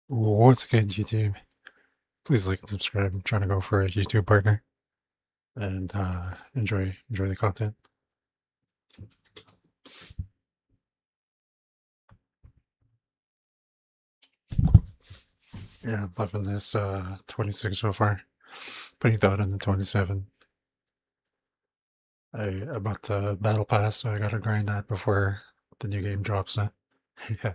What's good, YouTube? Please like and subscribe. I'm trying to go for a YouTube partner and enjoy the content. Yeah, I'm loving this 26 so far. Putting thought in the 27. I bought the battle pass, so I gotta grind that before the new game drops. Yeah.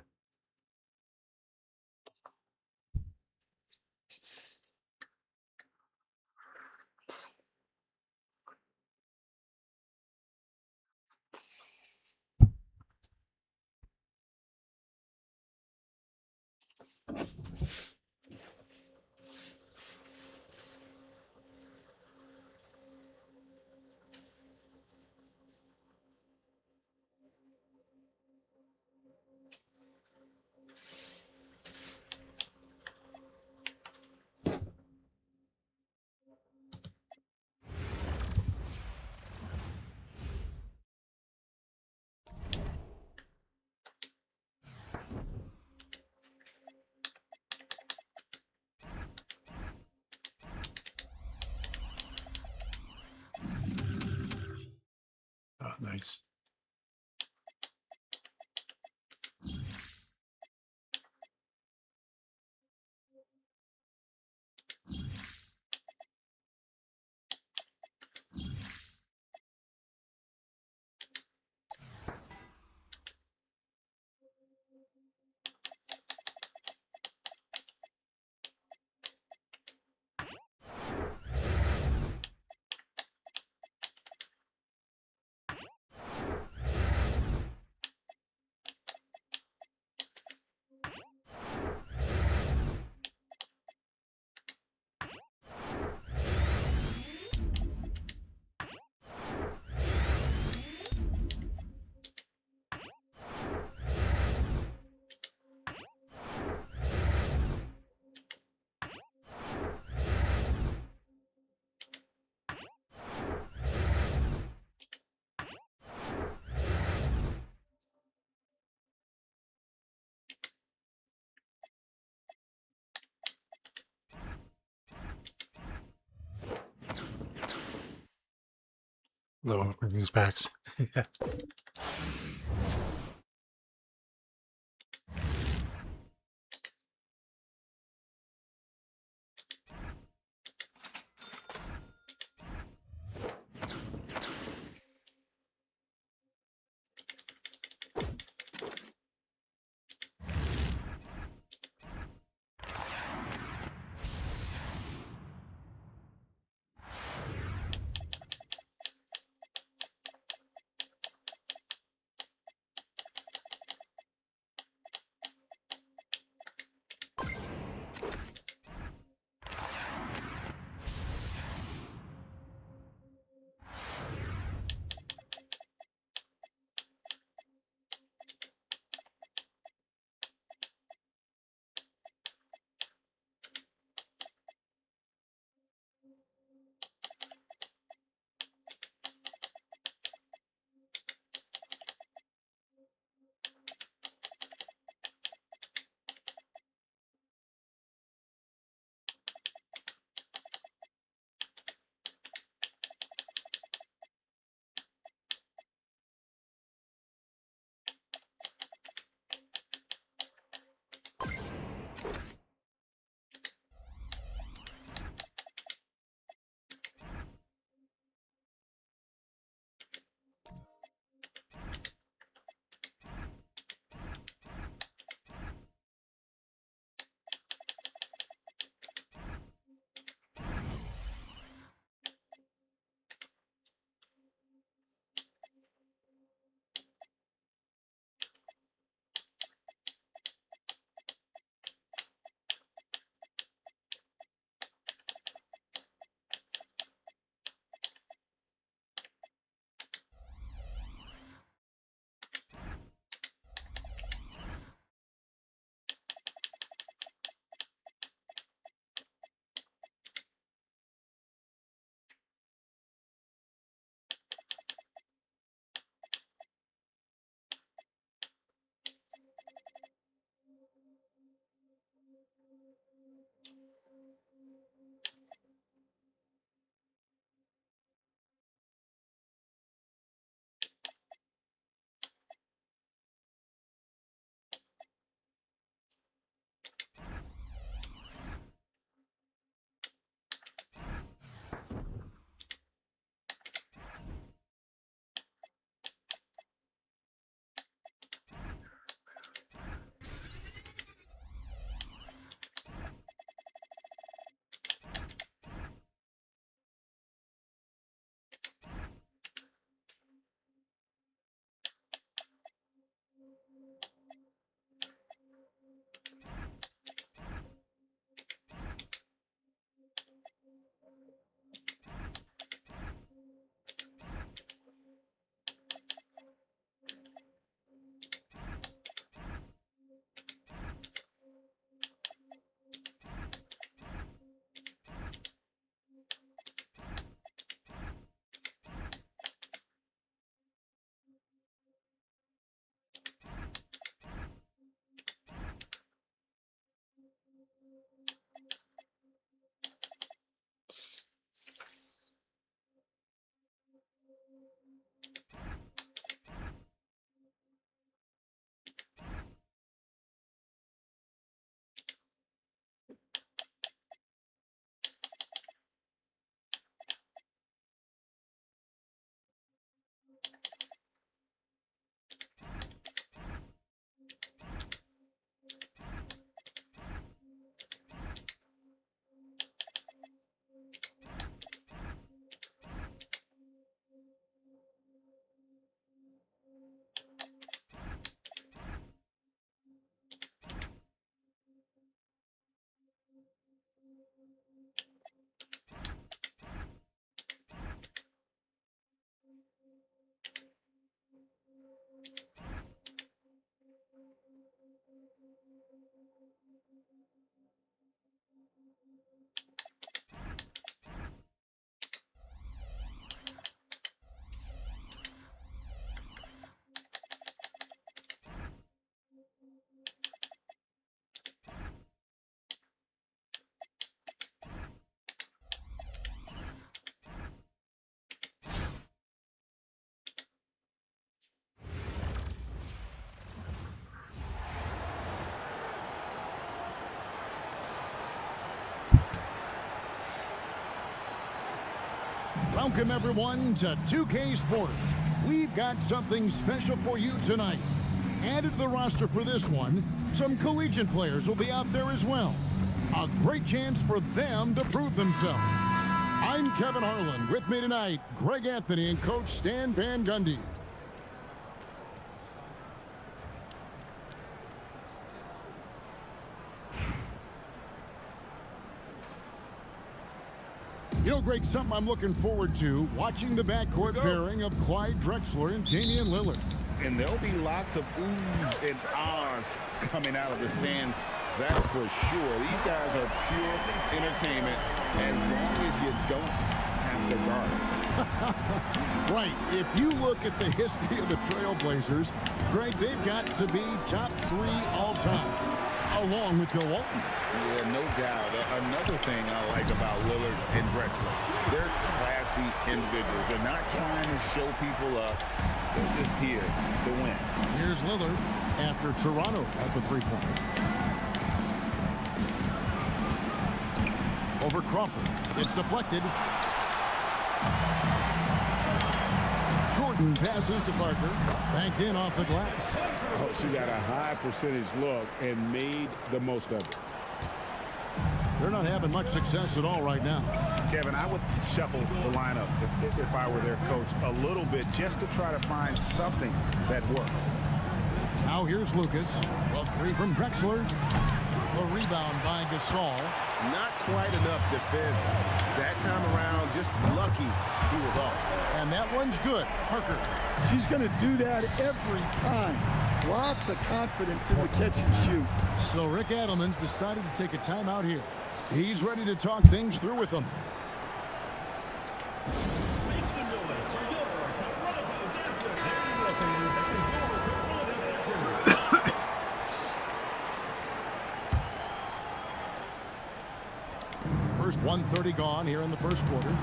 Oh, nice. Love opening these packs. Yeah. Welcome, everyone, to 2K Sports. We've got something special for you tonight. Added to the roster for this one, some collegiate players will be out there as well. A great chance for them to prove themselves. I'm Kevin Harlan. With me tonight, Greg Anthony and Coach Stan Van Gundy. You know, Greg, something I'm looking forward to, watching the backcourt pairing of Clyde Drexler and Damian Lillard. And there'll be lots of oohs and ahs coming out of the stands, that's for sure. These guys are pure entertainment as long as you don't have to guard. Right. If you look at the history of the Trailblazers, Greg, they've got to be top 3 all-time, along with Bill Walton. Yeah, no doubt. Another thing I like about Lillard and Drexler, they're classy individuals. They're not trying to show people up. They're just here to win. Here's Lillard after Toronto at the three-point. Over Crawford. It's deflected. Jordan passes to Parker. Banked in off the glass. Oh, she got a high percentage look and made the most of it. They're not having much success at all right now. Kevin, I would shuffle the lineup if I were their coach a little bit just to try to find something that works. Now here's Lucas. A three from Drexler. The rebound by Gasol. Not quite enough defense that time around. Just lucky he was off. And that one's good. Parker. She's going to do that every time. Lots of confidence in the catch and shoot. So Rick Adelman's decided to take a timeout here. He's ready to talk things through with them. First 1:30 gone here in the first quarter.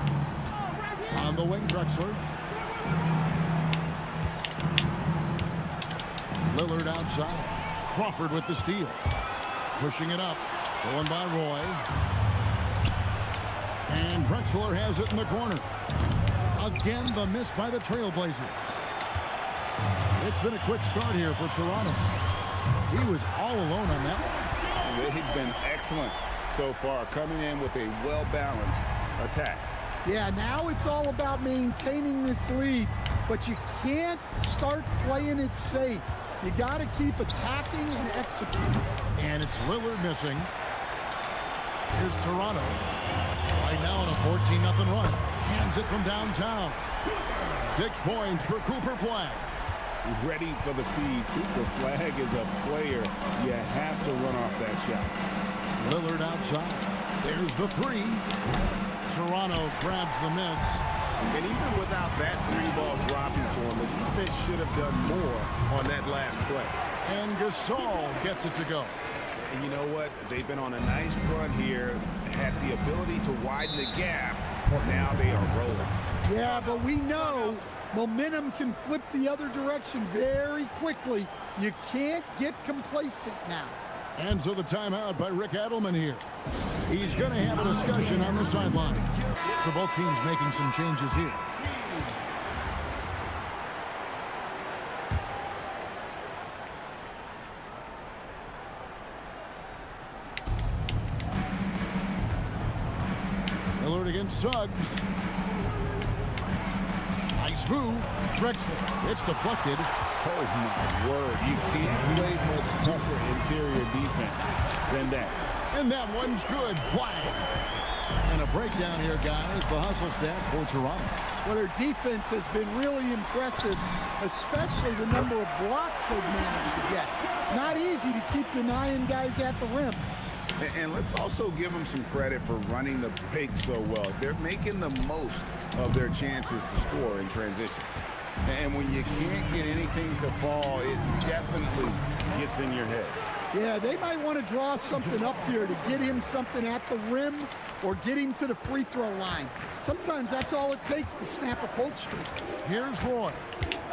On the wing, Drexler. Lillard outside. Crawford with the steal. Pushing it up. Going by Roy. And Drexler has it in the corner. Again, the miss by the Trailblazers. It's been a quick start here for Toronto. He was all alone on that one. They've been excellent so far, coming in with a well-balanced attack. Yeah, now it's all about maintaining this lead, but you can't start playing it safe. You got to keep attacking and executing. And it's Lillard missing. Here's Toronto. Right now on a 14-0 run. Hands it from downtown. 6 points for Cooper Flag. Ready for the feed. Cooper Flag is a player. You have to run off that shot. Lillard outside. There's the three. Toronto grabs the miss. And even without that 3-ball dropping for him, the defense should have done more on that last play. And Gasol gets it to go. And you know what? They've been on a nice run here, had the ability to widen the gap. Now they are rolling. Yeah, but we know momentum can flip the other direction very quickly. You can't get complacent now. And so the timeout by Rick Adelman here. He's going to have a discussion on the sideline. So both teams making some changes here. Lillard against Suggs. Nice move. Drexler. It's deflected. Oh, my word. You can't play much tougher interior defense than that. And that one's good. Flag. And a breakdown here, guys. The hustle stats for Toronto. Well, their defense has been really impressive, especially the number of blocks they've managed to get. It's not easy to keep denying guys at the rim. And let's also give them some credit for running the break so well. They're making the most of their chances to score in transition. And when you can't get anything to fall, it definitely gets in your head. Yeah, they might want to draw something up here to get him something at the rim or get him to the free throw line. Sometimes that's all it takes to snap a cold streak. Here's Roy.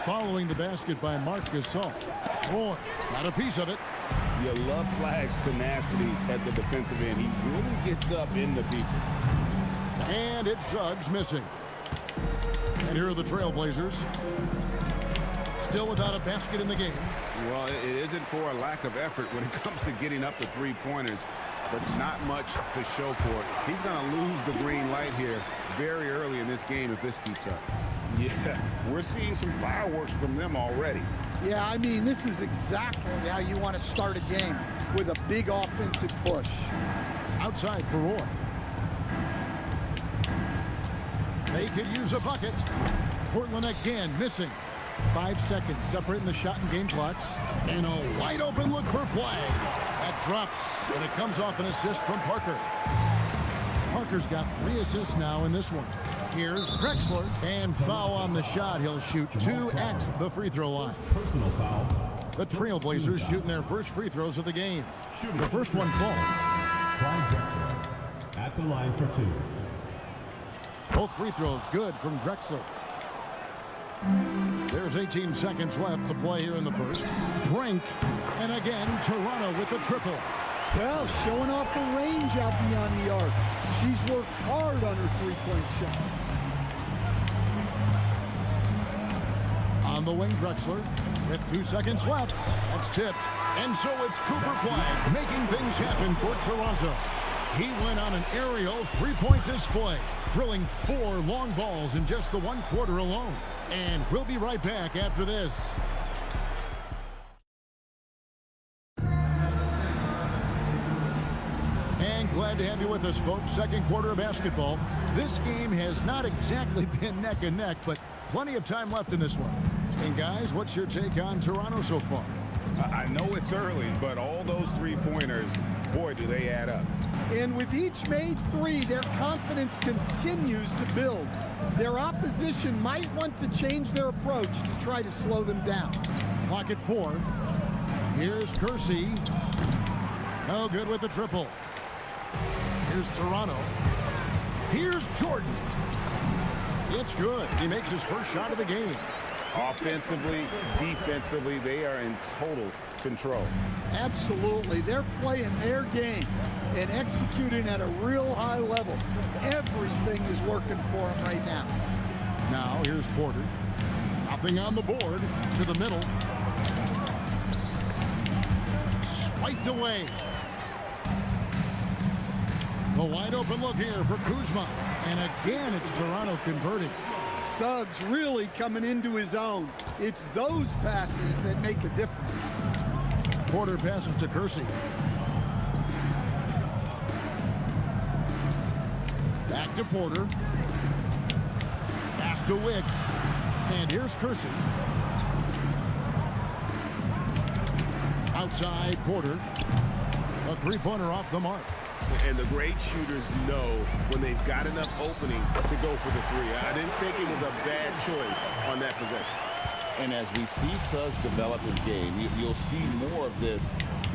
Following the basket by Marc Gasol. Roy got a piece of it. You love Flag's tenacity at the defensive end. He really gets up into people. And it's Suggs missing. And here are the Trailblazers. Still without a basket in the game. Well, it isn't for a lack of effort when it comes to getting up the three-pointers, but not much to show for it. He's going to lose the green light here very early in this game if this keeps up. Yeah, we're seeing some fireworks from them already. Yeah, I mean, this is exactly how you want to start a game, with a big offensive push. Outside for Roy. They could use a bucket. Portland again missing. 5 seconds separating the shot and game clocks. And a wide open look for Flag. That drops, and it comes off an assist from Parker. Parker's got 3 assists now in this one. Here's Drexler, and foul on the shot. He'll shoot 2 at the free throw line. Personal foul. The Trailblazers shooting their first free throws of the game. The first one falls. Clyde Drexler at the line for 2. Both free throws good from Drexler. There's 18 seconds left to play here in the first. Brink, and again, Toronto with the triple. Well, showing off her range out beyond the arc. She's worked hard on her three-point shot. On the wing, Drexler with 2 seconds left. That's tipped. And so it's Cooper Flag making things happen for Toronto. He went on an aerial three-point display, drilling 4 long balls in just the 1 quarter alone. And we'll be right back after this. And glad to have you with us, folks. Second quarter of basketball. This game has not exactly been neck and neck, but plenty of time left in this one. And guys, what's your take on Toronto so far? I know it's early, but all those three-pointers, boy, do they add up. And with each made 3, their confidence continues to build. Their opposition might want to change their approach to try to slow them down. Clock at 4. Here's Kersey. No good with the triple. Here's Toronto. Here's Jordan. It's good. He makes his first shot of the game. Offensively, defensively, they are in total control. Absolutely. They're playing their game and executing at a real high level. Everything is working for them right now. Now here's Porter. Nothing on the board. To the middle. Swiped away. The wide open look here for Kuzma. And again, it's Toronto converting. Suggs really coming into his own. It's those passes that make a difference. Porter passes to Kersey. Back to Porter. Pass to Wicks. And here's Kersey. Outside Porter. A three-pointer off the mark. And the great shooters know when they've got enough opening to go for the 3. I didn't think it was a bad choice on that possession. And as we see Suggs develop his game, you'll see more of this.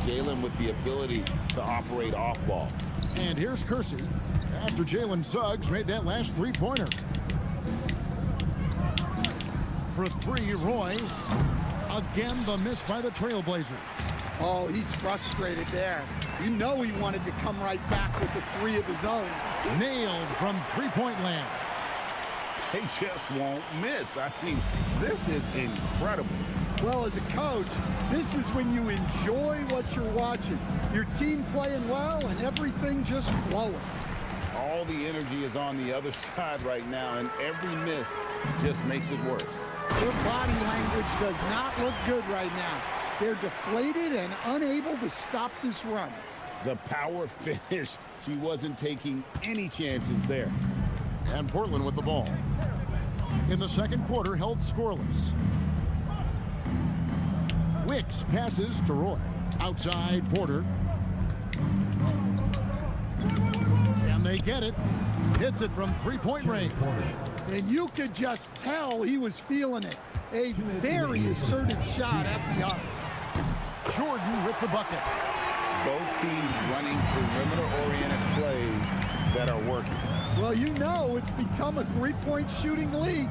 Jalen with the ability to operate off ball. And here's Kersey after Jalen Suggs made that last three-pointer. For 3, Roy. Again, the miss by the Trailblazers. Oh, he's frustrated there. You know he wanted to come right back with the 3 of his own. Nailed from three-point land. They just won't miss. I mean, this is incredible. Well, as a coach, this is when you enjoy what you're watching. Your team playing well and everything just flowing. All the energy is on the other side right now, and every miss just makes it worse. Their body language does not look good right now. They're deflated and unable to stop this run. The power finish. She wasn't taking any chances there. And Portland with the ball. In the second quarter, held scoreless. Wicks passes to Roy. Outside Porter. Can they get it? Hits it from three-point range. And you could just tell he was feeling it. A very assertive shot at the arc. Jordan with the bucket. Both teams running perimeter-oriented plays that are working. Well, you know it's become a three-point shooting league.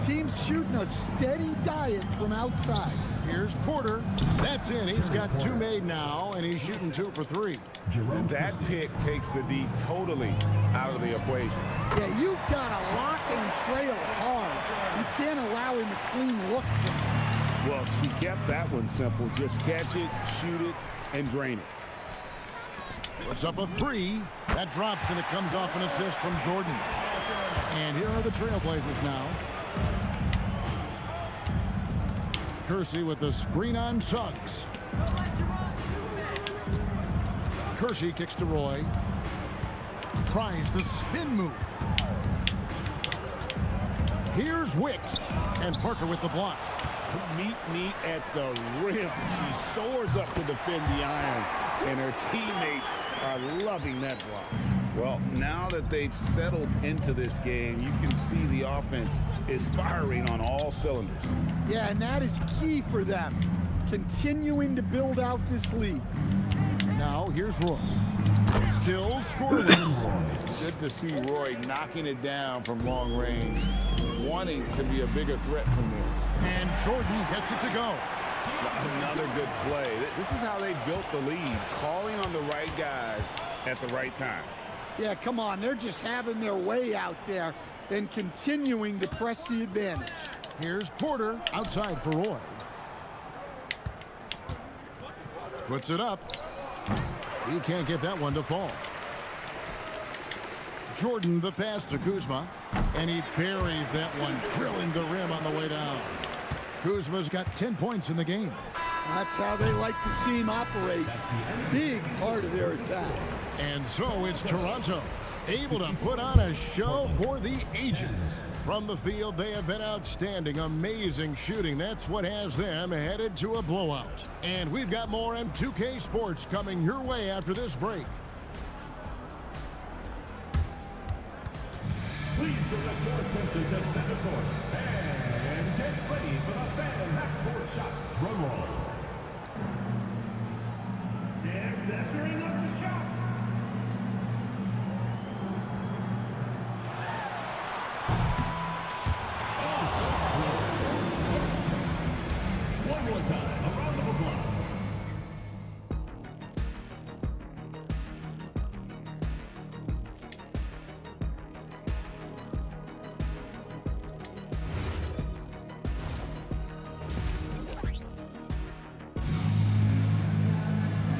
Teams shooting a steady diet from outside. Here's Porter. That's in. He's got 2 made now, and he's shooting 2 for 3. That pick takes the D totally out of the equation. Yeah, you've got to lock and trail hard You can't allow him a clean look from that. Well, she kept that one simple. Just catch it, shoot it, and drain it. Puts up a three. That drops, and it comes off an assist from Jordan. And here are the Trailblazers now. Kersey with the screen on Suggs. Kersey kicks to Roy. Tries the spin move. Here's Wicks. And Parker with the block. Meet me at the rim. She soars up to defend the iron, and her teammates are loving that block. Well, now that they've settled into this game, you can see the offense is firing on all cylinders. Yeah, and that is key for them, continuing to build out this lead. Now here's Roy. Still scoreless. Good to see Roy knocking it down from long range, wanting to be a bigger threat from there. And Jordan gets it to go. Another good play. This is how they built the lead, calling on the right guys at the right time. Yeah, come on. They're just having their way out there and continuing to press the advantage. Here's Porter outside for Roy. Puts it up. He can't get that one to fall. Jordan the pass to Kuzma. And he buries that one, drilling the rim on the way down. Kuzma's got 10 points in the game. That's how they like to see him operate. Big part of their attack. And so it's Toronto, able to put on a show for the ages. From the field, they have been outstanding, amazing shooting. That's what has them headed to a blowout. And we've got more M2K Sports coming your way after this break. Please direct your attention to center court and get ready for the fan half-court shot. Drum roll. They're measuring up the shot. One more time, a round of applause.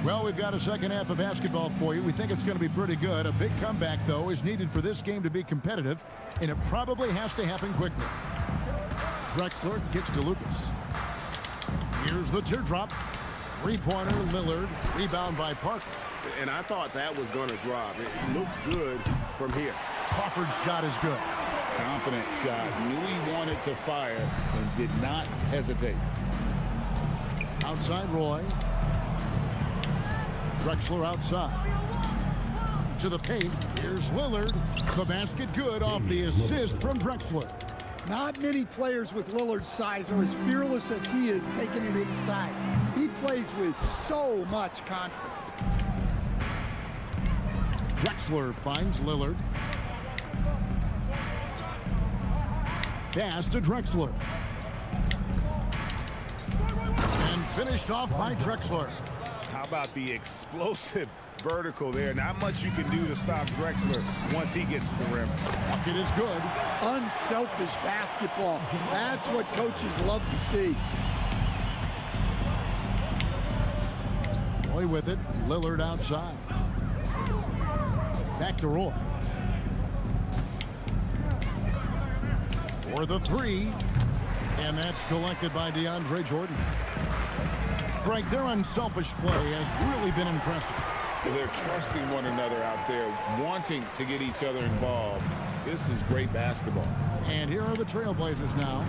Well, we've got a second half of basketball for you. We think it's going to be pretty good. A big comeback, though, is needed for this game to be competitive, and it probably has to happen quickly. Drexler kicks to Lucas. Here's the teardrop. Three-pointer, Lillard. Rebound by Parker. And I thought that was going to drop. It looked good from here. Crawford's shot is good. Confident shot. Knew he wanted to fire and did not hesitate. Outside Roy. Drexler outside. To the paint. Here's Lillard. The basket good off the assist from Drexler. Not many players with Lillard's size are as fearless as he is taking it inside. He plays with so much confidence. Drexler finds Lillard. Pass to Drexler. And finished off by Drexler. How about the explosive vertical there? Not much you can do to stop Drexler once he gets to the rim. Bucket is good. Unselfish basketball. That's what coaches love to see. Roy with it. Lillard outside. Back to Roy. For the three. And that's collected by DeAndre Jordan. Frank, their unselfish play has really been impressive. They're trusting one another out there, wanting to get each other involved. This is great basketball. And here are the Trailblazers now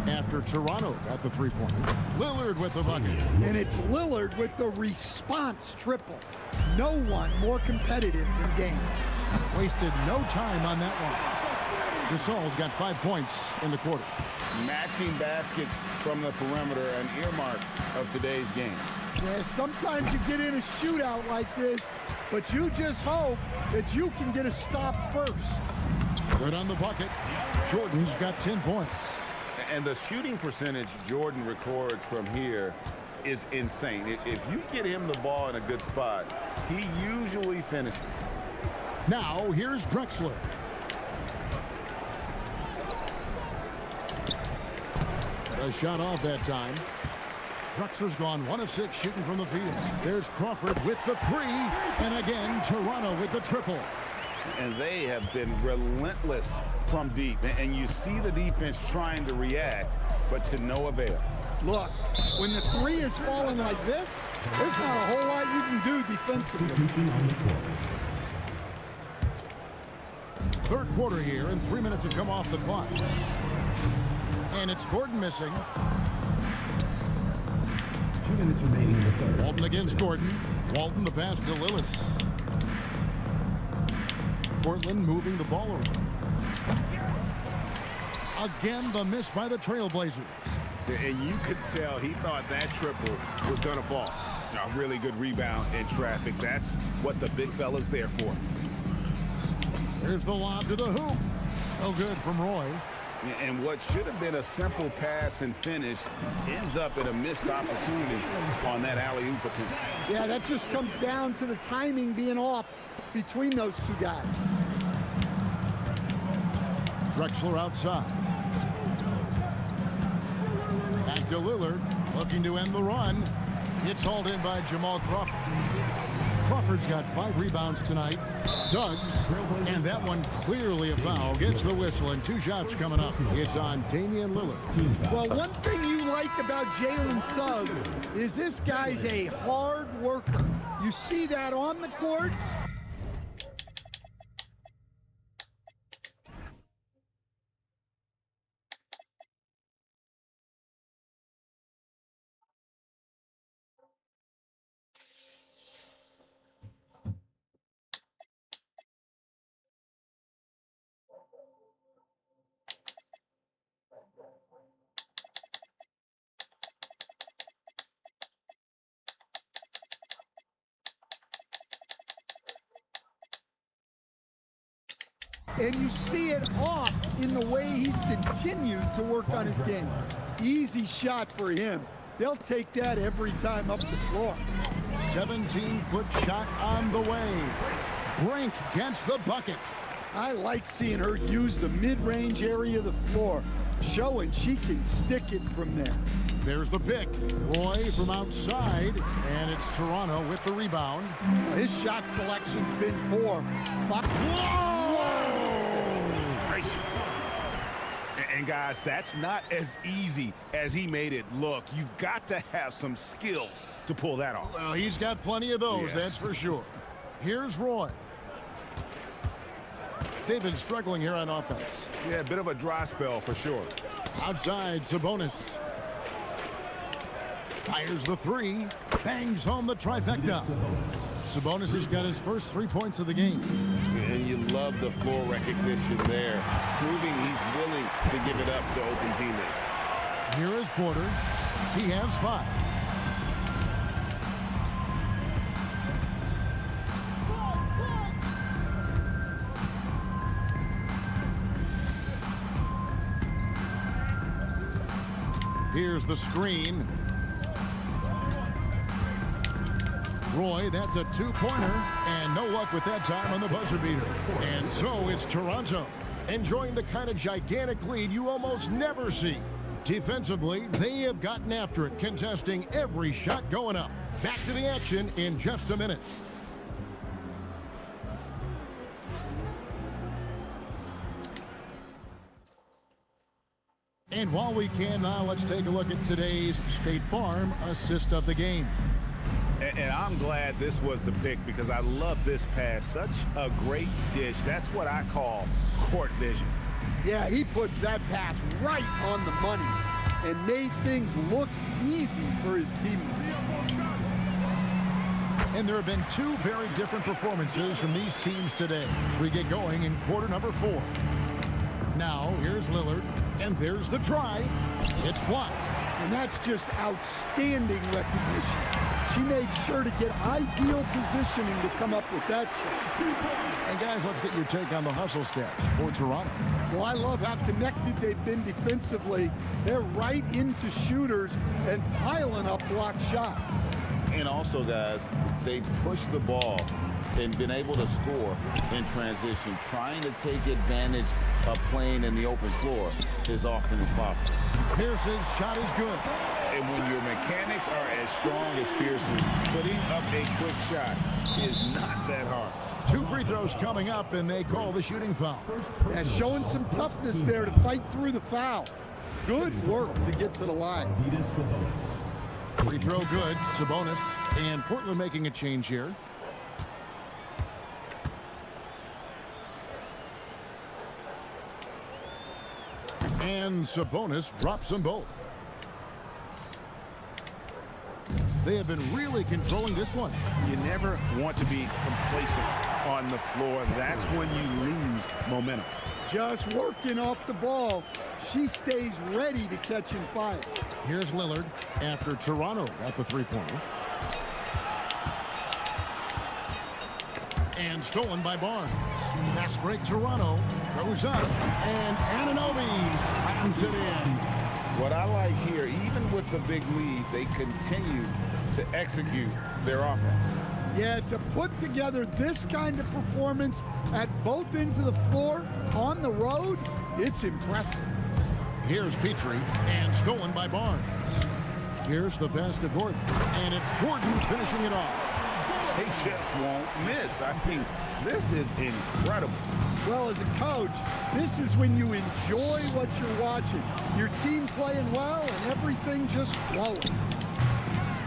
after Toronto got the three-pointer. Lillard with the bucket. And it's Lillard with the response triple. No one more competitive than Dame. Wasted no time on that one. Gasol's got 5 points in the quarter. Matching baskets from the perimeter, an earmark of today's game. Yeah, sometimes you get in a shootout like this, but you just hope that you can get a stop first. Good on the bucket. Jordan's got 10 points. And the shooting percentage Jordan records from here is insane. If you get him the ball in a good spot, he usually finishes. Now, here's Drexler. A shot off that time. Drexler's gone 1 of 6 shooting from the field. There's Crawford with the 3. And again, Toronto with the triple. And they have been relentless from deep. And you see the defense trying to react, but to no avail. Look, when the 3 is falling like this, there's not a whole lot you can do defensively. Third quarter here, and 3 minutes have come off the clock. And it's Gordon missing. 2 minutes remaining in the third. Walton against Gordon. Walton the pass to Lillard. Portland moving the ball around. Again, the miss by the Trailblazers. And you could tell he thought that triple was going to fall. A really good rebound in traffic. That's what the big fella's there for. Here's the lob to the hoop. No good from Roy. And what should have been a simple pass and finish ends up at a missed opportunity on that alley-oop attempt. Yeah, that just comes down to the timing being off between those two guys. Drexler outside. Back to Lillard, looking to end the run. It's hauled in by Jamal Crawford. Crawford's got 5 rebounds tonight. Suggs, and that one clearly a foul. Gets the whistle, and 2 shots coming up. It's on Damian Lillard. Well, one thing you like about Jalen Suggs is this guy's a hard worker. You see that on the court. And you see it off in the way he's continued to work on his game. Easy shot for him. They'll take that every time up the floor. 17-foot shot on the way. Brink gets the bucket. I like seeing her use the mid-range area of the floor, showing she can stick it from there. There's the pick. Roy from outside, and it's Toronto with the rebound. His shot selection's been poor. Whoa! And guys, that's not as easy as he made it look. You've got to have some skills to pull that off. Well, he's got plenty of those, that's for sure. Here's Roy. They've been struggling here on offense. Yeah, a bit of a dry spell for sure. Outside, Sabonis. Fires the 3. Bangs home the trifecta. Sabonis has got his first 3 points of the game. And you love the floor recognition there, proving he's willing to give it up to open teammates. Here is Porter. He has 5. Here's the screen. Roy, that's a 2-pointer, and no luck with that time on the buzzer beater. And so it's Toronto, enjoying the kind of gigantic lead you almost never see. Defensively, they have gotten after it, contesting every shot going up. Back to the action in just a minute. And while we can now, let's take a look at today's State Farm assist of the game. And I'm glad this was the pick because I love this pass. Such a great dish. That's what I call court vision. Yeah, he puts that pass right on the money and made things look easy for his teammates. And there have been 2 very different performances from these teams today as we get going in quarter number 4. Now, here's Lillard, and there's the drive. It's blocked. And that's just outstanding recognition. She made sure to get ideal positioning to come up with that shot. And guys, let's get your take on the hustle steps for Toronto. Well, I love how connected they've been defensively. They're right into shooters and piling up block shots. And also, guys, they push the ball and been able to score in transition, trying to take advantage of playing in the open floor as often as possible. Pierce's shot is good. And when your mechanics are as strong as Pearson, putting up a quick shot is not that hard. 2 free throws coming up, and they call the shooting foul. Yeah, showing some toughness there to fight through the foul. Good work to get to the line. Free throw good, Sabonis. And Portland making a change here. And Sabonis drops them both. They have been really controlling this one. You never want to be complacent on the floor. That's when you lose momentum. Just working off the ball. She stays ready to catch and fire. Here's Lillard after Toronto at the three-pointer. And stolen by Barnes. Fast break, Toronto goes up. And Anunoby slams it in. What I like here, even with the big lead, they continue to execute their offense. Yeah, to put together this kind of performance at both ends of the floor on the road, it's impressive. Here's Petrie, and stolen by Barnes. Here's the pass to Gordon, and it's Gordon finishing it off. They just won't miss. I mean, this is incredible. Well, as a coach, this is when you enjoy what you're watching. Your team playing well and everything just flowing.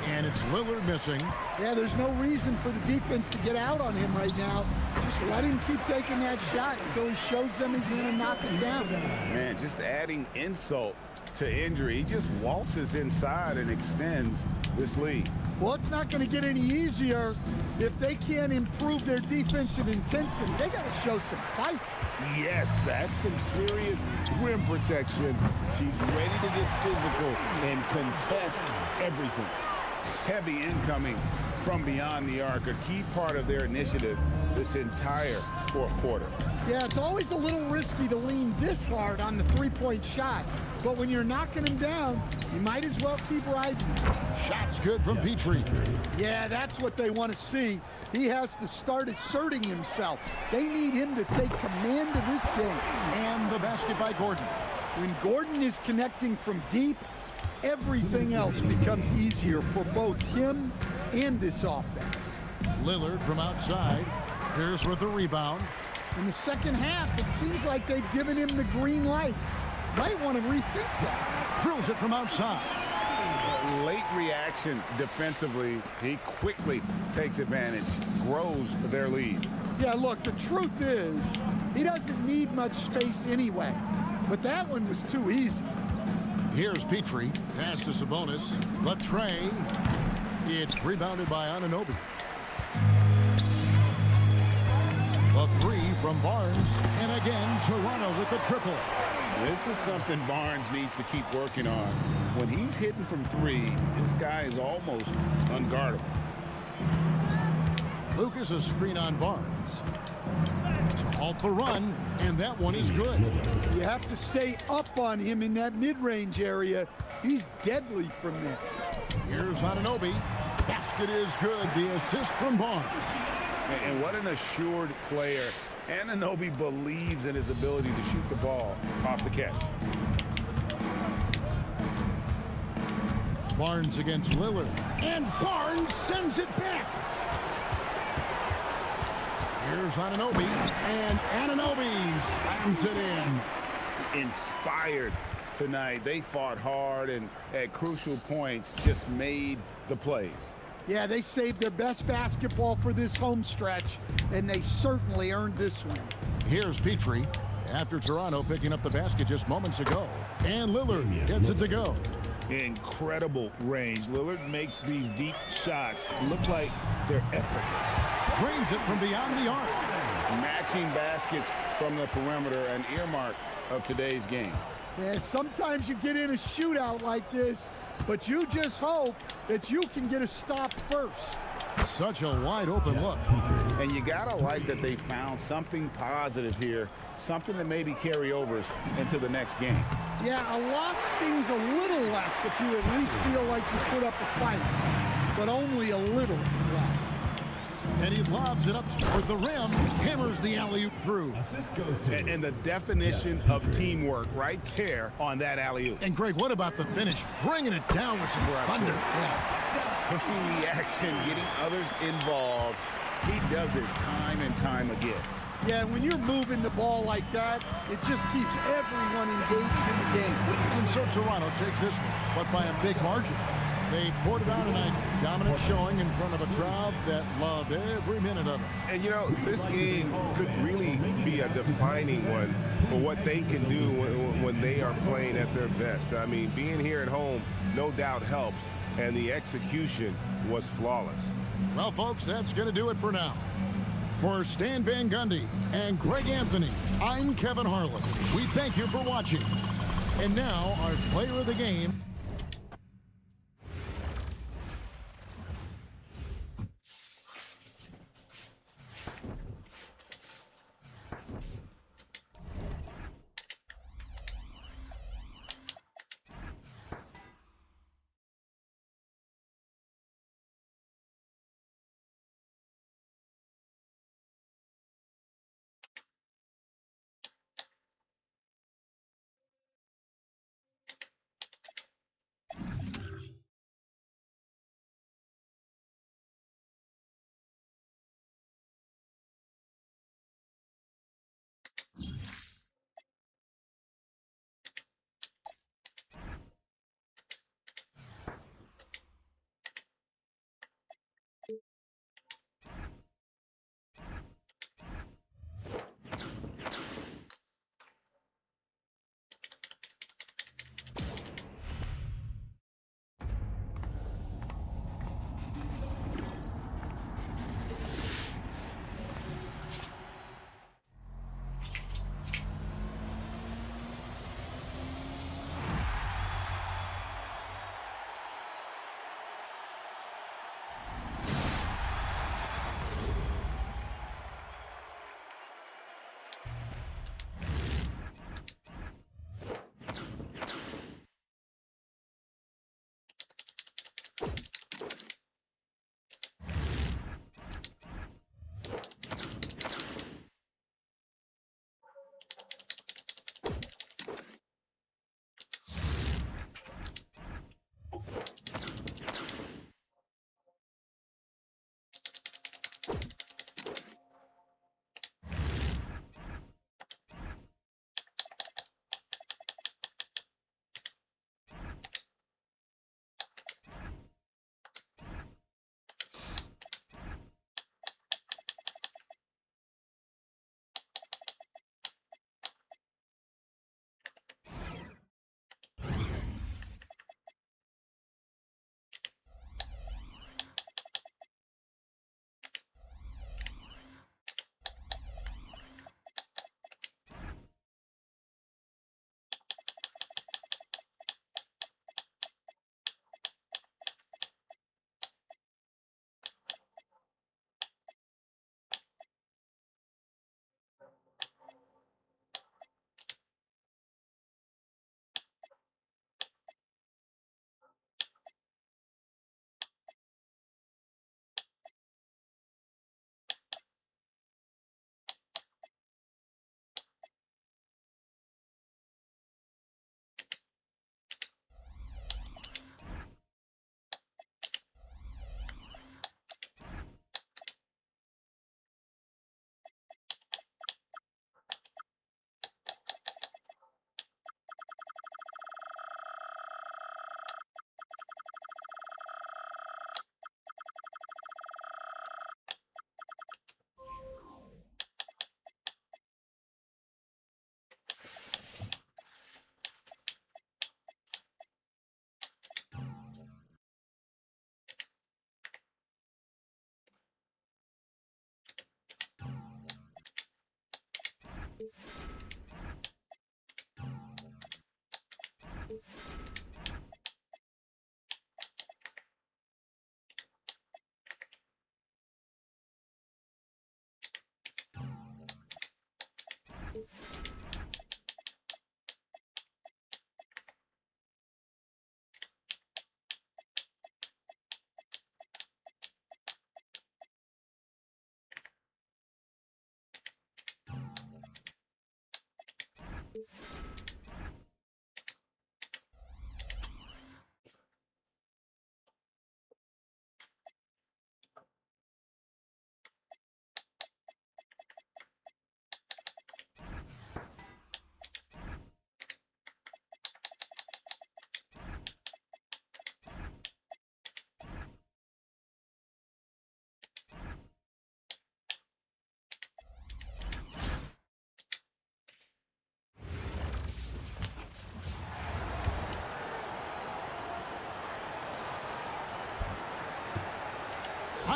And it's Lillard missing. Yeah, there's no reason for the defense to get out on him right now. Just let him keep taking that shot until he shows them he's going to knock him down. Man, just adding insult to injury. He just waltzes inside and extends this lead. Well, it's not going to get any easier if they can't improve their defensive intensity. They got to show some fight. Yes, that's some serious rim protection. She's ready to get physical and contest everything. Heavy incoming from beyond the arc, a key part of their initiative this entire fourth quarter. Yeah, it's always a little risky to lean this hard on the three-point shot. But when you're knocking him down, you might as well keep riding. Shots good from Petrie. Yeah, that's what they want to see. He has to start asserting himself. They need him to take command of this game. And the basket by Gordon. When Gordon is connecting from deep, everything else becomes easier for both him and this offense. Lillard from outside. Here's with the rebound. In the second half, it seems like they've given him the green light. Might want to rethink that. Drills it from outside. Late reaction defensively. He quickly takes advantage, grows their lead. Yeah, look, the truth is, he doesn't need much space anyway. But that one was too easy. Here's Petrie. Pass to Sabonis. The tray. It's rebounded by Anunoby. The three from Barnes. And again, Toronto with the triple. This is something Barnes needs to keep working on. When he's hitting from three, this guy is almost unguardable. Lucas a screen on Barnes. To halt the run, and that one is good. You have to stay up on him in that mid-range area. He's deadly from there. Here's Anunoby. Basket is good. The assist from Barnes. And what an assured player. Anunoby believes in his ability to shoot the ball off the catch. Barnes against Lillard. And Barnes sends it back. Here's Anunoby. And Anunoby slams it in. Inspired tonight. They fought hard and at crucial points just made the plays. Yeah, they saved their best basketball for this home stretch, and they certainly earned this one. Here's Petrie after Toronto picking up the basket just moments ago. And Lillard gets it to go. Incredible range. Lillard makes these deep shots look like they're effortless. Drains it from beyond the arc. Matching baskets from the perimeter, an earmark of today's game. Yeah, sometimes you get in a shootout like this, but you just hope that you can get a stop first. Such a wide open look. And you gotta like that they found something positive here, something that maybe carry overs into the next game. Yeah, a loss stings a little less if you at least feel like you put up a fight. but only a little less. And he lobs it up toward the rim, hammers the alley-oop through. Assist goes to And the definition of teamwork right there on that alley-oop. And Greg, what about the finish? Bringing it down with some thunder. Yeah. Pushing the action, getting others involved. He does it time and time again. Yeah, when you're moving the ball like that, it just keeps everyone engaged in the game. And so Toronto takes this one, but by a big margin. They poured it on tonight, dominant showing in front of a crowd that loved every minute of it. And you know, this game could really be a defining one for what they can do when they are playing at their best. I mean, being here at home no doubt helps, and the execution was flawless. Well, folks, that's going to do it for now. For Stan Van Gundy and Greg Anthony, I'm Kevin Harlan. We thank you for watching. And now, our player of the game.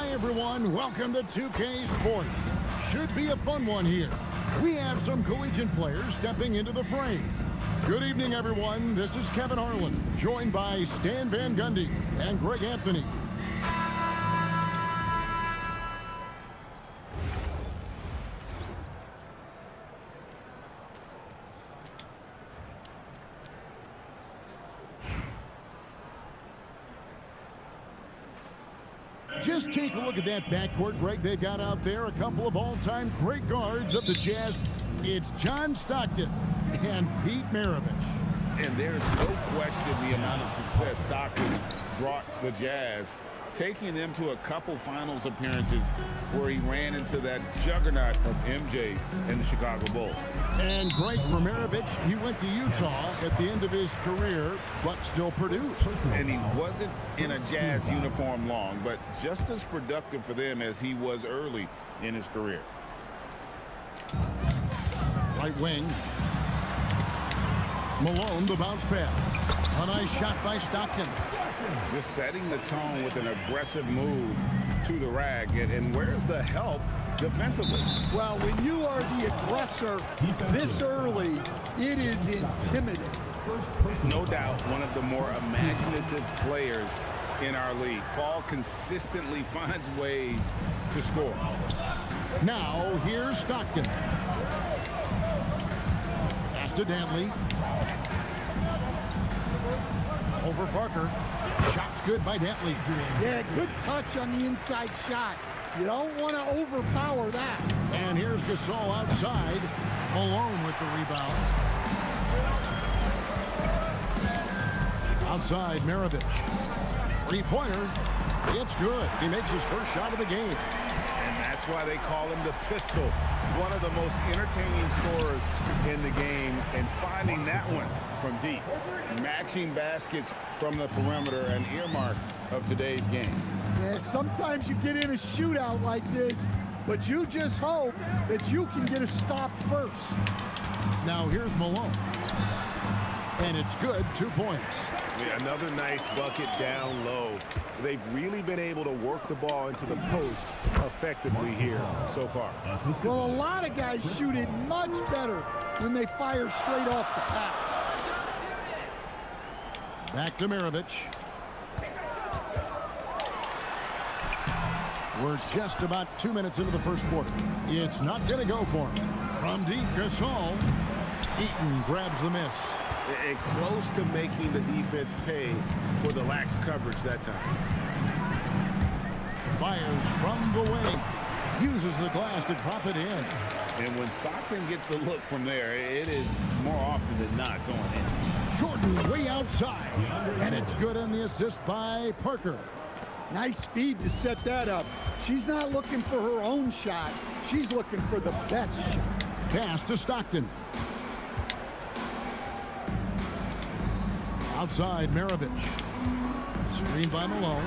Hi, everyone. Welcome to 2K Sports. Should be a fun one here. We have some collegiate players stepping into the frame. Good evening, everyone. This is Kevin Harlan, joined by Stan Van Gundy and Greg Anthony. Just take a look at that backcourt, Greg. They've got out there a couple of all-time great guards of the Jazz. It's John Stockton and Pete Maravich. And there's no question the amount of success Stockton brought the Jazz, taking them to a couple finals appearances where he ran into that juggernaut of MJ and the Chicago Bulls. And Greg, for Maravich, he went to Utah at the end of his career, but still produced. And he wasn't in a Jazz uniform long, but just as productive for them as he was early in his career. Right wing. Malone, the bounce pass. A nice shot by Stockton. Just setting the tone with an aggressive move to the rack. And where's the help defensively? Well, when you are the aggressor this early, it is intimidating. No doubt one of the more imaginative players in our league. Paul consistently finds ways to score. Now, here's Stockton. Pass to Dantley. Over Parker. Shot's good by Dantley. Yeah, good touch on the inside shot. You don't want to overpower that. And here's Gasol outside. Malone with the rebound. Outside, Maravich. Three-pointer. It's good. He makes his first shot of the game. And that's why they call him the pistol. One of the most entertaining scorers in the game, and finding that one from deep. Matching baskets from the perimeter, an earmark of today's game. Yeah, sometimes you get in a shootout like this, but you just hope that you can get a stop first. Now here's Malone. And it's good, 2 points. Yeah, another nice bucket down low. They've really been able to work the ball into the post effectively here so far. Well, a lot of guys shoot it much better when they fire straight off the pass. Back to Maravich. We're just about 2 minutes into the first quarter. It's not going to go for him. From deep, Gasol. Eaton grabs the miss. And close to making the defense pay for the lax coverage that time. Fires from the wing. Uses the glass to drop it in. And when Stockton gets a look from there, it is more often than not going in. Jordan way outside. And it's good on the assist by Parker. Nice speed to set that up. She's not looking for her own shot. She's looking for the best shot. Pass to Stockton. Outside, Maravich. Screen by Malone.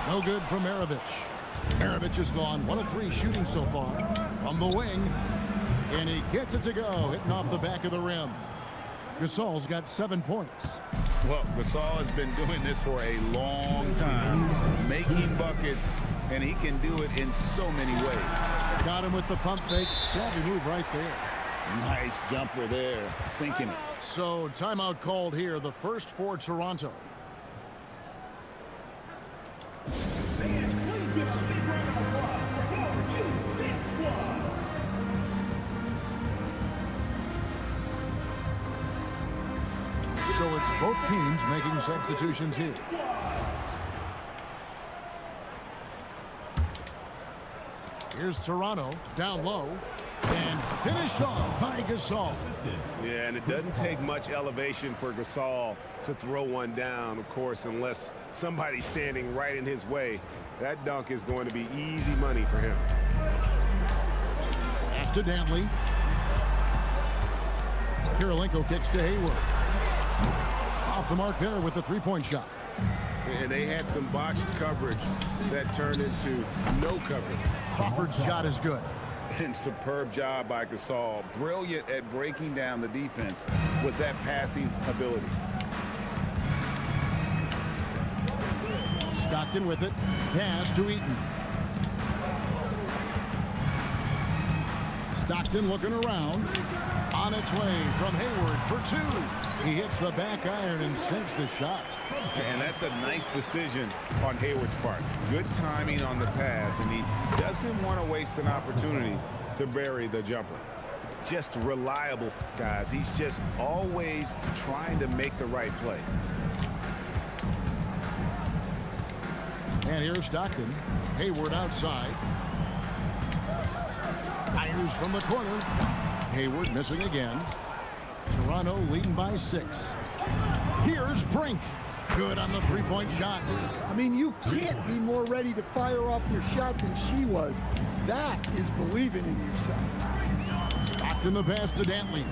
No good from Maravich. Maravich is gone. 1 of 3 shooting so far. From the wing. And he gets it to go. Hitting off the back of the rim. Gasol's got 7 points. Well, Gasol has been doing this for a long time, making buckets, and he can do it in so many ways. Got him with the pump fake. Savvy move right there. Nice jumper there, sinking it. So, timeout called here. The first for Toronto. So it's both teams making substitutions here. Here's Toronto, down low, and finished off by Gasol. Yeah, and it doesn't take much elevation for Gasol to throw one down, of course, unless somebody's standing right in his way. That dunk is going to be easy money for him. Pass to Dantley. Kirilenko kicks to Hayward. Off the mark there with the three-point shot. And they had some botched coverage that turned into no coverage. Crawford's shot is good. And superb job by Gasol. Brilliant at breaking down the defense with that passing ability. Stockton with it. Pass to Eaton. Stockton looking around. On its way from Hayward for two. He hits the back iron and sinks the shot. And that's a nice decision on Hayward's part. Good timing on the pass, and he doesn't want to waste an opportunity to bury the jumper. Just reliable, guys. He's just always trying to make the right play. And here's Stockton. Hayward outside. Fires from the corner. Hayward missing again. Toronto leading by 6. Here's Brink. Good on the three-point shot. I mean, you can't be more ready to fire off your shot than she was. That is believing in yourself. Stockton the pass to Dantley.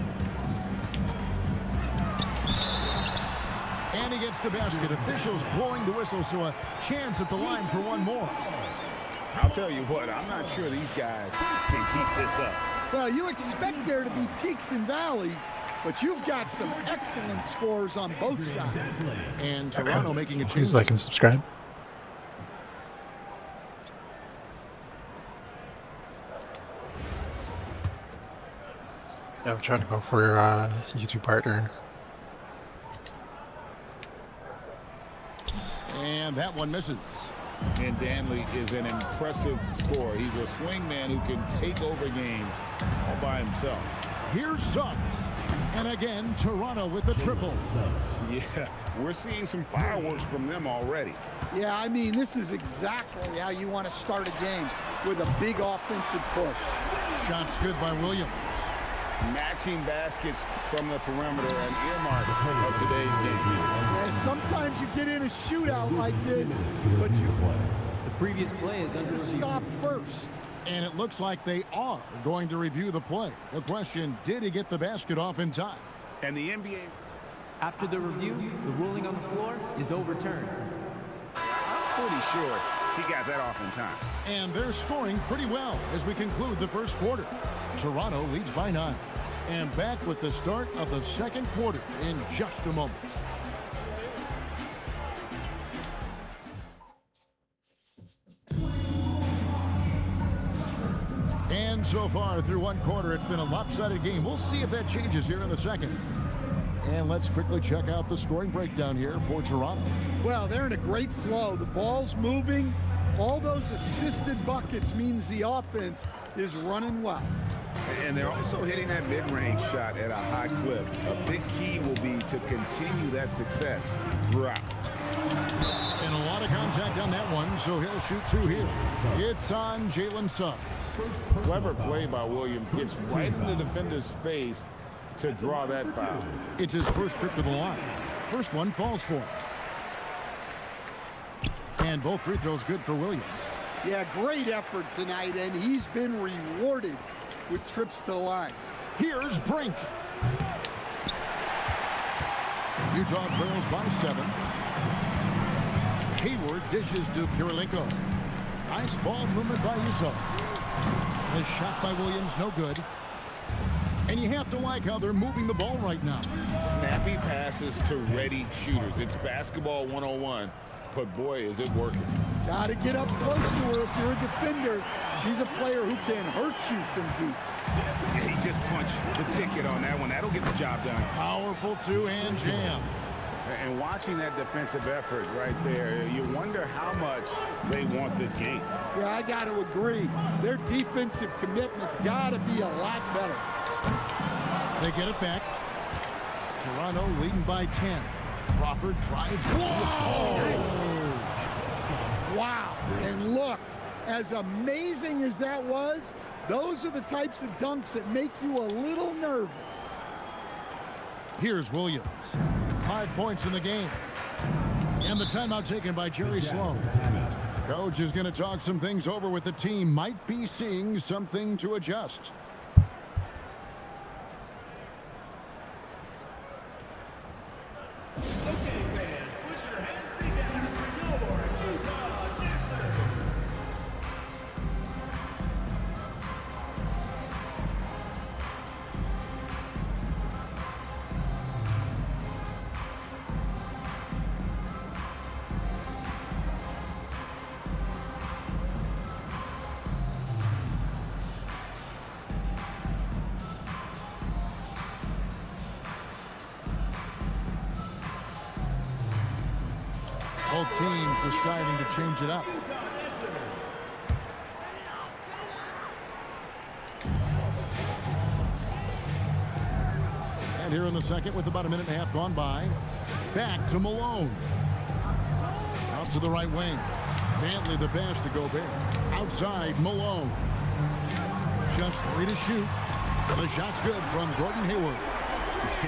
And he gets the basket. Officials blowing the whistle, so a chance at the line for one more. I'll tell you what, I'm not sure these guys can keep this up. Well, you expect there to be peaks and valleys, but you've got some excellent scores on both sides. And Toronto making a change. Please like and subscribe. Yeah, I'm trying to go for YouTube partner. And that one misses. And Dantley is an impressive scorer. He's a swing man who can take over games all by himself. Here's Suggs. And again, Toronto with the triple. Yeah, we're seeing some fireworks from them already. Yeah, I mean, this is exactly how you want to start a game, with a big offensive push. Shots good by Williams. Matching baskets from the perimeter, an earmark of today's game. Yeah, sometimes you get in a shootout like this, but you The previous play is under review. stop first. And it looks like they are going to review the play. The question, did he get the basket off in time? And the NBA... After the review, the ruling on the floor is overturned. I'm pretty sure he got that off in time. And they're scoring pretty well as we conclude the first quarter. Toronto leads by 9. And back with the start of the second quarter in just a moment. And so far through one quarter, it's been a lopsided game. We'll see if that changes here in the second. And let's quickly check out the scoring breakdown here for Toronto. Well, they're in a great flow. The ball's moving. All those assisted buckets means the offense is running well. And they're also hitting that mid-range shot at a high clip. A big key will be to continue that success throughout. And a lot of contact on that one, so he'll shoot 2 here. It's on Jalen Suggs. Clever play by Williams. Gets right in the defender's face to draw that foul. It's his first trip to the line. First one falls for him. And both free throws good for Williams. Yeah, great effort tonight, and he's been rewarded with trips to the line. Here's Brink. Utah trails by 7. Hayward dishes to Kirilenko. Nice ball movement by Utah. The shot by Williams, no good. And you have to like how they're moving the ball right now. Snappy passes to ready shooters. It's basketball 101, but boy, is it working. Got to get up close to her if you're a defender. She's a player who can hurt you from deep. He just punched the ticket on that one. That'll get the job done. Powerful two-hand jam. And watching that defensive effort right there, you wonder how much they want this game. Yeah, I got to agree. Their defensive commitment's got to be a lot better. They get it back. Toronto leading by 10. Crawford drives. Whoa! Wow. And look, as amazing as that was, those are the types of dunks that make you a little nervous. Here's Williams. 5 points in the game. And the timeout taken by Jerry Sloan. Coach is going to talk some things over with the team. Might be seeing something to adjust. deciding to change it up. And here in the second with about a minute and a half gone by. Back to Malone. Out to the right wing. Dantley the pass to Gobert. Outside Malone. Just 3 to shoot. The shot's good from Gordon Hayward.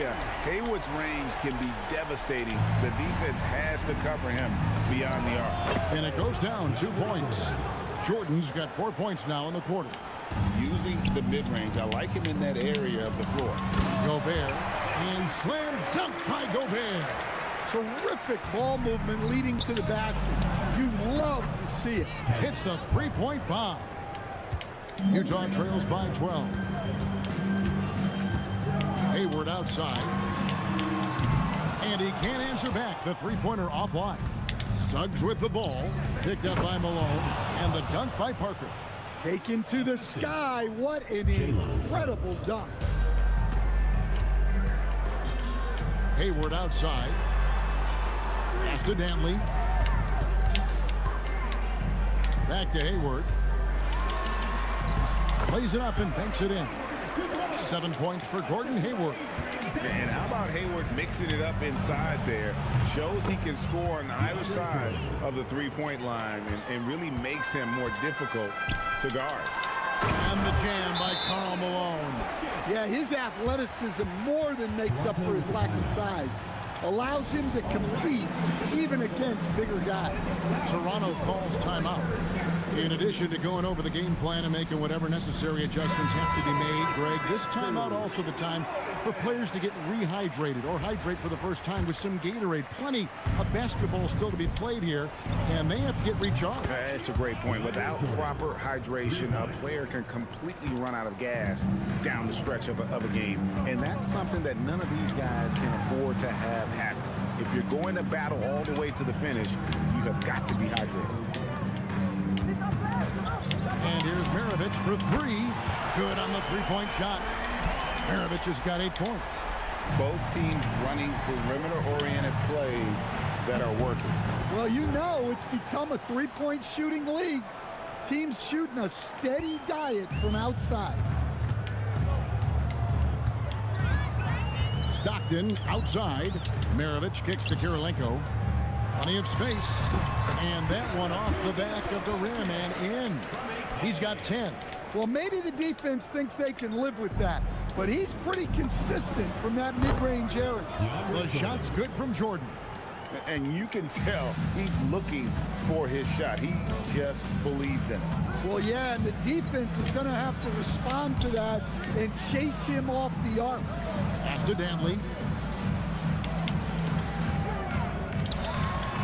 Yeah, Hayward's range can be devastating. The defense has to cover him beyond the arc. And it goes down 2 points. Jordan's got 4 points now in the quarter. Using the mid-range, I like him in that area of the floor. Gobert, and slam dunk by Gobert. Terrific ball movement leading to the basket. You love to see it. Hits the three-point bomb. Utah trails by 12. Hayward outside. And he can't answer back. The three-pointer offline. Suggs with the ball. Picked up by Malone. And the dunk by Parker. Taken to the sky. What an incredible dunk. Hayward outside. Pass to Dantley. Back to Hayward. Plays it up and banks it in. 7 points for Gordon Hayward. And how about Hayward mixing it up inside there? Shows he can score on either side of the three-point line and really makes him more difficult to guard. And the jam by Karl Malone. Yeah, his athleticism more than makes up for his lack of size. Allows him to compete even against bigger guys. Toronto calls timeout. In addition to going over the game plan and making whatever necessary adjustments have to be made, Greg, this timeout also the time for players to get rehydrated or hydrate for the first time with some Gatorade. Plenty of basketball still to be played here, and they have to get recharged. That's a great point. Without proper hydration, a player can completely run out of gas down the stretch of a game, and that's something that none of these guys can afford to have happen. If you're going to battle all the way to the finish, you have got to be hydrated. And here's Maravich for 3. Good on the three-point shot. Maravich has got 8 points. Both teams running perimeter-oriented plays that are working. Well, you know it's become a three-point shooting league. Teams shooting a steady diet from outside. Stockton outside. Maravich kicks to Kirilenko. Plenty of space. And that one off the back of the rim and in. He's got 10. Well, maybe the defense thinks they can live with that, but he's pretty consistent from that mid-range area. The shot's good from Jordan. And you can tell he's looking for his shot. He just believes in it. Well, yeah, and the defense is going to have to respond to that and chase him off the arc. Pass to Dantley.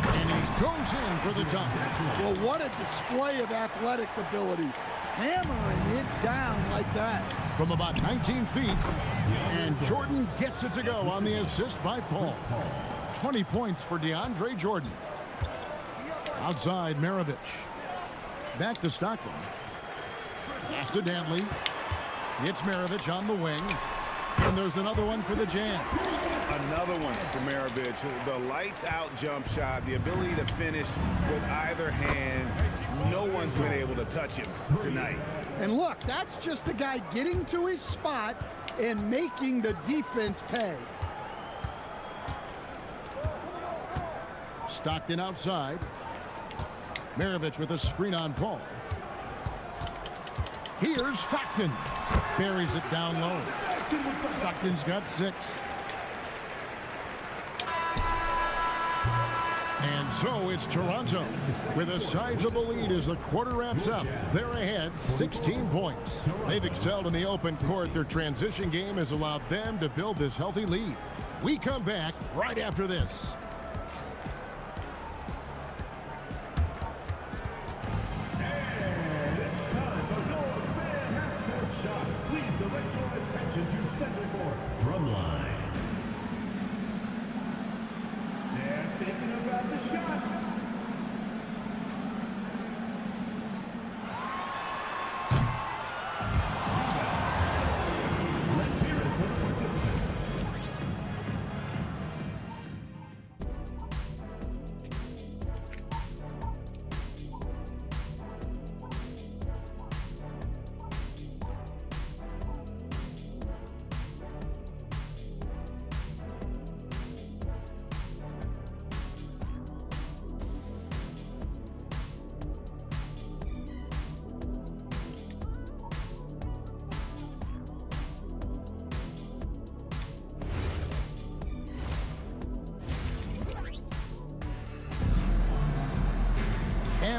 And he goes in for the dunk. Well, what a display of athletic ability. Hammering it down like that. From about 19 feet. And Jordan gets it to go on the assist by Paul. 20 points for DeAndre Jordan. Outside Maravich. Back to Stockton. Pass to Dantley. It's Maravich on the wing. And there's another one for the jam. Another one for Maravich. The lights out jump shot, the ability to finish with either hand. No one's been able to touch him tonight. And look, that's just a guy getting to his spot and making the defense pay. Stockton outside. Maravich with a screen on Paul. Here's Stockton. Buries it down low. Stockton's got 6. And so it's Toronto with a sizable lead as the quarter wraps up. They're ahead 16 points. They've excelled in the open court. Their transition game has allowed them to build this healthy lead. We come back right after this. And it's time for your fan half-court shot. Please direct your attention to center court. Drumline. They're thinking about the shot. Let's hear it for the participants.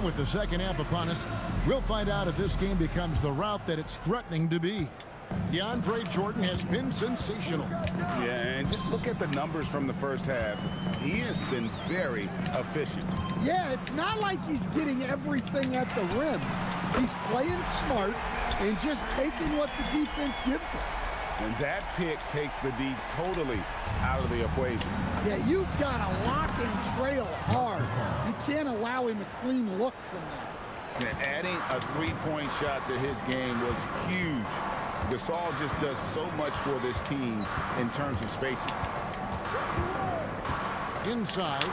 And with the second half upon us, we'll find out if this game becomes the route that it's threatening to be. DeAndre Jordan has been sensational. Yeah, and just look at the numbers from the first half. He has been very efficient. Yeah, it's not like he's getting everything at the rim. He's playing smart and just taking what the defense gives him. And that pick takes the D totally out of the equation. Yeah, you've got to lock and trail hard. You can't allow him a clean look from that. And adding a three-point shot to his game was huge. Gasol just does so much for this team in terms of spacing. Inside.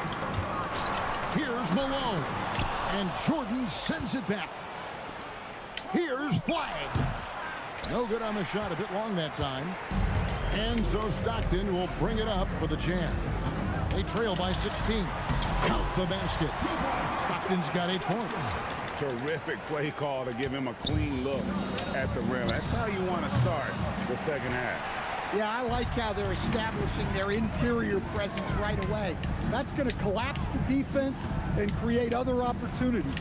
Here's Malone. And Jordan sends it back. Here's Flag. No good on the shot, a bit long that time. And so Stockton will bring it up for the Jazz. They trail by 16. Count the basket. Stockton's got 8 points. Terrific play call to give him a clean look at the rim. That's how you want to start the second half. Yeah, I like how they're establishing their interior presence right away. That's going to collapse the defense and create other opportunities.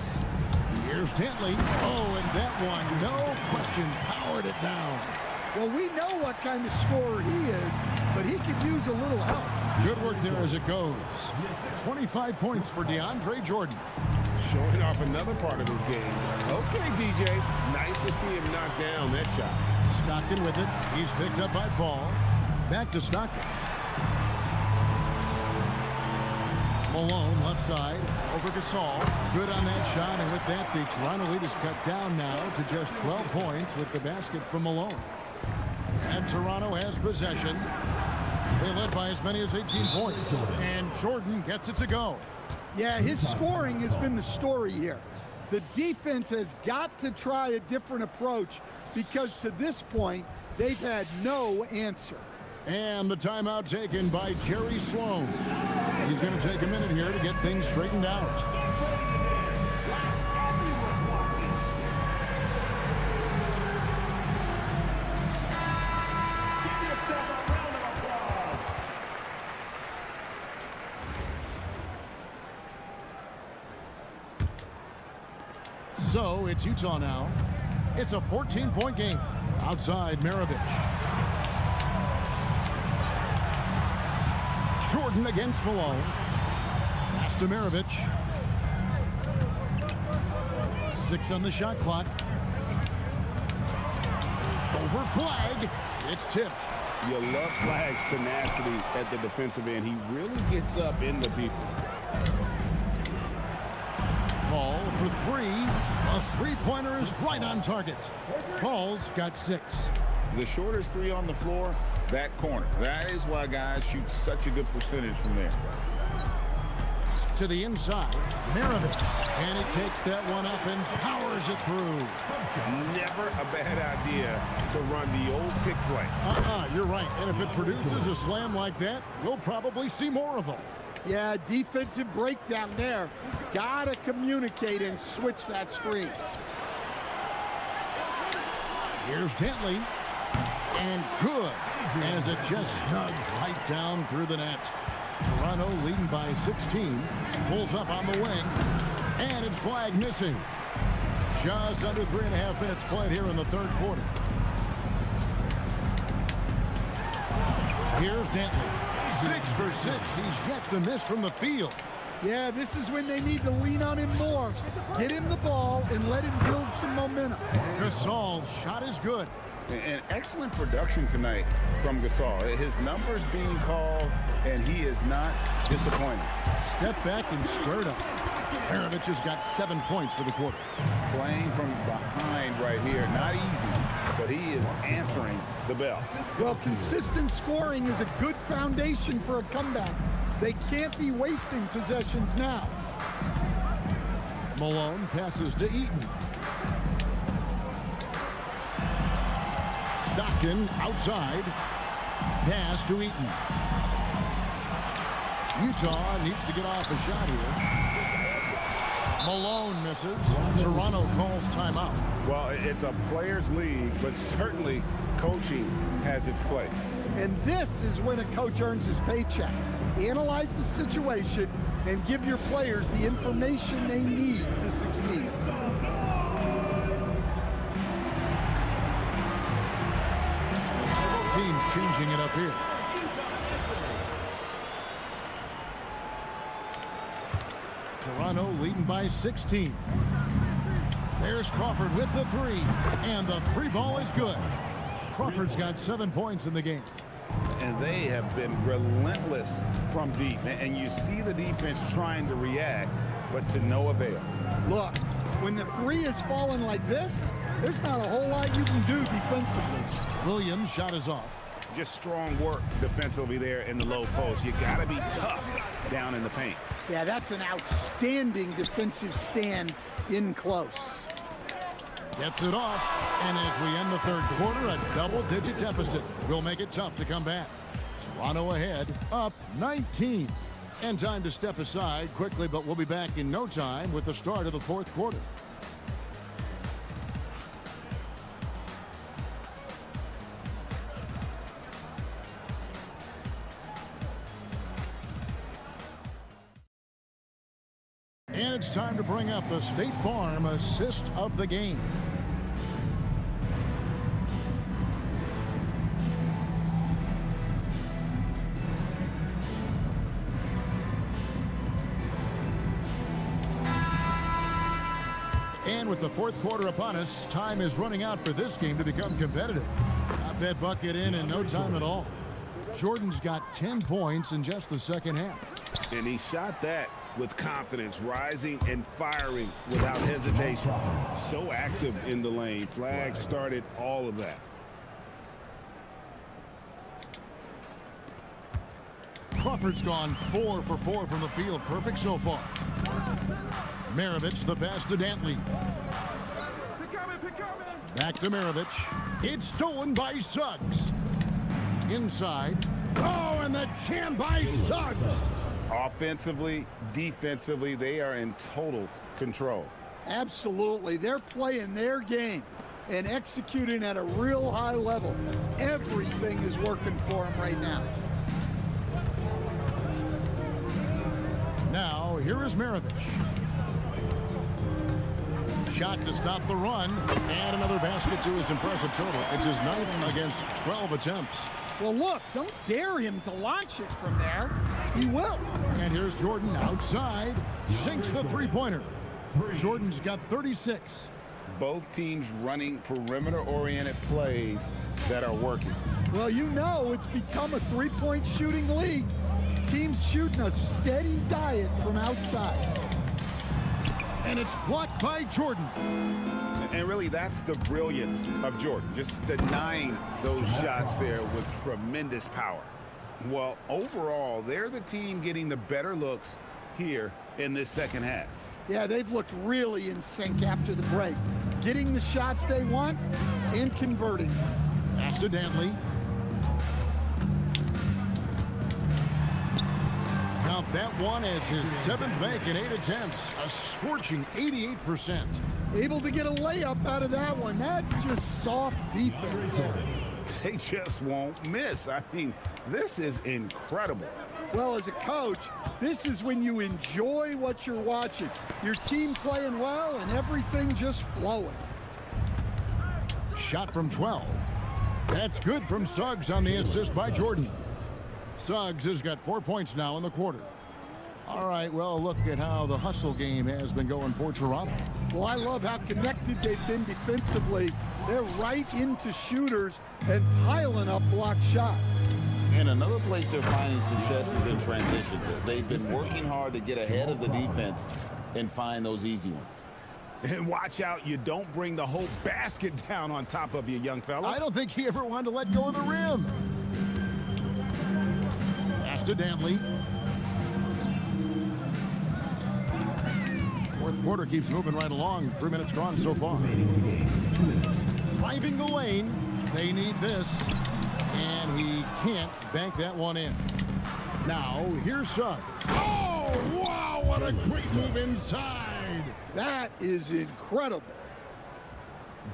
Here's Dantley. Oh, and that one, no question, powered it down. Well, we know what kind of scorer he is, but he could use a little help. Good work there as it goes. 25 points for DeAndre Jordan. Showing off another part of his game. Okay, DJ. Nice to see him knock down that shot. Stockton with it. He's picked up by Paul. Back to Stockton. Malone left side over Gasol. Good on that shot, and with that, the Toronto lead is cut down now to just 12 points with the basket from Malone. And Toronto has possession. They led by as many as 18 points. And Jordan gets it to go. Yeah, his scoring has been the story here. The defense has got to try a different approach because to this point, they've had no answer. And the timeout taken by Jerry Sloan. He's going to take a minute here to get things straightened out. So it's Utah now. It's a 14-point game. Outside Maravich. Jordan against Malone. Pass to Maravich. 6 on the shot clock. Over Flag. It's tipped. You love Flag's tenacity at the defensive end. He really gets up into people. Paul for 3. A three-pointer is right on target. Paul's got 6. The shortest 3 on the floor, that corner. That is why guys shoot such a good percentage from there. To the inside, Maravich. And he takes that one up and powers it through. Never a bad idea to run the old pick play. You're right. And if it produces a slam like that, we'll probably see more of them. Yeah, defensive breakdown there. Gotta communicate and switch that screen. Here's Dantley. And good, as it just snugs right down through the net. Toronto leading by 16. Pulls up on the wing. And it's Flag missing. Just under 3.5 minutes played here in the third quarter. Here's Dantley. 6 for 6. He's yet to miss from the field. Yeah, this is when they need to lean on him more. Get him the ball and let him build some momentum. Gasol's shot is good. And excellent production tonight from Gasol. His numbers being called, and he is not disappointed. Step back and stirred up. Maravich has got 7 points for the quarter. Playing from behind right here. Not easy, but he is answering the bell. Well, consistent scoring is a good foundation for a comeback. They can't be wasting possessions now. Malone passes to Eaton. Stockton outside. Pass to Eaton. Utah needs to get off a shot here. Malone misses. Toronto calls timeout. Well, it's a players' league, but certainly coaching has its place. And this is when a coach earns his paycheck. Analyze the situation and give your players the information they need to succeed. succeed. Both teams changing it up here. Toronto leading by 16. There's Crawford with the three, and the three ball is good. Crawford's got 7 points in the game. And they have been relentless from deep. And you see the defense trying to react, but to no avail. Look, when the three is falling like this, there's not a whole lot you can do defensively. Williams' shot is off. Just strong work defensively there in the low post. You got to be tough down in the paint. Yeah, that's an outstanding defensive stand in close. Gets it off, and as we end the third quarter, a double-digit deficit will make it tough to come back. Toronto ahead, up 19. And time to step aside quickly, but we'll be back in no time with the start of the fourth quarter. And it's time to bring up the State Farm assist of the game. And with the fourth quarter upon us, time is running out for this game to become competitive. Got that bucket in no time at all. Jordan's got 10 points in just the second half. And he shot that with confidence, rising and firing without hesitation. So active in the lane. Flag started all of that. Crawford's gone 4 for 4 from the field. Perfect so far. Maravich, the pass to Dantley. Back to Maravich. It's stolen by Suggs. Inside. Oh, and the jam by Suggs. Offensively, defensively, they are in total control. Absolutely. They're playing their game and executing at a real high level. Everything is working for them right now. Now, here is Maravich. Shot to stop the run, and another basket to his impressive total. It's his 9th against 12 attempts. Well, look, don't dare him to launch it from there. He will. And here's Jordan outside, sinks the three-pointer. Jordan's got 36. Both teams running perimeter-oriented plays that are working. Well, you know it's become a three-point shooting league. Teams shooting a steady diet from outside. And it's blocked by Jordan. And really, that's the brilliance of Jordan, just denying those shots there with tremendous power. Well, overall, they're the team getting the better looks here in this second half. Yeah, they've looked really in sync after the break, getting the shots they want and converting. Pass to Dantley. Count that one as his 7th make in 8 attempts, a scorching 88%. Able to get a layup out of that one. That's just soft defense there. They just won't miss. I mean, this is incredible. Well, as a coach, this is when you enjoy what you're watching. Your team playing well and everything just flowing. Shot from 12. That's good from Suggs on the assist by Jordan. Suggs has got 4 points now in the quarter. All right, well, look at how the hustle game has been going for Toronto. Well, I love how connected they've been defensively. They're right into shooters and piling up blocked shots. And another place they're finding success is in transition. They've been working hard to get ahead of the defense and find those easy ones. And watch out, you don't bring the whole basket down on top of you, young fella. I don't think he ever wanted to let go of the rim. Pass to Dantley. Fourth quarter keeps moving right along. 3 minutes strong so far. 2 minutes. Driving the lane. They need this. And he can't bank that one in. Now, here's Suggs. Oh, wow, what a great move inside. That is incredible.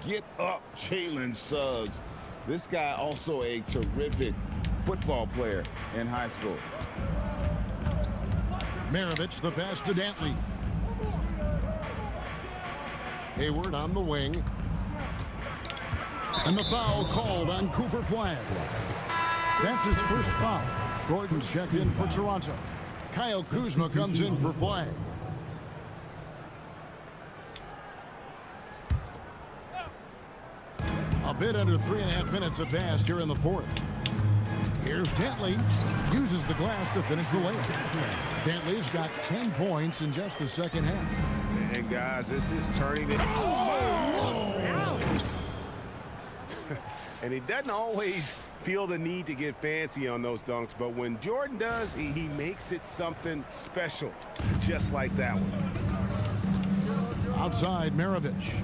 Get up, Jalen Suggs. This guy also a terrific football player in high school. Maravich, the pass to Dantley. Hayward on the wing. And the foul called on Cooper Flag. That's his first foul. Gordon's checked in for Toronto. Kyle Kuzma comes in for Flag. A bit under 3.5 minutes have passed here in the fourth. Here's Dantley. Uses the glass to finish the layup. Dantley's got 10 points in just the second half. And guys, this is turning it. And he doesn't always feel the need to get fancy on those dunks, but when Jordan does, he makes it something special, just like that one. Outside, Maravich.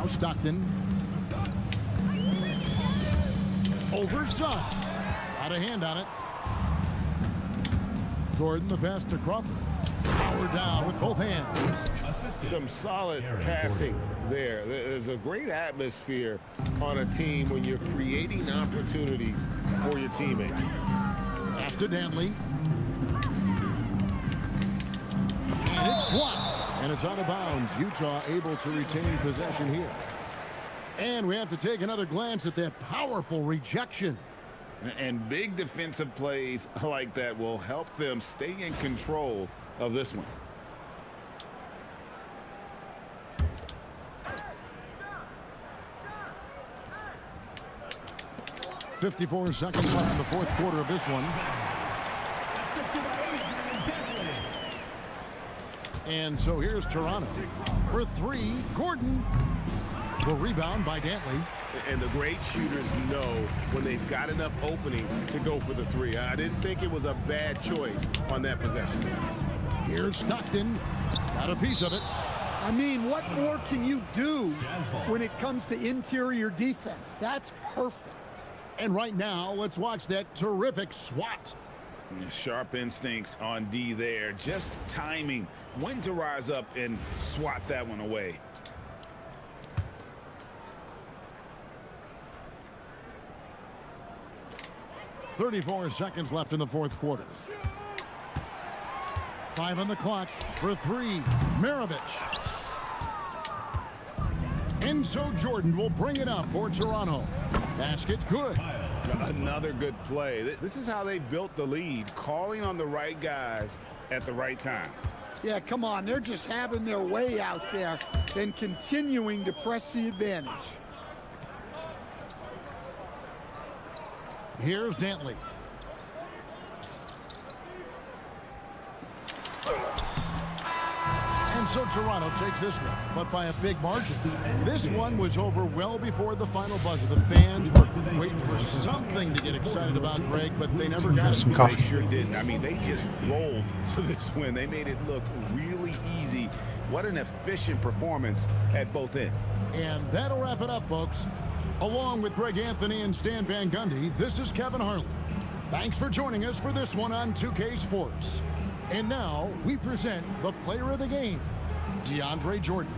Now Stockton. Oversized. Got a hand on it. Gordon, the pass to Crawford. Power down with both hands. Some solid passing there. There's a great atmosphere on a team when you're creating opportunities for your teammates. Pass to Dantley. And it's blocked. And it's out of bounds. Utah able to retain possession here. And we have to take another glance at that powerful rejection. And big defensive plays like that will help them stay in control of this one. .54 seconds left in the fourth quarter of this one. And so here's Toronto. For three, Gordon. The rebound by Dantley. And the great shooters know when they've got enough opening to go for the three. I didn't think it was a bad choice on that possession. Here's Stockton. Got a piece of it. I mean, what more can you do when it comes to interior defense? That's perfect. And right now, let's watch that terrific swat. Sharp instincts on D there. Just timing when to rise up and swat that one away. .34 seconds left in the fourth quarter. 5 on the clock for three. Maravich. And so Jordan will bring it up for Toronto. Basket good. Another good play. This is how they built the lead, calling on the right guys at the right time. Yeah, come on. They're just having their way out there and continuing to press the advantage. Here's Dantley. And so Toronto takes this one, but by a big margin. This one was over well before the final buzzer. The fans were waiting for something to get excited about, Greg, but they never got Some it. coffee. They sure didn't. I mean, they just rolled to this win. They made it look really easy. What an efficient performance at both ends. And that'll wrap it up, folks. Along with Greg Anthony and Stan Van Gundy, this is Kevin Harlan. Thanks for joining us for this one on 2K Sports. And now we present the player of the game, DeAndre Jordan.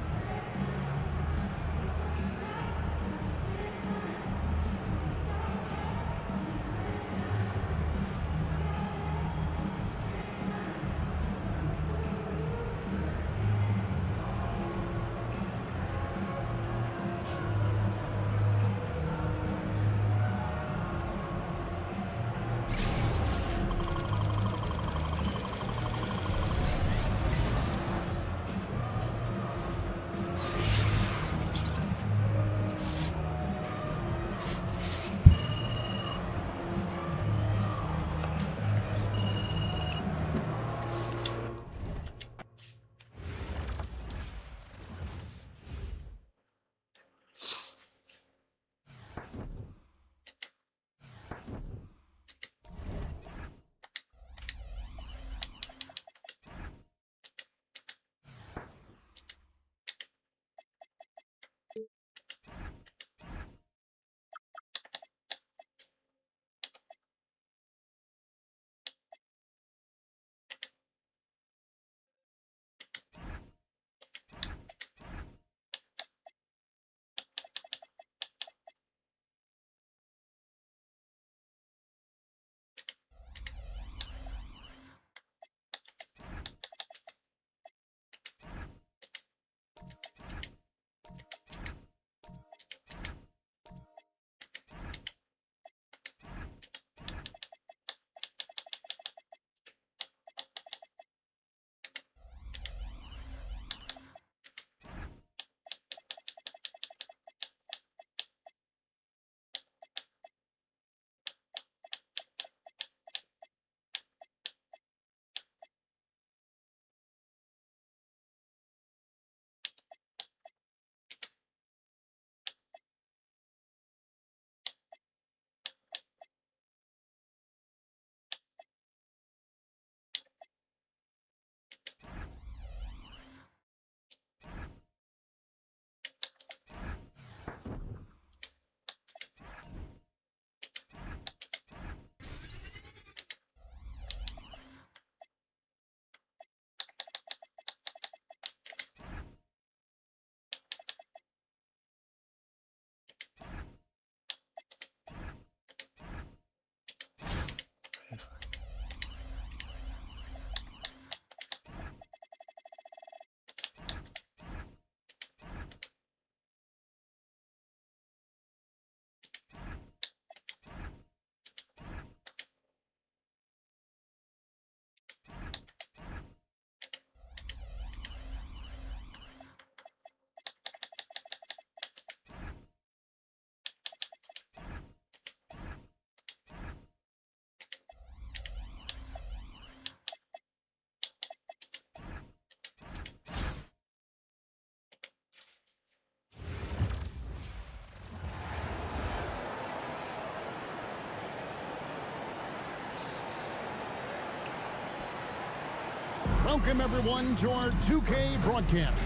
Welcome, everyone, to our 2K broadcast.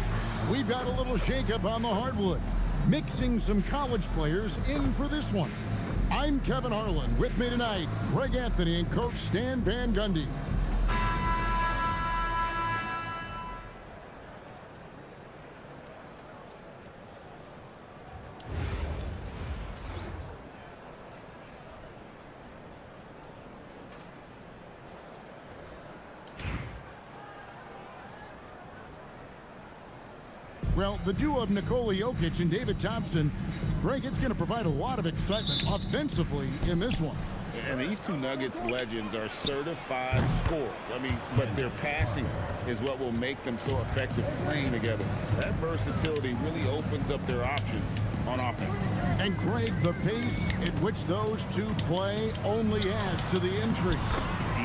We've got a little shakeup on the hardwood, mixing some college players in for this one. I'm Kevin Harlan. With me tonight, Greg Anthony and Coach Stan Van Gundy. Well, the duo of Nikola Jokic and David Thompson, Greg, it's going to provide a lot of excitement offensively in this one. And these two Nuggets legends are certified scorers. But their passing is what will make them so effective playing together. That versatility really opens up their options on offense. And Greg, the pace at which those two play only adds to the intrigue.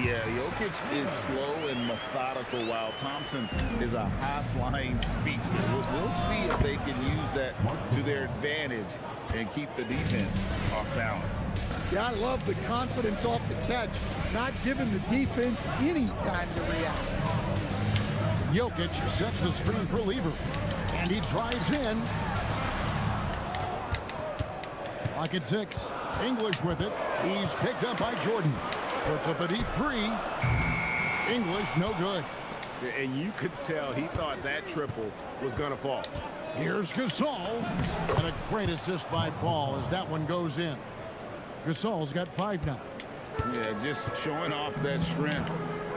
Yeah, Jokic is slow and methodical, while Thompson is a high-flying speedster. We'll see if they can use that to their advantage and keep the defense off balance. Yeah, I love the confidence off the catch, not giving the defense any time to react. Jokic sets the screen for Lever, and he drives in. Clock at 6. English with it. He's picked up by Jordan. Puts up a deep three. English, no good. And you could tell he thought that triple was going to fall. Here's Gasol. And a great assist by Paul as that one goes in. Gasol's got 5 now. Yeah, just showing off that strength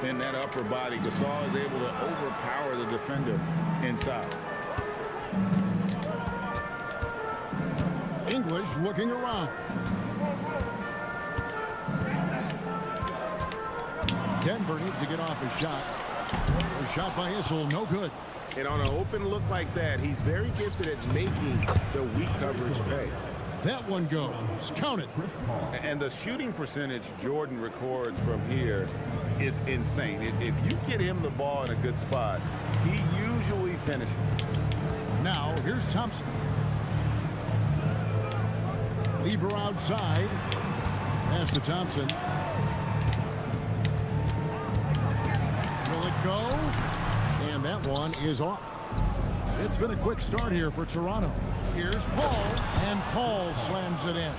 in that upper body. Gasol is able to overpower the defender inside. English looking around. Denver needs to get off a shot. A shot by Issel, no good. And on an open look like that, he's very gifted at making the weak coverage pay. That one goes. Count it. And the shooting percentage Jordan records from here is insane. If you get him the ball in a good spot, he usually finishes. Now, here's Thompson. Lever outside. Pass to Thompson. Will it go? And that one is off. It's been a quick start here for Toronto. Here's Paul, and Paul slams it in.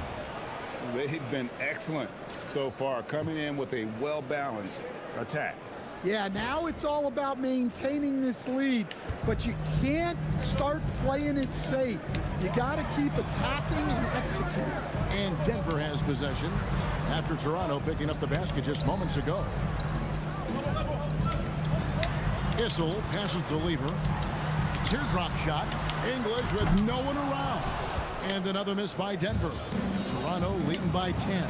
They've been excellent so far, coming in with a well-balanced attack. Yeah, now it's all about maintaining this lead, but you can't start playing it safe. You got to keep attacking and executing. And Denver has possession after Toronto picking up the basket just moments ago. Issel passes to Lever. Teardrop shot. English with no one around. And another miss by Denver. Toronto leading by 10.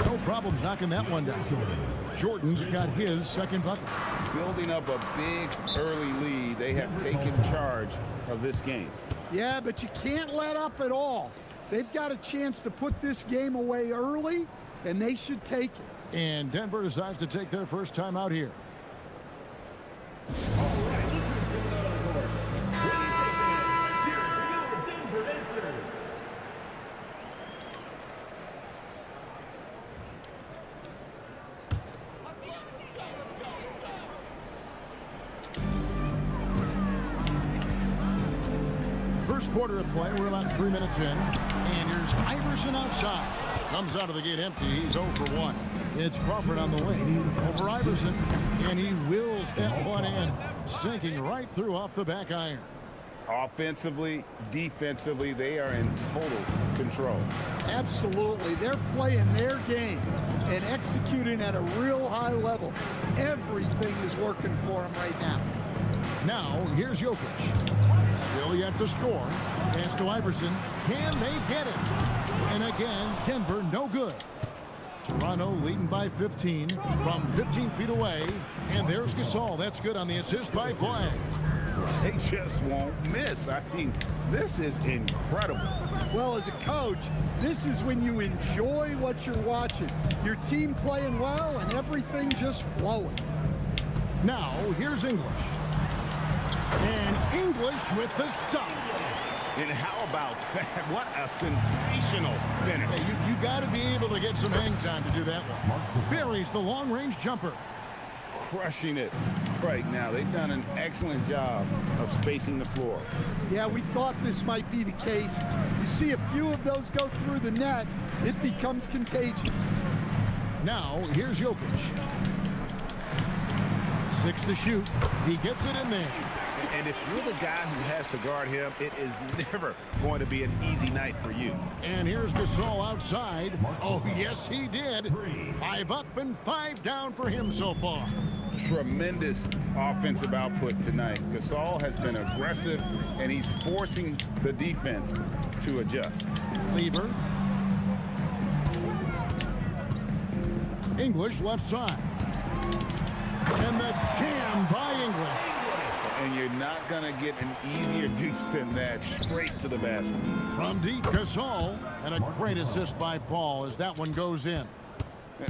No problems knocking that one down. Jordan's got his second bucket. Building up a big early lead, they have taken charge of this game. Yeah, but you can't let up at all. They've got a chance to put this game away early, and they should take it. And Denver decides to take their first time out here. First quarter of play, we're about 3 minutes in. And here's Iverson outside. Comes out of the gate empty. He's 0 for 1. It's Crawford on the way. Over Iverson. And he wills that one in. Sinking right through off the back iron. Offensively, defensively, they are in total control. Absolutely. They're playing their game and executing at a real high level. Everything is working for them right now. Now, here's Jokic. Still yet to score. Pass to Iverson. Can they get it? And again, Denver no good. Toronto leading by 15 from 15 feet away. And there's Gasol. That's good on the assist by Flag. They just won't miss. I mean, this is incredible. Well, as a coach, this is when you enjoy what you're watching. Your team playing well and everything just flowing. Now, here's English. And English with the stop. And how about that? What a sensational finish. Hey, you got to be able to get some hang time to do that one. Buries the long-range jumper. Crushing it right now. They've done an excellent job of spacing the floor. Yeah, we thought this might be the case. You see a few of those go through the net, it becomes contagious. Now, here's Jokic. 6 to shoot. He gets it in there. And if you're the guy who has to guard him, it is never going to be an easy night for you. And here's Gasol outside. Oh, yes, he did. 5 up and 5 down for him so far. Tremendous offensive output tonight. Gasol has been aggressive, and he's forcing the defense to adjust. Lever. English left side. And the jam by English. And you're not going to get an easier deuce than that, straight to the basket. From deep, Gasol. And a great assist by Paul as that one goes in.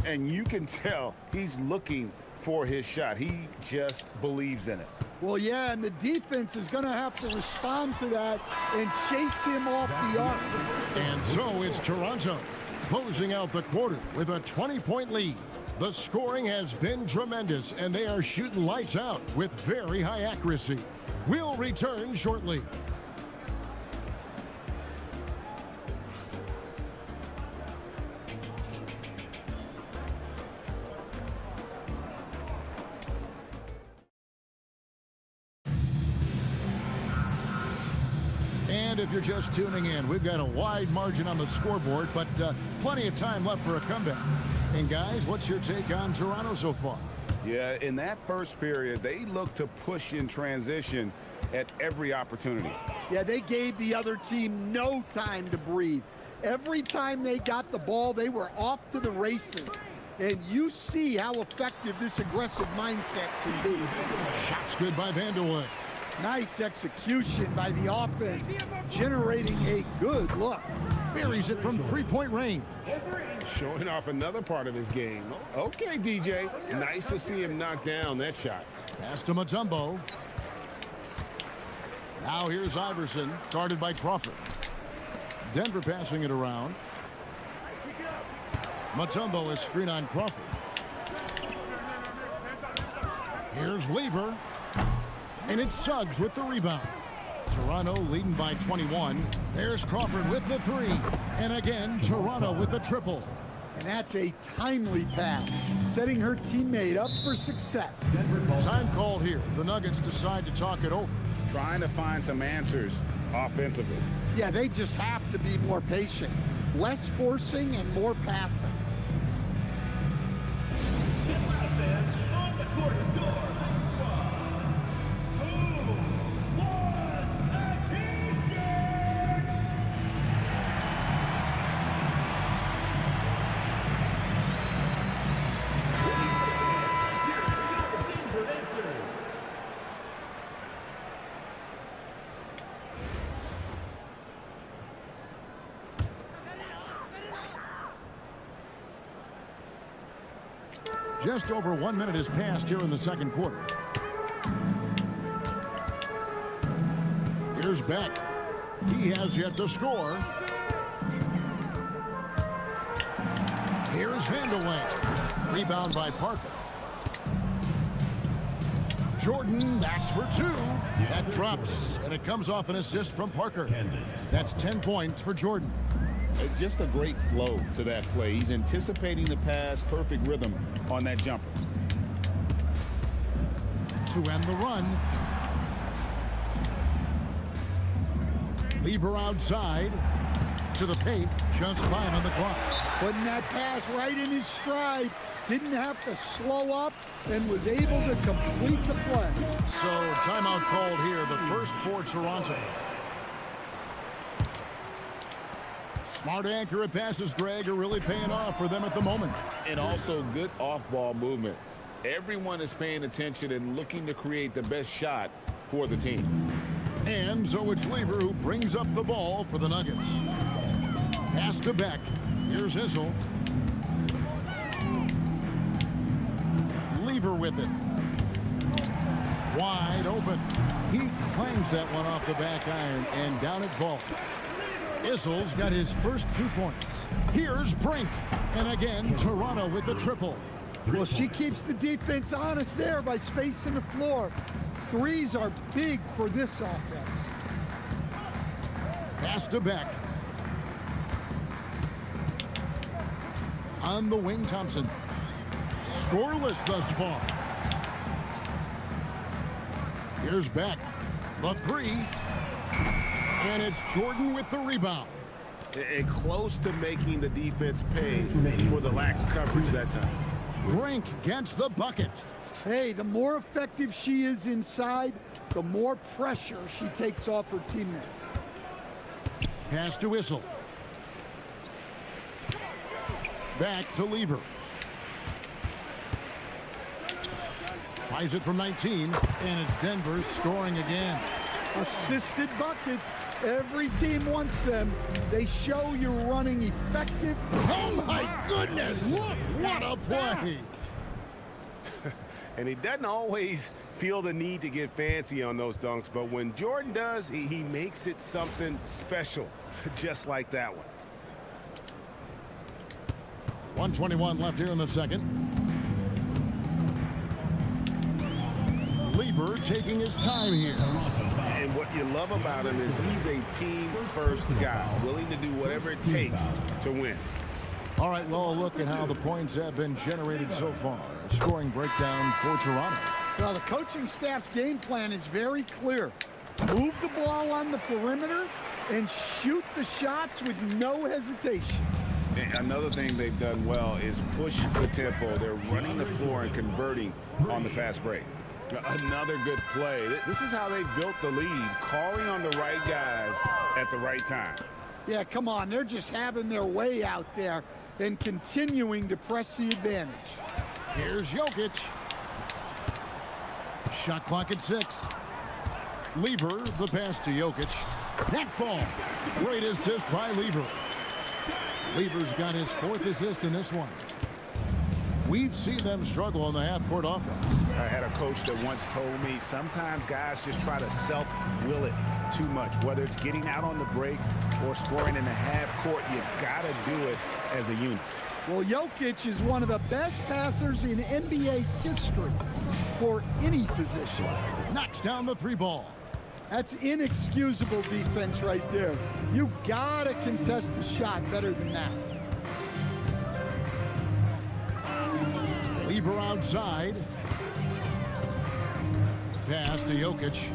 And you can tell he's looking for his shot. He just believes in it. Well, yeah, and the defense is going to have to respond to that and chase him off the arc. And so it's Toronto closing out the quarter with a 20-point lead. The scoring has been tremendous, and they are shooting lights out with very high accuracy. We'll return shortly. And if you're just tuning in, we've got a wide margin on the scoreboard, but plenty of time left for a comeback. And guys, what's your take on Toronto so far? Yeah, in that first period, they looked to push in transition at every opportunity. Yeah, they gave the other team no time to breathe. Every time they got the ball, they were off to the races. And you see how effective this aggressive mindset can be. Shots good by Vanderwood. Nice execution by the offense, generating a good look. Buries it from three-point range. Showing off another part of his game. Okay, DJ. Nice to see him knock down that shot. Pass to Mutombo. Now here's Iverson, guarded by Crawford. Denver passing it around. Mutombo is screen on Crawford. Here's Lever. And it's Suggs with the rebound. Toronto leading by 21. There's Crawford with the 3. And again, Toronto with the triple. And that's a timely pass, setting her teammate up for success. Time called here. The Nuggets decide to talk it over. Trying to find some answers offensively. Yeah, they just have to be more patient. Less forcing and more passing. On the court is your squad. Who wants a t-shirt? Denver answers. Just over 1 minute has passed here in the second quarter. Here's Beck. He has yet to score. Here's Vanderway. Rebound by Parker. Jordan backs for 2. That drops, and it comes off an assist from Parker. That's 10 points for Jordan. Just a great flow to that play. He's anticipating the pass, perfect rhythm on that jumper. To end the run. Lever outside to the paint, just fine on the clock. Putting that pass right in his stride. Didn't have to slow up and was able to complete the play. So timeout called here, the first for Toronto. Smart accurate passes, Greg, are really paying off for them at the moment. And also good off-ball movement. Everyone is paying attention and looking to create the best shot for the team. And so it's Lever who brings up the ball for the Nuggets. Pass to Beck. Here's Issel. Lever with it. Wide open. He clangs that one off the back iron and down it falls. Issel's got his first 2 points. Here's Brink. And again, Toronto with the triple. 3 Well, she keeps the defense honest there by spacing the floor. Threes are big for this offense. Pass to Beck. On the wing, Thompson. Scoreless thus far. Here's Beck. The three. And it's Jordan with the rebound. And close to making the defense pay for the lax coverage that time. Brink gets the bucket. Hey, the more effective she is inside, the more pressure she takes off her teammates. Pass to Whistle. Back to Lever. Tries it from 19, and it's Denver scoring again. Assisted buckets. Every team wants them. They show you're running effective. Oh my goodness! What a play! And he doesn't always feel the need to get fancy on those dunks, but when Jordan does, he makes it something special, just like that one. 1:21 left here in the second. Lever taking his time here. And what you love about him is he's a team-first guy, willing to do whatever it takes to win. All right, well, look at how the points have been generated so far. A scoring breakdown for Toronto. Well, the coaching staff's game plan is very clear. Move the ball on the perimeter and shoot the shots with no hesitation. And another thing they've done well is push the tempo. They're running the floor and converting on the fast break. Another good play. This is how they built the lead, calling on the right guys at the right time. Yeah, come on. They're just having their way out there and continuing to press the advantage. Here's Jokic. Shot clock at 6. Lever, the pass to Jokic. That ball. Great assist by Lever. Lever's got his 4th assist in this one. We've seen them struggle in the half-court offense. I had a coach that once told me sometimes guys just try to self-will it too much, whether it's getting out on the break or scoring in the half court. You've got to do it as a unit. Well, Jokic is one of the best passers in NBA history for any position. Knocks down the 3 ball. That's inexcusable defense right there. You gotta contest the shot better than that. Lever outside. Pass to Jokic.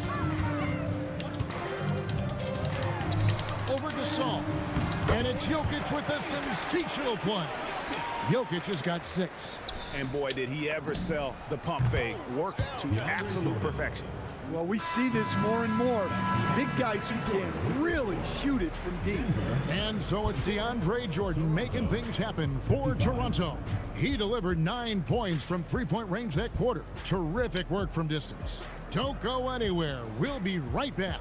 Over to Saul. And it's Jokic with a sensational play. Jokic has got 6. And boy, did he ever sell the pump fake. Worked to absolute perfection. Well, we see this more and more. Big guys who can really shoot it from deep. And so it's DeAndre Jordan making things happen for Toronto. He delivered 9 points from 3-point range that quarter. Terrific work from distance. Don't go anywhere. We'll be right back.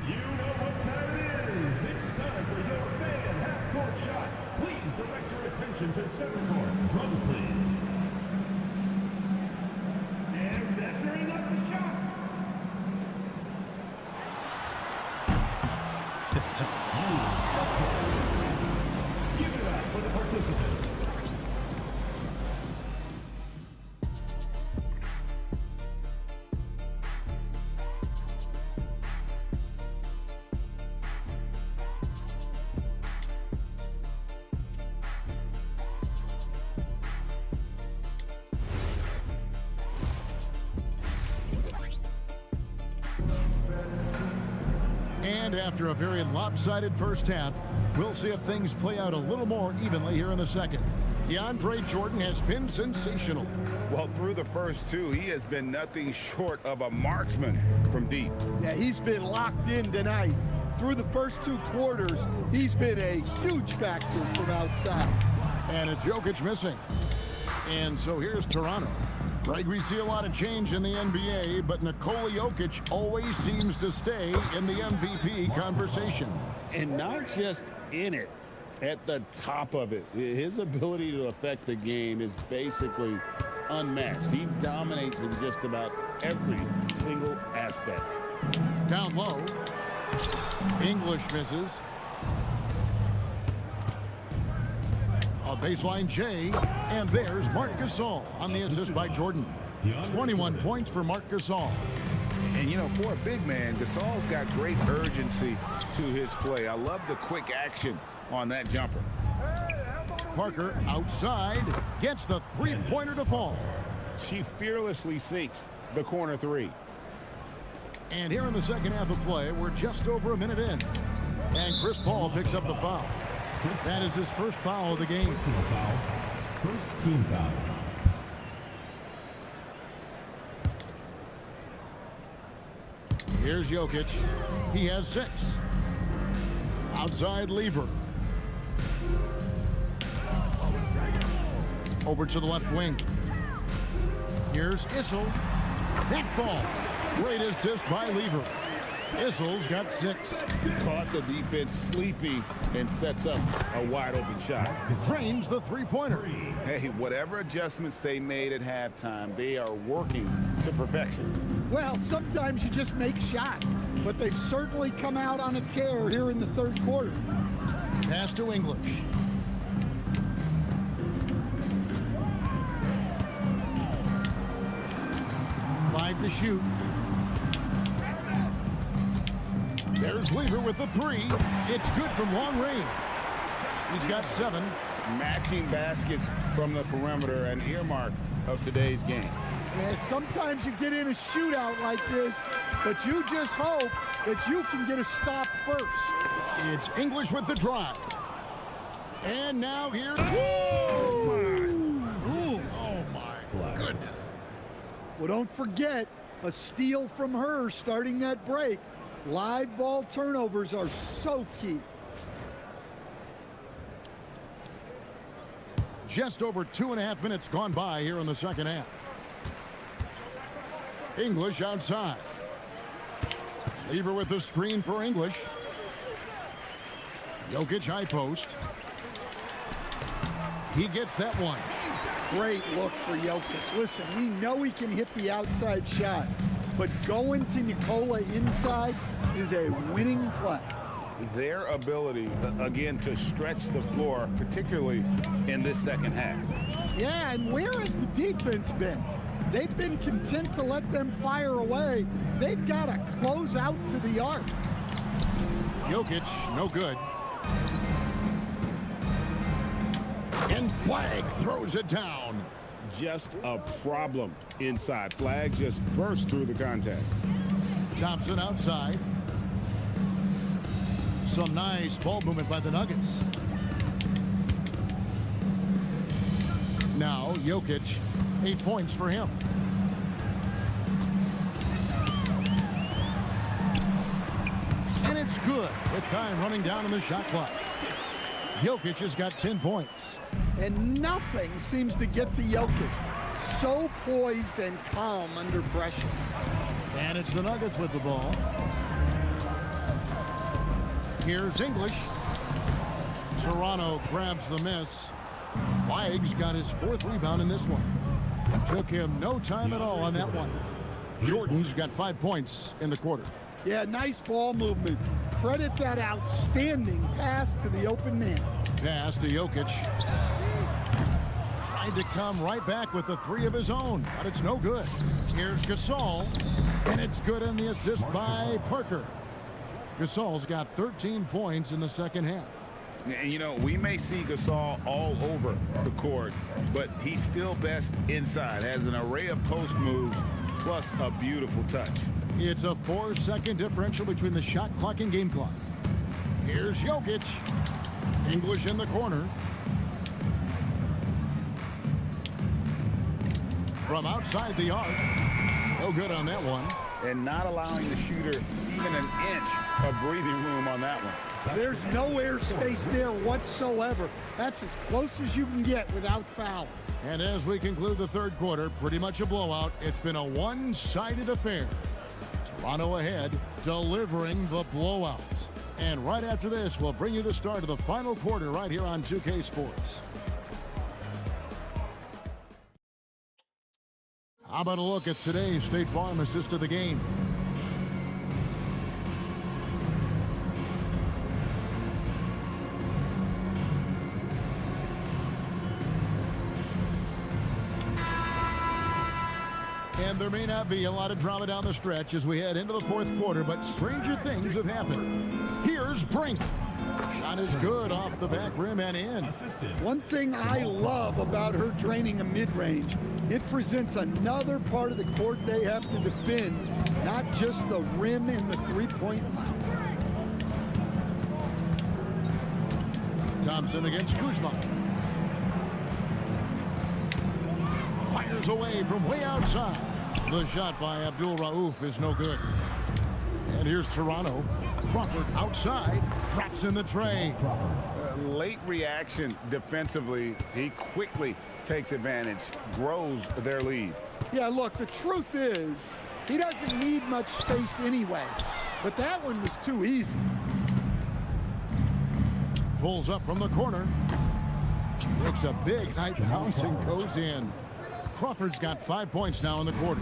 You know what time it is. It's time for your fan half-court shot. Please direct your attention to center court. Drums, please. And measuring up the shot. Give it up for the participants. And after a very lopsided first half, we'll see if things play out a little more evenly here in the second. DeAndre Jordan has been sensational. Well, through the first 2, he has been nothing short of a marksman from deep. Yeah, he's been locked in tonight. Through the first 2 quarters, he's been a huge factor from outside. And it's Jokic missing. And so here's Toronto. Greg, we see a lot of change in the NBA, but Nikola Jokic always seems to stay in the MVP conversation. And not just in it, at the top of it. His ability to affect the game is basically unmatched. He dominates in just about every single aspect. Down low. English misses. A baseline J, and there's Marc Gasol on the assist by Jordan. 21 points for Marc Gasol. And, you know, for a big man, Gasol's got great urgency to his play. I love the quick action on that jumper. Parker outside, gets the three-pointer to fall. She fearlessly sinks the corner three. And here in the second half of play, we're just over a minute in. And Chris Paul picks up the foul. That is his first foul of the game. First team foul. Here's Jokic. He has 6. Outside Lever. Over to the left wing. Here's Issel. That ball. Great assist by Lever. Issel's got 6. Caught the defense sleeping and sets up a wide open shot. Drains the three-pointer. Hey, whatever adjustments they made at halftime, they are working to perfection. Well, sometimes you just make shots, but they've certainly come out on a tear here in the third quarter. Pass to English. Five to shoot. There's Lever with the 3. It's good from long range. He's got 7. Matching baskets from the perimeter, an earmark of today's game. Yeah, sometimes you get in a shootout like this, but you just hope that you can get a stop first. It's English with the drive. And now here's... Oh my goodness. Well, don't forget, a steal from her starting that break. Live ball turnovers are so key. Just over 2.5 minutes gone by here in the second half. English outside. Lever with the screen for English. Jokic high post. He gets that one. Great look for Jokic. Listen, we know he can hit the outside shot, but going to Nikola inside is a winning play. Their ability, again, to stretch the floor, particularly in this second half. Yeah, and where has the defense been? They've been content to let them fire away. They've got to close out to the arc. Jokic, no good. And Flag throws it down. Just a problem inside. Flag just burst through the contact. Thompson outside. Some nice ball movement by the Nuggets. Now Jokic, 8 points for him. And it's good with time running down on the shot clock. Jokic has got 10 points. And nothing seems to get to Jokic. So poised and calm under pressure. And it's the Nuggets with the ball. Here's English. Toronto grabs the miss. Flag's got his 4th rebound in this one. Took him no time at all on that one. Jordan's got 5 points in the quarter. Yeah, nice ball movement. Credit that outstanding pass to the open man. Pass to Jokic. Tried to come right back with the 3 of his own, but it's no good. Here's Gasol, and it's good in the assist by Parker. Gasol's got 13 points in the second half. And, you know, we may see Gasol all over the court, but he's still best inside. Has an array of post moves, plus a beautiful touch. It's a 4-second differential between the shot clock and game clock. Here's Jokic. English in the corner. From outside the arc. No good on that one. And not allowing the shooter even an inch of breathing room on that one. There's no airspace there whatsoever. That's as close as you can get without foul. And as we conclude the third quarter, pretty much a blowout. It's been a one-sided affair. Toronto ahead, delivering the blowout. And right after this, we'll bring you the start of the final quarter right here on 2K Sports. How about a look at today's State Farm assist of the game? And there may not be a lot of drama down the stretch as we head into the fourth quarter, but stranger things have happened. Here's Brink. Shot is good off the back rim and in. One thing I love about her draining a mid-range, it presents another part of the court they have to defend, not just the rim and the three-point line. Thompson against Kuzma. Fires away from way outside. The shot by Abdul Rauf is no good. And here's Toronto. Crawford outside, drops in the tray. Late reaction defensively. He quickly takes advantage, grows their lead. Yeah, look, the truth is, he doesn't need much space anyway. But that one was too easy. Pulls up from the corner. Makes a big night bounce and goes in. Crawford's got 5 points now in the quarter.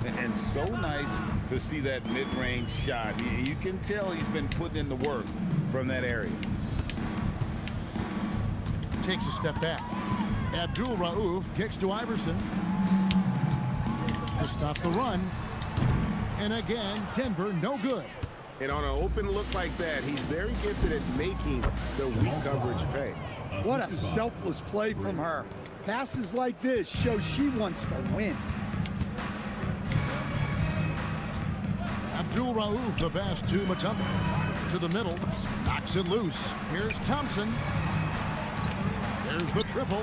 And so nice to see that mid-range shot. You can tell he's been putting in the work from that area. Takes a step back. Abdul Rauf kicks to Iverson to stop the run. And again, Denver no good. And on an open look like that, he's very gifted at making the weak coverage pay. What a selfless play from her. Passes like this show she wants to win. Abdul Rauf, the pass to Mutombo. To the middle, knocks it loose. Here's Thompson. There's the triple.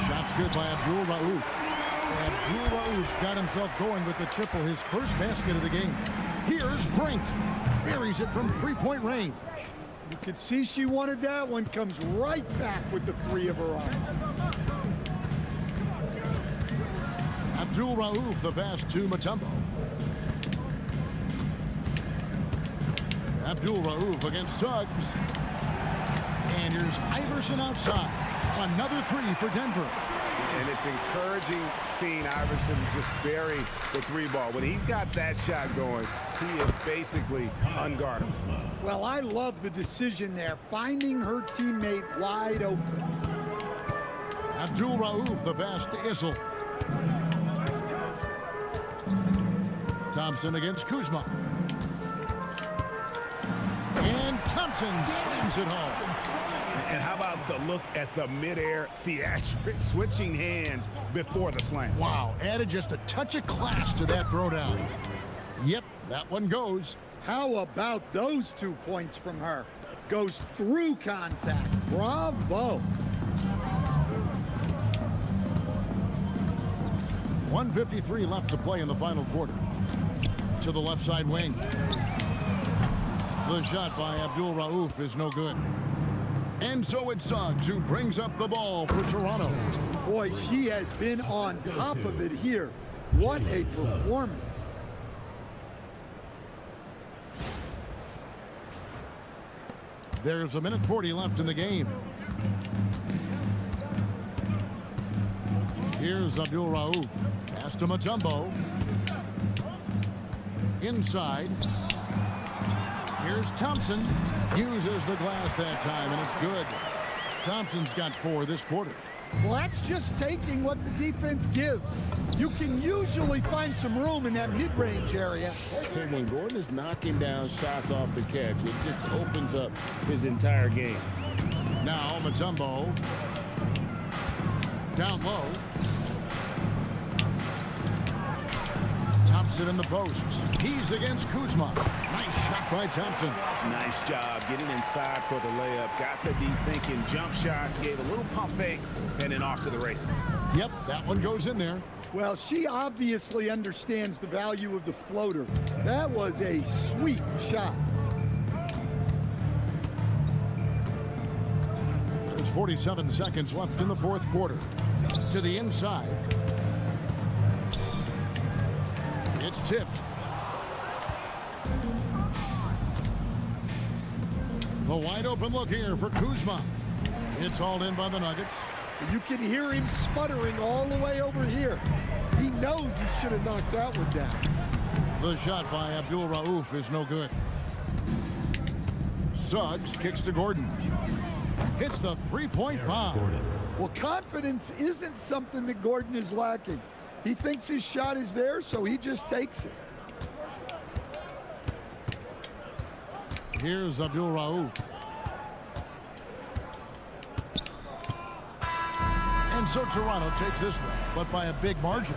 Shot's good by Abdul Rauf. Abdul Rauf got himself going with the triple, his first basket of the game. Here's Brink. Buries it from three-point range. You could see she wanted that one. Comes right back with the three of her own. Abdul Rauf, the pass to Mutombo. Abdul Rauf against Suggs. And here's Iverson outside. Another three for Denver. And it's encouraging seeing Iverson just bury the three ball. When he's got that shot going, he is basically unguardable. Well, I love the decision there, finding her teammate wide open. Abdul Rauf, the pass to Issel. Thompson against Kuzma. And Thompson slams it home. And how about the look at the midair theatric switching hands before the slam? Wow, added just a touch of class to that throwdown. Yep, that one goes. How about those 2 points from her? Goes through contact. Bravo. 1:53 left to play in the final quarter. To the left side wing. The shot by Abdul Rauf is no good. And so it's Suggs who brings up the ball for Toronto. Boy, she has been on top of it here. What a performance. There's 1:40 left in the game. Here's Abdul Rauf. Pass to Mutombo. Inside. Here's Thompson. Uses the glass that time, and it's good. Thompson's got 4 this quarter. Well, that's just taking what the defense gives. You can usually find some room in that mid-range area. And when Gordon is knocking down shots off the catch, it just opens up his entire game. Now Mutombo. Down low. Thompson in the post. He's against Kuzma. Nice shot by Thompson. Nice job getting inside for the layup. Got the deep thinking jump shot, gave a little pump fake, and then off to the races. Yep, that one goes in there. Well, she obviously understands the value of the floater. That was a sweet shot. There's 47 seconds left in the fourth quarter. To the inside. It's tipped. The wide open look here for Kuzma. It's hauled in by the Nuggets. You can hear him sputtering all the way over here. He knows he should have knocked that one down. The shot by Abdul Rauf is no good. Suggs kicks to Gordon. Hits the three-point bomb. Well, confidence isn't something that Gordon is lacking. He thinks his shot is there, so he just takes it. Here's Abdul Rauf. And so Toronto takes this one, but by a big margin.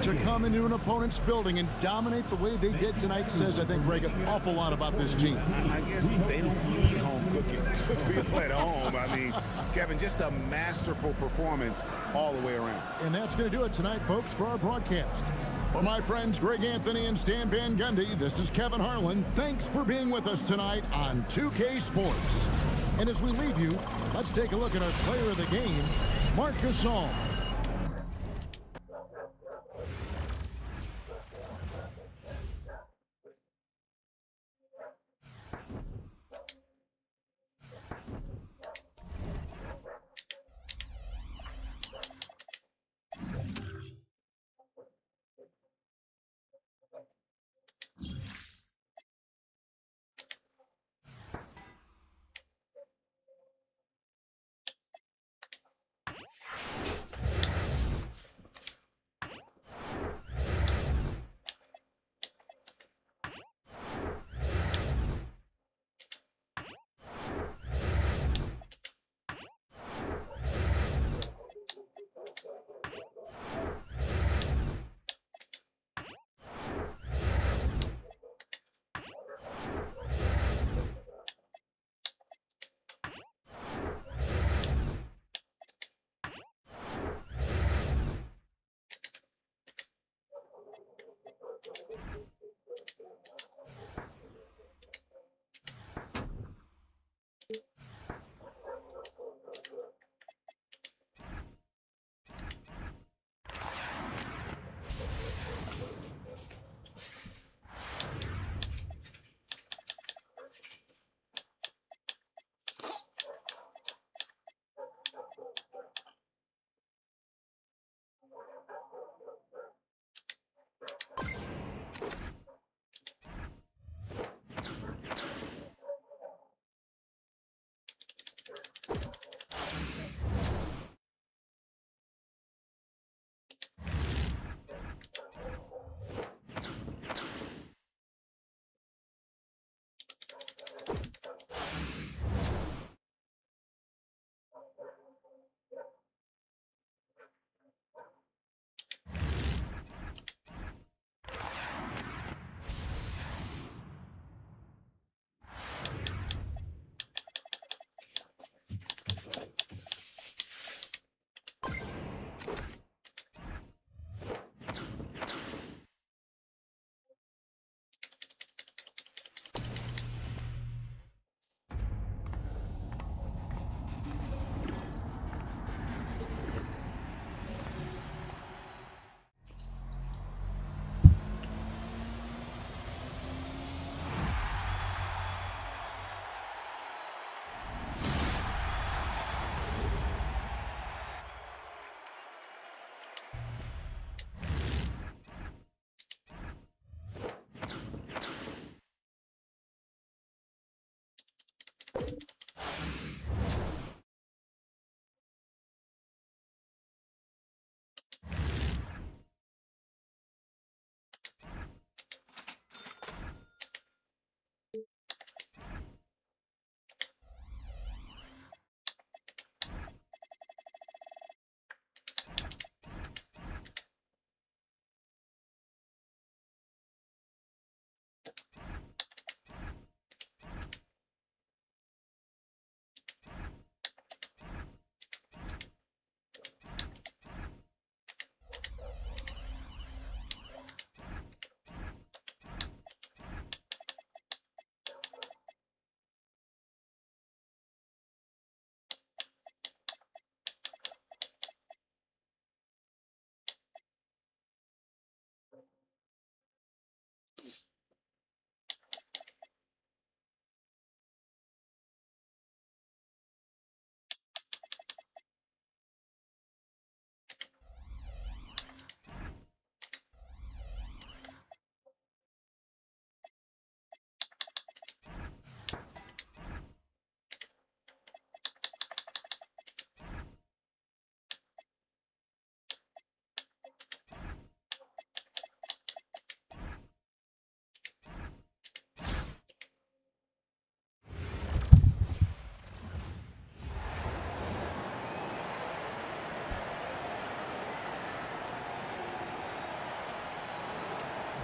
To come into an opponent's building and dominate the way they did tonight says, I think, Greg, an awful lot about this team. I guess they don't need home cooking to feel at home. I mean, Kevin, just a masterful performance all the way around. And that's going to do it tonight, folks, for our broadcast. For my friends Greg Anthony and Stan Van Gundy, this is Kevin Harlan. Thanks for being with us tonight on 2K Sports. And as we leave you, let's take a look at our player of the game, Marc Gasol.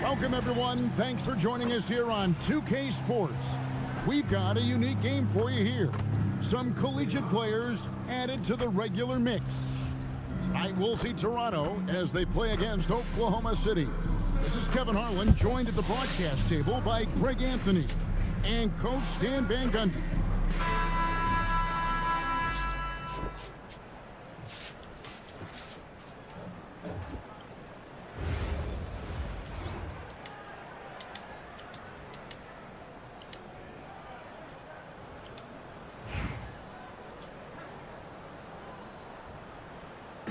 Welcome, everyone. Thanks for joining us here on 2K Sports. We've got a unique game for you here. Some collegiate players added to the regular mix. Tonight, we'll see Toronto as they play against Oklahoma City. This is Kevin Harlan, joined at the broadcast table by Greg Anthony and Coach Stan Van Gundy.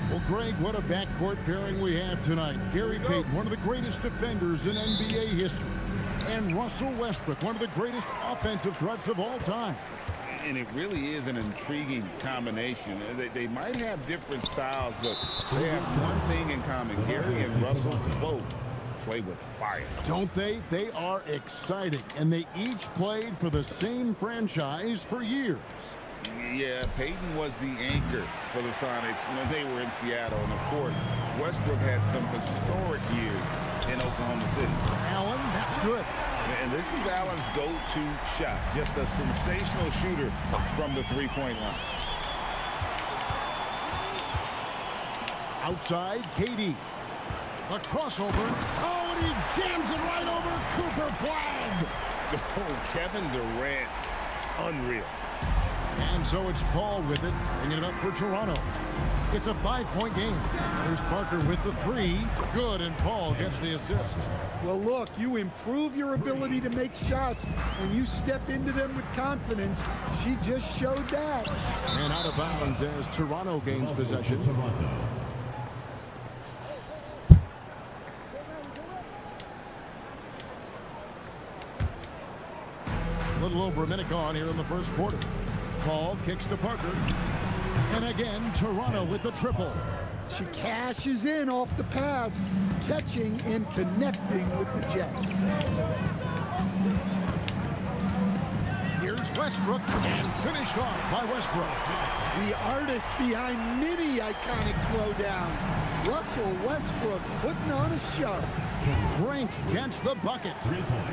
Well, Greg, what a backcourt pairing we have tonight. Gary Payton, one of the greatest defenders in NBA history. And Russell Westbrook, one of the greatest offensive threats of all time. And it really is an intriguing combination. They might have different styles, but they have one thing in common. Gary and Russell both play with fire. Don't they? They are exciting, and they each played for the same franchise for years. Yeah, Payton was the anchor for the Sonics when they were in Seattle. And, of course, Westbrook had some historic years in Oklahoma City. Allen, that's good. And this is Allen's go-to shot. Just a sensational shooter from the three-point line. Outside, KD. The crossover. Oh, and he jams it right over Cooper Flag. Oh, Kevin Durant, unreal. And so it's Paul with it, bringing it up for Toronto. It's a 5-point game. There's Parker with the three. Good, and Paul gets the assist. Well, look, you improve your ability to make shots when you step into them with confidence. She just showed that. And out of bounds as Toronto gains possession. A little over a minute gone here in the first quarter. Paul kicks to Parker. And again, Toronto with the triple. She cashes in off the pass, catching and connecting with the Jet. Here's Westbrook, and finished off by Westbrook. The artist behind many iconic throwdowns. Russell Westbrook putting on a show. Brink gets the bucket.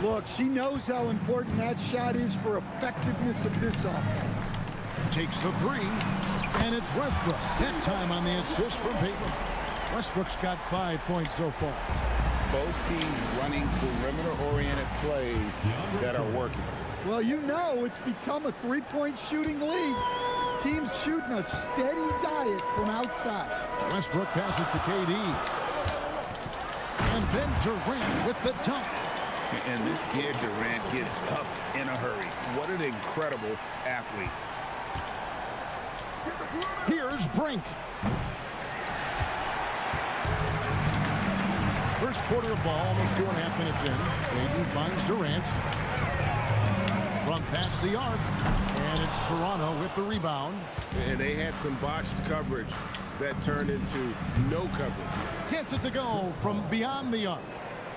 Look, she knows how important that shot is for effectiveness of this offense. Takes the three, and it's Westbrook. That time on the assist from Payton. Westbrook's got 5 points so far. Both teams running perimeter-oriented plays that are working. Well, you know it's become a three-point shooting league. Teams shooting a steady diet from outside. Westbrook passes to KD. And then Durant with the dunk. And this kid, Durant, gets up in a hurry. What an incredible athlete. Here's Brink. First quarter of ball, almost 2.5 minutes in. Payton finds Durant. From past the arc. And it's Toronto with the rebound. And they had some botched coverage that turned into no coverage. Gets it to go from beyond the arc.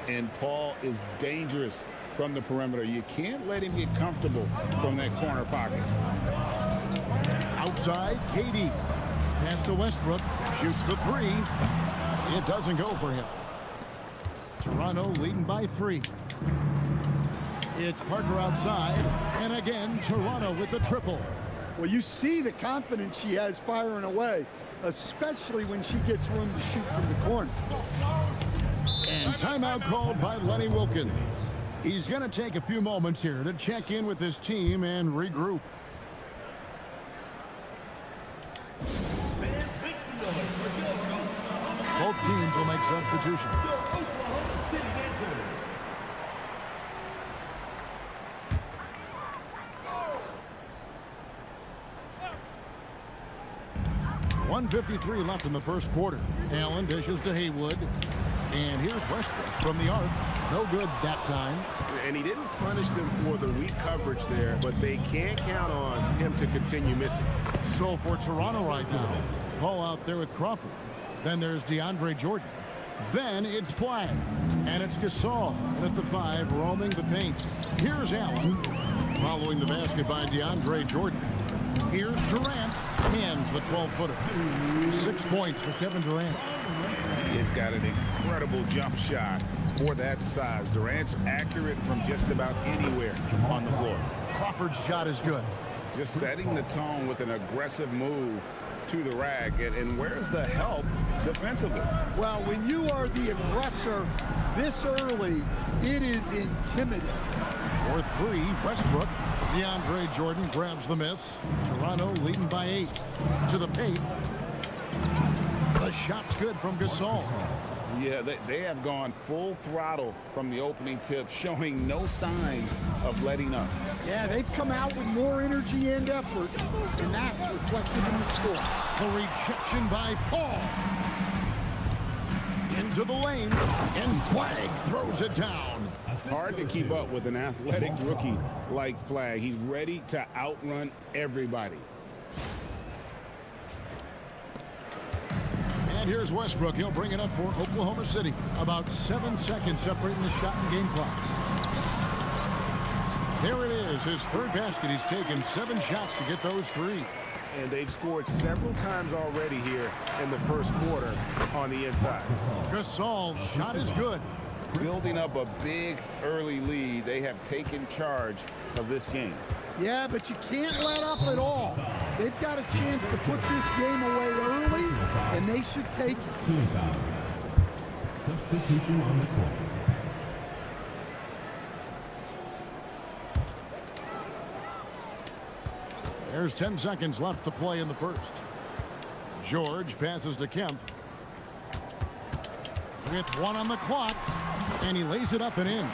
And Paul is dangerous from the perimeter. You can't let him get comfortable from that corner pocket. Outside, KD. Pass to Westbrook. Shoots the three. It doesn't go for him. Toronto leading by 3. It's Parker outside. And again, Toronto with the triple. Well, you see the confidence she has firing away, especially when she gets room to shoot from the corner. And timeout called by Lenny Wilkins. He's going to take a few moments here to check in with his team and regroup. Both teams will make substitutions. Oklahoma City answers. 1:53 left in the first quarter. Allen dishes to Haywood. And here's Westbrook from the arc. No good that time. And he didn't punish them for the weak coverage there, but they can't count on him to continue missing. So for Toronto right now, Paul out there with Crawford. Then there's DeAndre Jordan. Then it's Flag. And it's Gasol at the 5 roaming the paint. Here's Allen following the basket by DeAndre Jordan. Here's Durant. Hands the 12-footer. 6 points for Kevin Durant. has got an incredible jump shot for that size. Durant's accurate from just about anywhere on the floor. Crawford's shot is good. Just setting the tone with an aggressive move to the rack. And where's the help defensively? Well, when you are the aggressor this early, it is intimidating. For three, Westbrook. DeAndre Jordan grabs the miss. Toronto leading by 8. To the paint. The shot's good from Gasol. Yeah, they have gone full throttle from the opening tip, showing no signs of letting up. Yeah, they've come out with more energy and effort, and that's reflected in the score. The rejection by Paul. Into the lane, and Flag throws it down. Hard to keep up with an athletic rookie like Flag. He's ready to outrun everybody. And here's Westbrook. He'll bring it up for Oklahoma City. About 7 seconds separating the shot and game clocks. There it is, his third basket. He's taken 7 shots to get those 3. And they've scored several times already here in the first quarter on the inside. Gasol's shot is good. Building up a big early lead, they have taken charge of this game. Yeah, but you can't let up at all. They've got a chance to put this game away early, and they should take it. Team foul. Substitution on the court. There's 10 seconds left to play in the first. George passes to Kemp. With 1 on the clock, and he lays it up and in.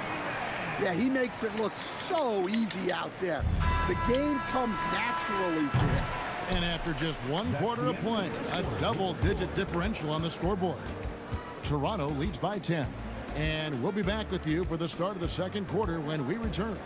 Yeah, he makes it look so easy out there. The game comes naturally to him. And after just 1 quarter of play, a double-digit differential on the scoreboard. Toronto leads by 10. And we'll be back with you for the start of the second quarter when we return.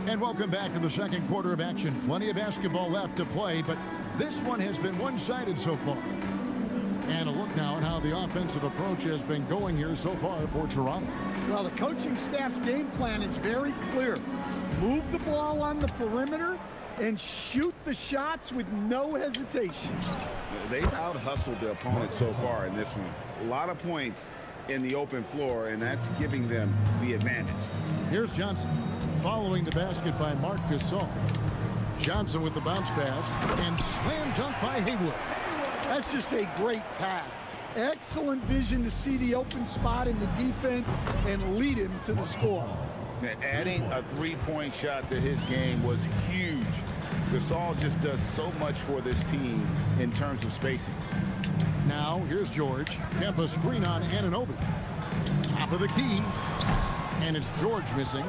And welcome back to the second quarter of action. Plenty of basketball left to play, but this one has been one-sided so far. And a look now at how the offensive approach has been going here so far for Toronto. Well, the coaching staff's game plan is very clear. Move the ball on the perimeter and shoot the shots with no hesitation. They've out-hustled the opponent so far in this one. A lot of points in the open floor, and that's giving them the advantage. Here's Johnson following the basket by Marc Gasol. Johnson with the bounce pass and slam dunk by Haywood. That's just a great pass. Excellent vision to see the open spot in the defense and lead him to the score. Adding a three-point shot to his game was huge. Gasol just does so much for this team in terms of spacing. Now here's George. Kempa screen on Anunoby. Top of the key. And it's George missing.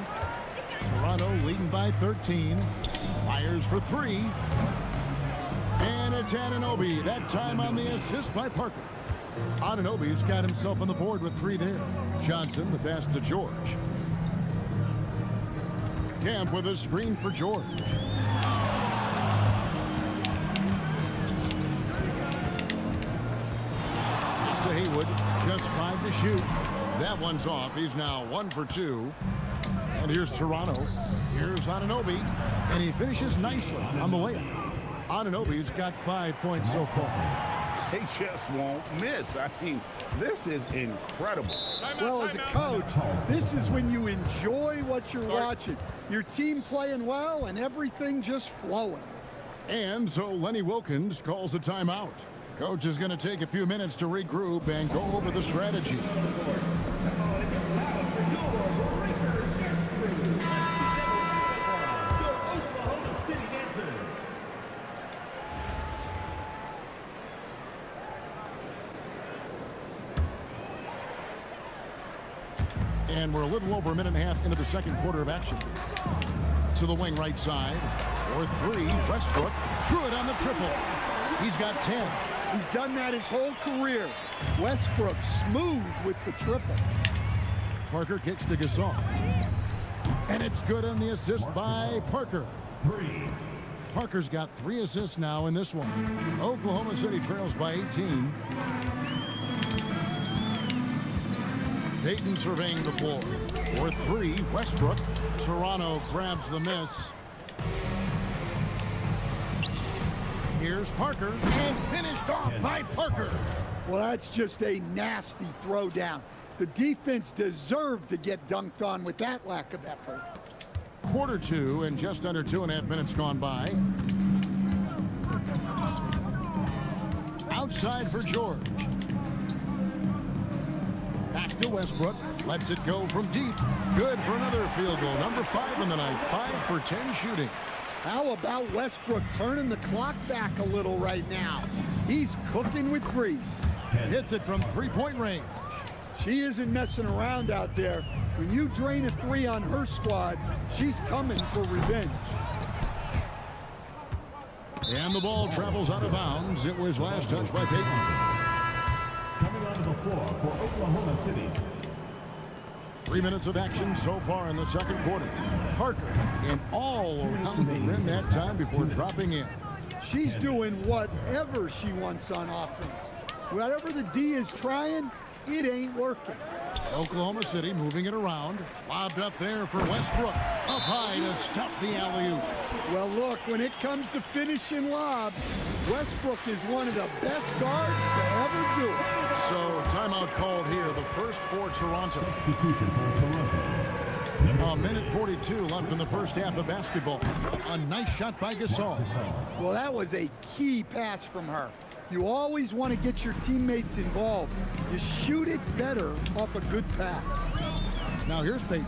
Toronto leading by 13. Fires for 3. And it's Anunoby. That time on the assist by Parker. Anunoby's got himself on the board with 3 there. Johnson, the pass to George. Kemp with a screen for George. Pass to Haywood. Just 5 to shoot. That one's off. He's now 1 for 2. And here's Toronto. Here's Anunoby. And he finishes nicely on the layup. Anunoby's got 5 points so far. They just won't miss. I mean, this is incredible. Well, as a coach, this is when you enjoy what you're watching. Your team playing well and everything just flowing. And so Lenny Wilkins calls a timeout. Coach is going to take a few minutes to regroup and go over the strategy. And we're a little over a minute and a half into the second quarter of action. To the wing right side. For 3, Westbrook. Good on the triple. He's got 10. He's done that his whole career. Westbrook smooth with the triple. Parker kicks to Gasol. And it's good on the assist by Parker. 3. Parker's got 3 assists now in this one. Oklahoma City trails by 18. Payton surveying the floor. For three, Westbrook. Toronto grabs the miss. Here's Parker, and finished off by Parker. Well, that's just a nasty throwdown. The defense deserved to get dunked on with that lack of effort. Quarter two, and just under 2.5 minutes gone by. Outside for George. Back to Westbrook. Lets it go from deep. Good for another field goal. Number 5 in the night. 5 for 10 shooting. How about Westbrook turning the clock back a little right now? He's cooking with grease. Hits it from three-point range. She isn't messing around out there. When you drain a three on her squad, she's coming for revenge. And the ball travels out of bounds. It was last touched by Payton. Coming onto the floor for Oklahoma City. 3 minutes of action so far in the second quarter. Parker in all around the rim that time before dropping in. She's doing whatever she wants on offense. Whatever the D is trying, it ain't working. Oklahoma City moving it around. Lobbed up there for Westbrook. Up high to stuff the alley-oop. Well, look, when it comes to finishing lobs, Westbrook is one of the best guards to ever do it. So timeout called here, the first for Toronto. Substitution for Toronto. A minute 42 left in the first half of basketball. A nice shot by Gasol. Well, that was a key pass from her. You always want to get your teammates involved. You shoot it better off a good pass. Now here's Payton.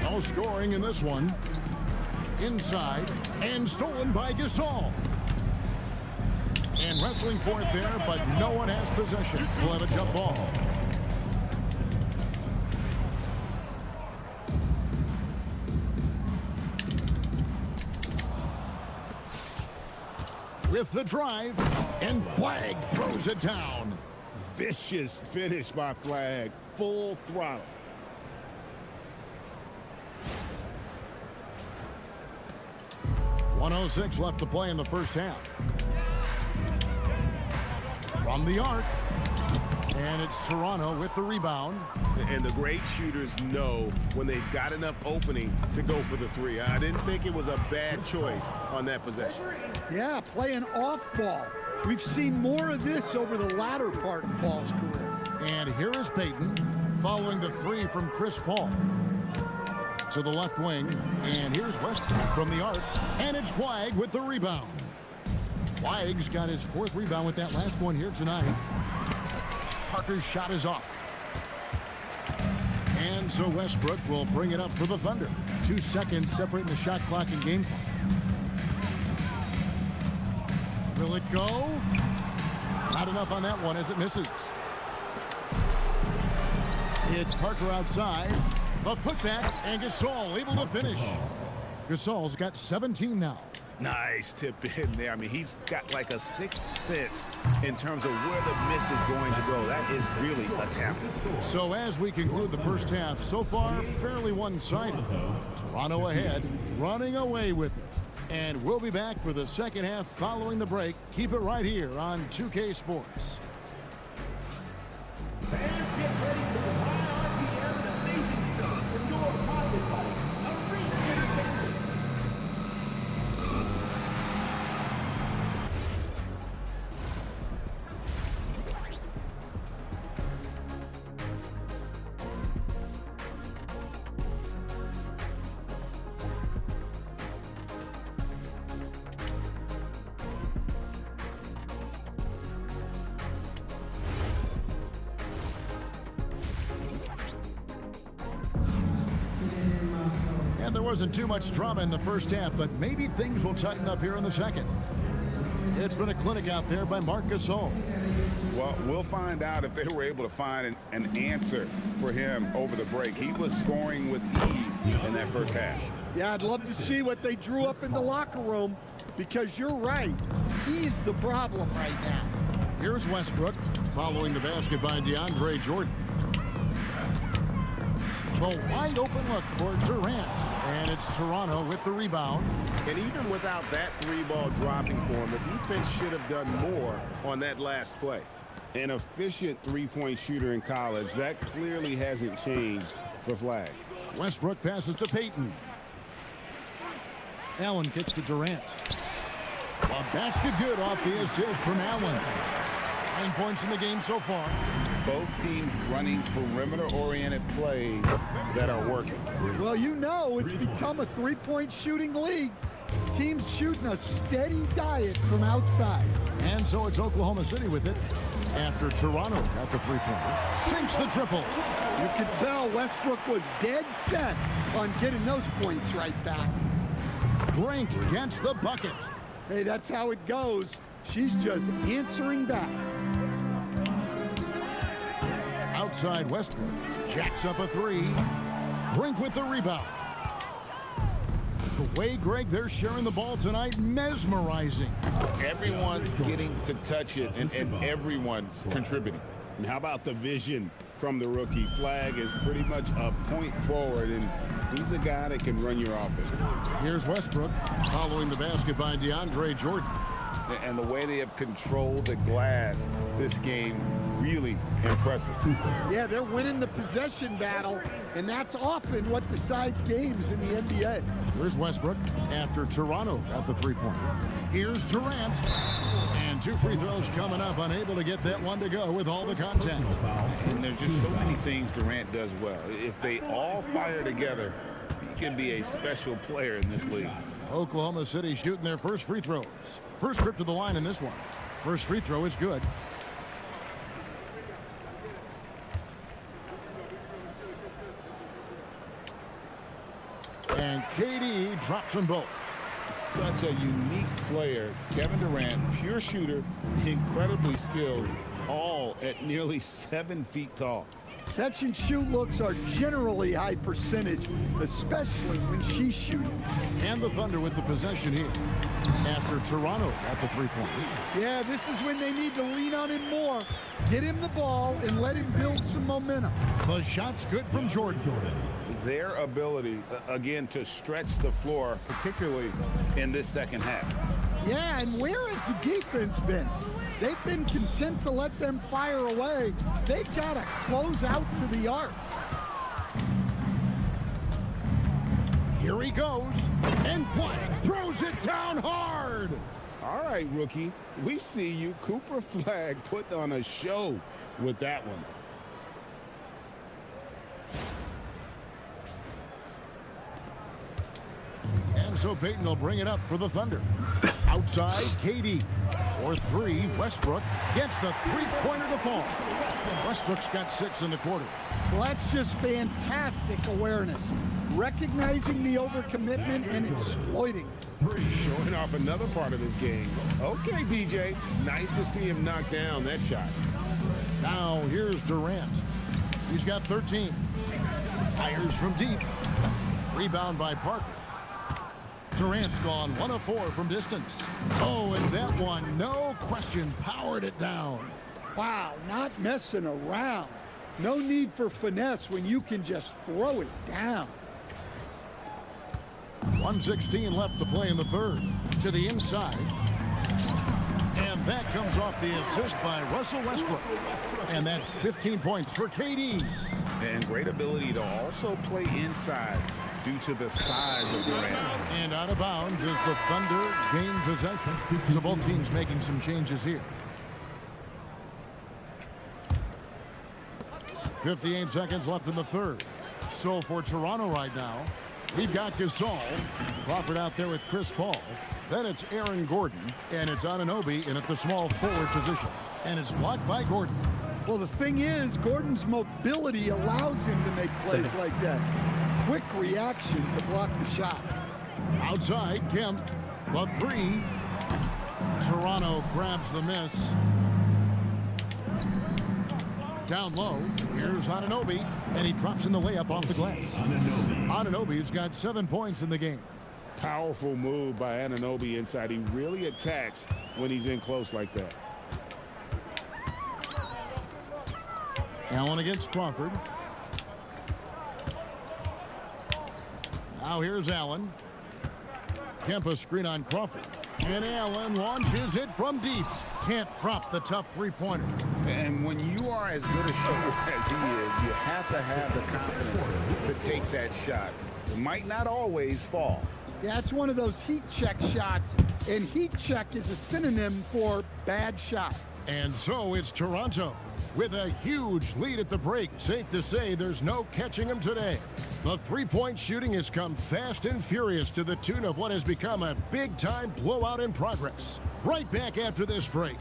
No scoring in this one. Inside and stolen by Gasol. And wrestling for it there, but no one has possession. We'll have a jump ball. With the drive, and Flag throws it down. Vicious finish by Flag. Full throttle. .106 left to play in the first half. From the arc. And it's Toronto with the rebound. And the great shooters know when they've got enough opening to go for the three. I didn't think it was a bad choice on that possession. Yeah, playing off ball. We've seen more of this over the latter part of Paul's career. And here is Payton following the three from Chris Paul. To the left wing. And here's Westbrook from the arc. And it's Flag with the rebound. Flag's got his 4th rebound with that last one here tonight. Parker's shot is off. And so Westbrook will bring it up for the Thunder. 2 seconds separating the shot clock and game clock. Will it go? Not enough on that one as it misses. It's Parker outside. The putback, and Gasol able to finish. Gasol's got 17 now. Nice tip in there. I mean, he's got like a 6th sense in terms of where the miss is going to go. That is really a talent. So as we conclude the first half, so far fairly one-sided. Toronto ahead, running away with it. And we'll be back for the second half following the break. Keep it right here on 2K Sports. Fans, get ready for the high RTM and amazing stuff from your pilot buddy, Arena Entertainment. And there wasn't too much drama in the first half, but maybe things will tighten up here in the second. It's been a clinic out there by Marc Gasol. Well, we'll find out if they were able to find an answer for him over the break. He was scoring with ease in that first half. Yeah, I'd love to see what they drew up in the locker room, because you're right. He's the problem right now. Here's Westbrook following the basket by DeAndre Jordan. A wide open look for Durant. And it's Toronto with the rebound. And even without that 3-ball dropping for him, the defense should have done more on that last play. An efficient three-point shooter in college. That clearly hasn't changed for Flag. Westbrook passes to Payton. Allen gets to Durant. A basket good off the assist from Allen. 9 points in the game so far. Both teams running perimeter-oriented plays that are working. Well, you know it's become a three-point shooting league. Teams shooting a steady diet from outside. And so it's Oklahoma City with it after Toronto at the three-pointer. Sinks the triple. You could tell Westbrook was dead set on getting those points right back. Brink gets the bucket. Hey, that's how it goes. She's just answering back. Outside Westbrook. Jacks up a three. Brink with the rebound. The way, Greg, they're sharing the ball tonight, mesmerizing. Everyone's getting to touch it, and everyone's contributing. And how about the vision from the rookie? Flag is pretty much a point forward, and he's a guy that can run your offense. Here's Westbrook following the basket by DeAndre Jordan. And the way they have controlled the glass this game, really impressive. Yeah, they're winning the possession battle, and that's often what decides games in the NBA. Here's Westbrook after Toronto at the three-pointer. Here's Durant. And 2 free throws coming up, unable to get that one to go with all the contact. And there's just so many things Durant does well. If they all fire together, he can be a special player in this league. Oklahoma City shooting their first free throws. First trip to the line in this one. First free throw is good. And KD drops them both. Such a unique player. Kevin Durant, pure shooter, incredibly skilled, all at nearly 7 feet tall. Catch and shoot looks are generally high percentage, especially when she's shooting. And the Thunder with the possession here after Toronto at the three-point. Yeah, this is when they need to lean on him more. Get him the ball and let him build some momentum. The shot's good from Jordan. Their ability, again, to stretch the floor, particularly in this second half. Yeah, and where has the defense been? They've been content to let them fire away. They've got to close out to the arc. Here he goes, and Flag throws it down hard. All right, rookie. We see you. Cooper Flag put on a show with that one. And so Payton will bring it up for the Thunder. Outside, KD. For 3, Westbrook gets the three-pointer to fall. Westbrook's got 6 in the quarter. Well, that's just fantastic awareness. Recognizing the overcommitment and exploiting it. Showing off another part of his game. Okay, DJ. Nice to see him knock down that shot. Now here's Durant. He's got 13. Fires from deep. Rebound by Parker. Durant's gone 1 of 4 from distance. Oh, and that one, no question, powered it down. Wow, not messing around. No need for finesse when you can just throw it down. 1:16 left to play in the third. To the inside. And that comes off the assist by Russell Westbrook. And that's 15 points for KD. And great ability to also play inside due to the size of Durant. And out of bounds as the Thunder gain possession. So both teams making some changes here. 58 seconds left in the third. So for Toronto right now, we've got Gasol. Crawford out there with Chris Paul. Then it's Aaron Gordon. And it's Anunoby in at the small forward position. And it's blocked by Gordon. Well, the thing is, Gordon's mobility allows him to make plays like that. Quick reaction to block the shot. Outside, Kemp. The 3. Toronto grabs the miss. Down low. Here's Anunoby. And he drops in the layup off the glass. Anunoby's got 7 points in the game. Powerful move by Anunoby inside. He really attacks when he's in close like that. Allen against Crawford. Now here's Allen. Kemp screen on Crawford. And Allen launches it from deep. Can't drop the tough three-pointer. And when you are as good a shooter as he is, you have to have the confidence to take that shot. It might not always fall. Yeah, it's one of those heat check shots, and heat check is a synonym for bad shot. And so it's Toronto with a huge lead at the break. Safe to say there's no catching them today. The three-point shooting has come fast and furious to the tune of what has become a big-time blowout in progress. Right back after this break.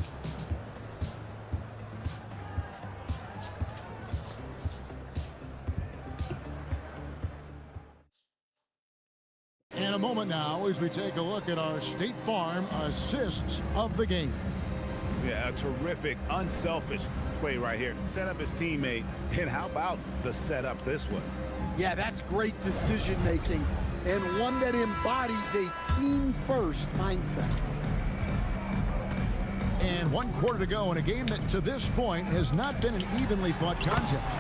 And a moment now as we take a look at our State Farm assists of the game. Yeah, a terrific, unselfish play right here. Set up his teammate, and how about the setup this was? Yeah, that's great decision making, and one that embodies a team-first mindset. And 1 quarter to go in a game that to this point has not been an evenly fought contest.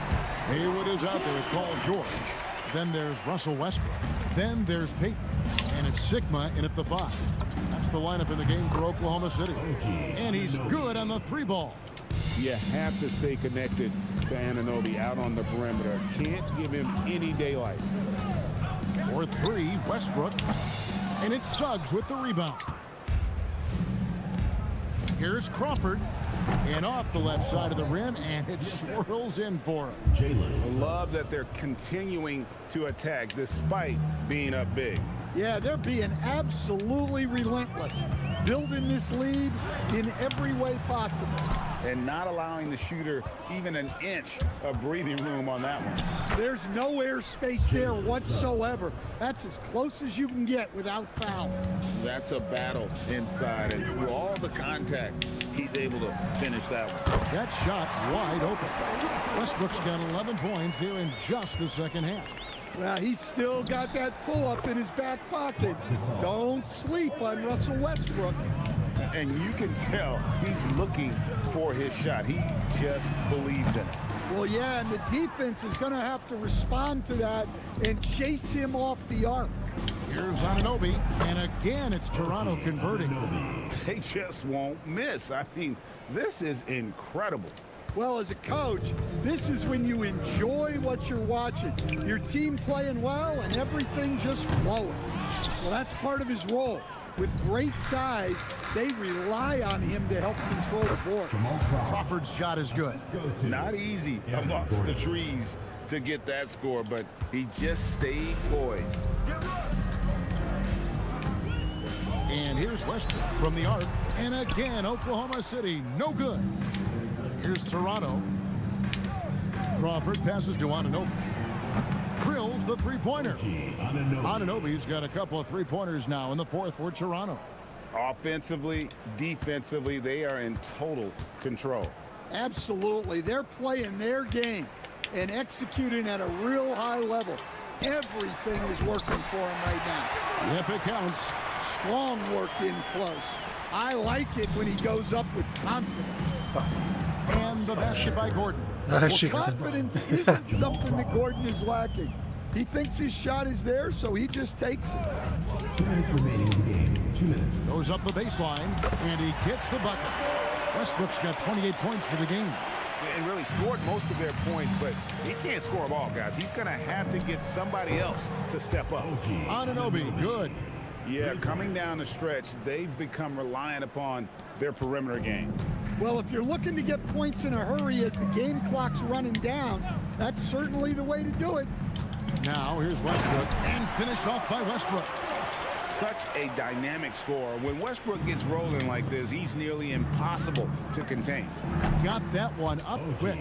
Haywood is out there with Paul George. Then there's Russell Westbrook. Then there's Peyton. And it's Sigma in at the 5. That's the lineup in the game for Oklahoma City. And he's good on the 3-ball. You have to stay connected to Anunoby out on the perimeter. Can't give him any daylight. For 3, Westbrook. And it's Suggs with the rebound. Here's Crawford. And off the left side of the rim, and it swirls in for him. I love that they're continuing to attack despite being up big. Yeah, they're being absolutely relentless, building this lead in every way possible. And not allowing the shooter even an inch of breathing room on that one. There's no air space there whatsoever. That's as close as you can get without foul. That's a battle inside, and through all the contact, he's able to finish that one. That shot wide open. Westbrook's got 11 points here in just the second half. Well, he's still got that pull-up in his back pocket. Don't sleep on Russell Westbrook. And you can tell he's looking for his shot. He just believes in it. Well, yeah, and the defense is going to have to respond to that and chase him off the arc. Here's Anunoby, and again it's Toronto converting. They just won't miss. I mean, this is incredible. Well, as a coach, this is when you enjoy what you're watching. Your team playing well and everything just flowing. Well, that's part of his role. With great size, they rely on him to help control the board. Crawford's shot is good. Not easy amongst the trees to get that score, but he just stayed poised. And here's Westbrook from the arc. And again, Oklahoma City, no good. Here's Toronto. Crawford passes to Anunoby. Drills the three-pointer. Anunoby's got a couple of three-pointers now in the fourth for Toronto. Offensively, defensively, they are in total control. Absolutely. They're playing their game and executing at a real high level. Everything is working for them right now. Yep, it counts. Strong work in close. I like it when he goes up with confidence. And the basket by Gordon. Well, confidence isn't something that Gordon is lacking. He thinks his shot is there, so he just takes it. 2 minutes remaining in the game. 2 minutes. Goes up the baseline, and he gets the bucket. Westbrook's got 28 points for the game. And really scored most of their points, but he can't score them all, guys. He's going to have to get somebody else to step up. Anunoby, good. Yeah, coming down the stretch, they've become reliant upon their perimeter game. Well, if you're looking to get points in a hurry as the game clock's running down, that's certainly the way to do it. Now here's Westbrook, and finished off by Westbrook. Such a dynamic scorer. When Westbrook gets rolling like this, he's nearly impossible to contain. Got that one up quick.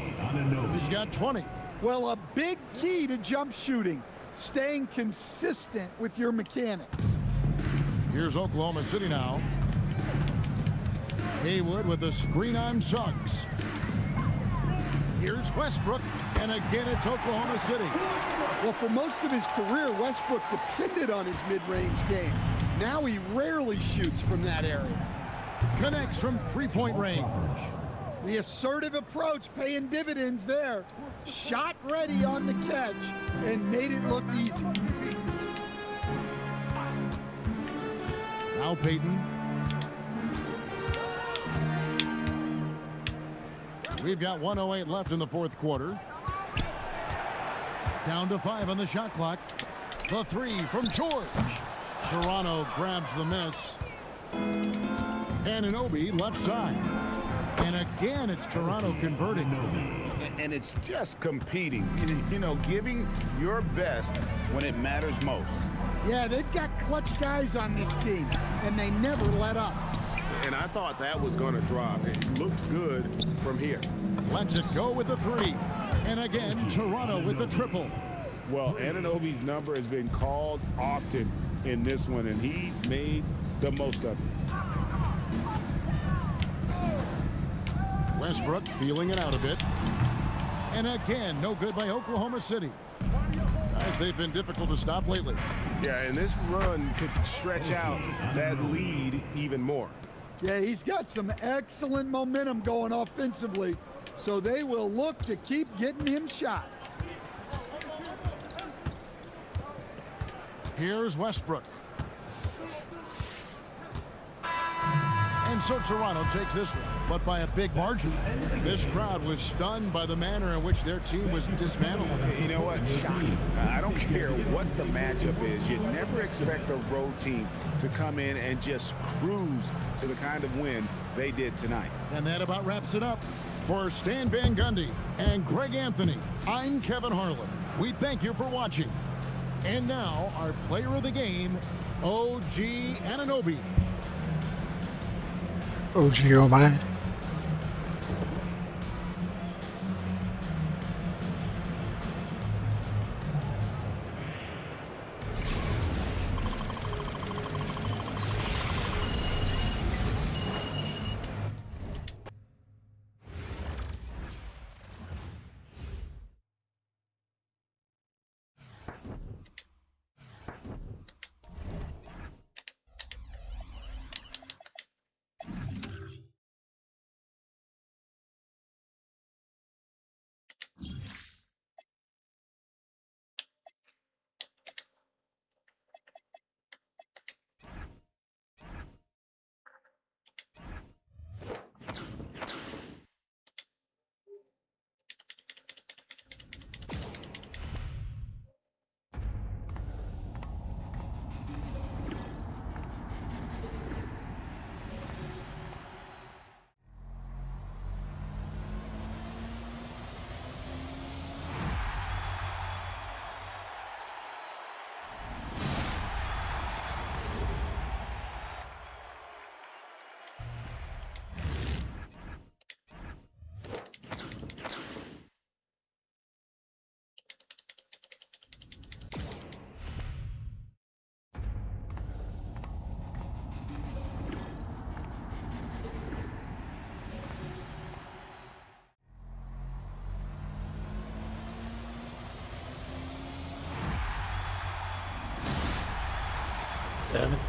He's got 20. Well, a big key to jump shooting, staying consistent with your mechanics. Here's Oklahoma City now. Haywood with a screen on Suggs. Here's Westbrook, and again it's Oklahoma City. Well, for most of his career, Westbrook depended on his mid-range game. Now he rarely shoots from that area. Connects from three-point range. The assertive approach paying dividends there. Shot ready on the catch and made it look easy. Now Peyton. We've got 1:08 left in the fourth quarter. Down to 5 on the shot clock. The three from George. Toronto grabs the miss. Anunoby left side. And again, it's Toronto converting. And it's just competing, you know, giving your best when it matters most. Yeah, they've got clutch guys on this team, and they never let up. And I thought that was going to drop. It looked good from here. Lets it go with the three. And again, Toronto with the triple. Well, Anunoby's number has been called often in this one, and he's made the most of it. Westbrook feeling it out a bit. And again, no good by Oklahoma City. Guys, they've been difficult to stop lately. Yeah, and this run could stretch out that lead even more. Yeah, he's got some excellent momentum going offensively, so they will look to keep getting him shots. Here's Westbrook. And so Toronto takes this one, but by a big margin. This crowd was stunned by the manner in which their team was dismantled. You know what? Shocking. I don't care what the matchup is. You never expect a road team to come in and just cruise to the kind of win they did tonight. And that about wraps it up. For Stan Van Gundy and Greg Anthony, I'm Kevin Harlan. We thank you for watching. And now, our player of the game, OG Anunoby. OG, oh my. Damn it.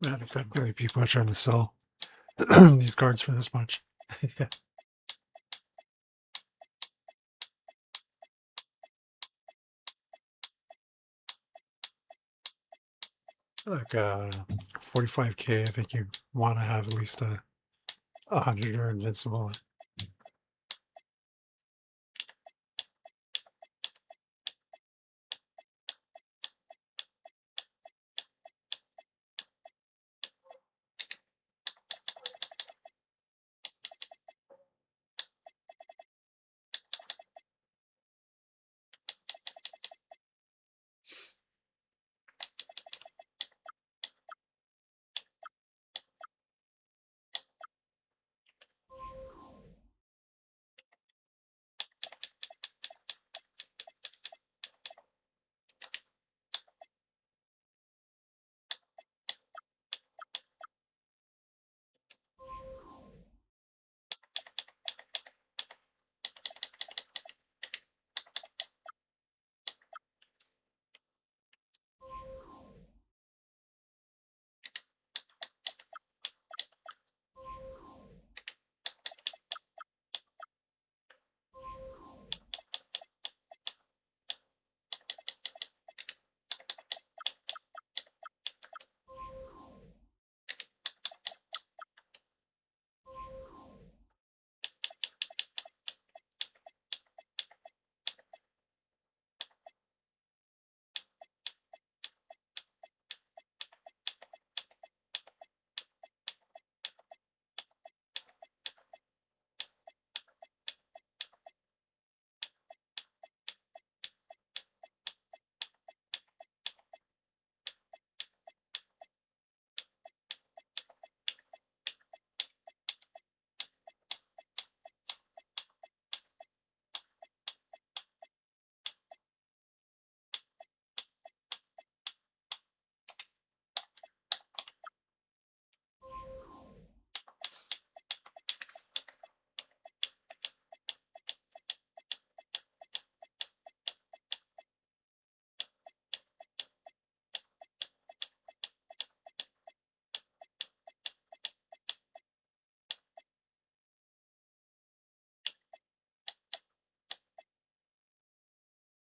Man, I can't believe people are trying to sell these cards for this much. Yeah. Like 45k, I think you want to have at least a 100 or invincible.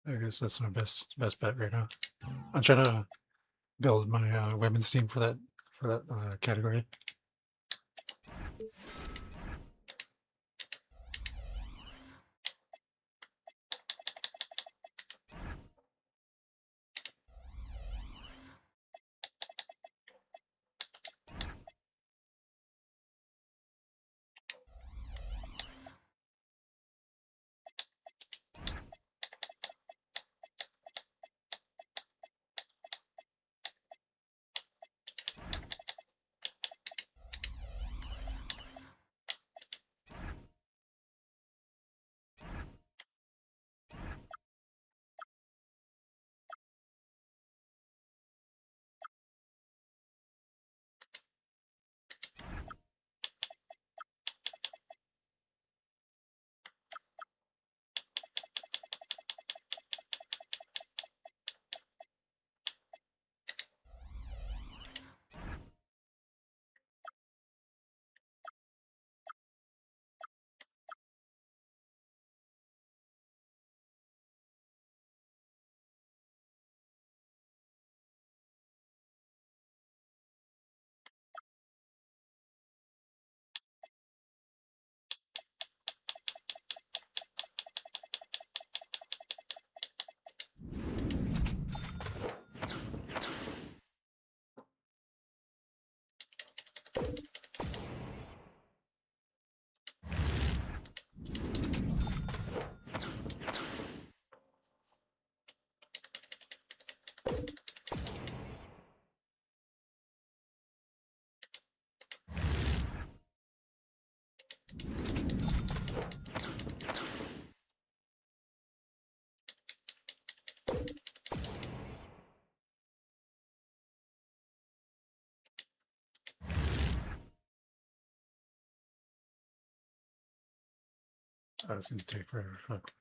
I guess that's my best bet right now. I'm trying to build my women's team for that category. That's gonna take forever. Fuck.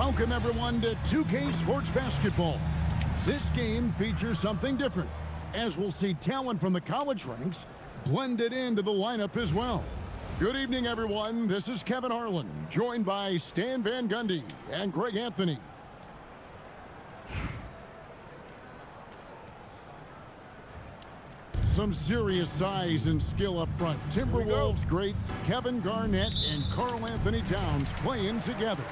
Welcome everyone to 2K Sports Basketball. This game features something different, as we'll see talent from the college ranks blended into the lineup as well. Good evening everyone, this is Kevin Harlan, joined by Stan Van Gundy and Greg Anthony. Some serious size and skill up front. Timberwolves greats Kevin Garnett and Karl Anthony Towns playing together.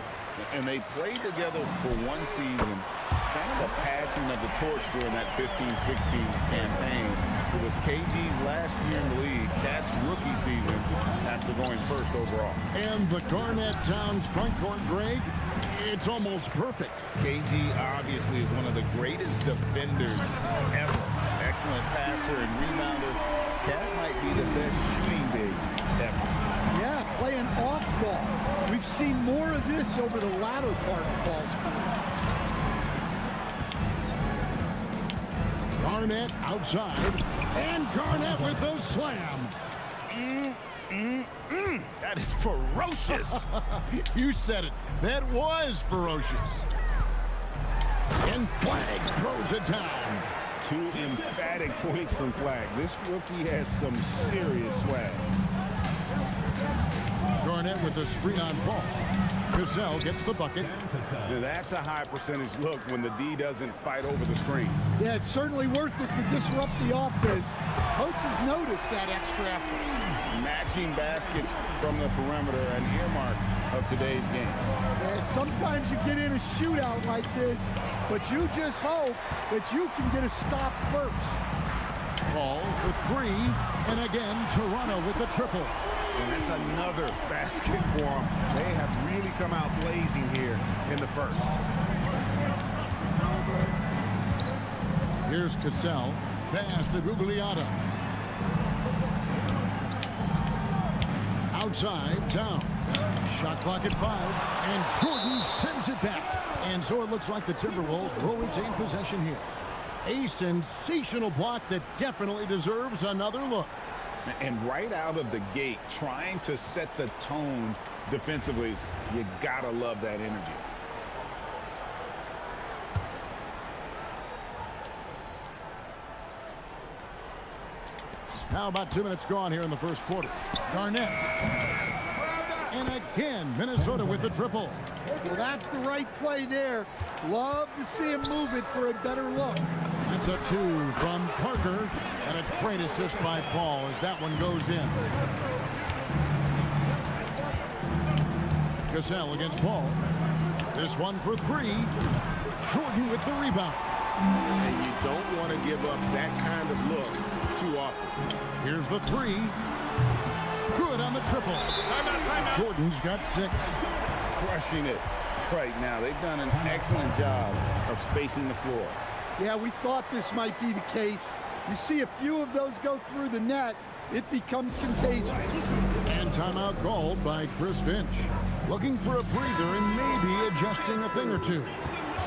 And they played together for one season, kind of a passing of the torch during that 15-16 campaign. It was KG's last year in the league, Cat's rookie season after going first overall. And the Garnett-Towns front court, Greg, it's almost perfect. KG obviously is one of the greatest defenders ever. Excellent passer and rebounder. Cat might be the best shooting big ever. Yeah, playing off ball. We've seen more of this over the latter part of Paul's career. Garnett outside, and Garnett with the slam. That is ferocious. You said it. That was ferocious. And Flag throws it down. Two emphatic points from Flag. This rookie has some serious swag. Garnett with the screen on Paul. Cassell gets the bucket. Now that's a high percentage look when the D doesn't fight over the screen. Yeah, it's certainly worth it to disrupt the offense. Coaches notice that extra effort. Matching baskets from the perimeter, an earmark of today's game. Yeah, sometimes you get in a shootout like this, but you just hope that you can get a stop first. Paul for three, and again Toronto with the triple. And that's another basket for them. They have really come out blazing here in the first. Here's Cassell, pass to Gugliotta. Outside, down. Shot clock at 5, and Jordan sends it back. And so it looks like the Timberwolves will retain possession here. A sensational block that definitely deserves another look. And right out of the gate, trying to set the tone defensively, you gotta love that energy. Now about 2 minutes gone here in the first quarter. Garnett. And again, Minnesota with the triple. Well, that's the right play there. Love to see him move it for a better look. That's a 2 from Parker, and a great assist by Paul as that one goes in. Cassell against Paul. This one for 3. Jordan with the rebound. And you don't want to give up that kind of look too often. Here's the 3. Good on the triple. Timeout. Jordan's got 6. Crushing it right now. They've done an excellent job of spacing the floor. Yeah, we thought this might be the case. You see a few of those go through the net, it becomes contagious. And timeout called by Chris Finch. Looking for a breather and maybe adjusting a thing or two.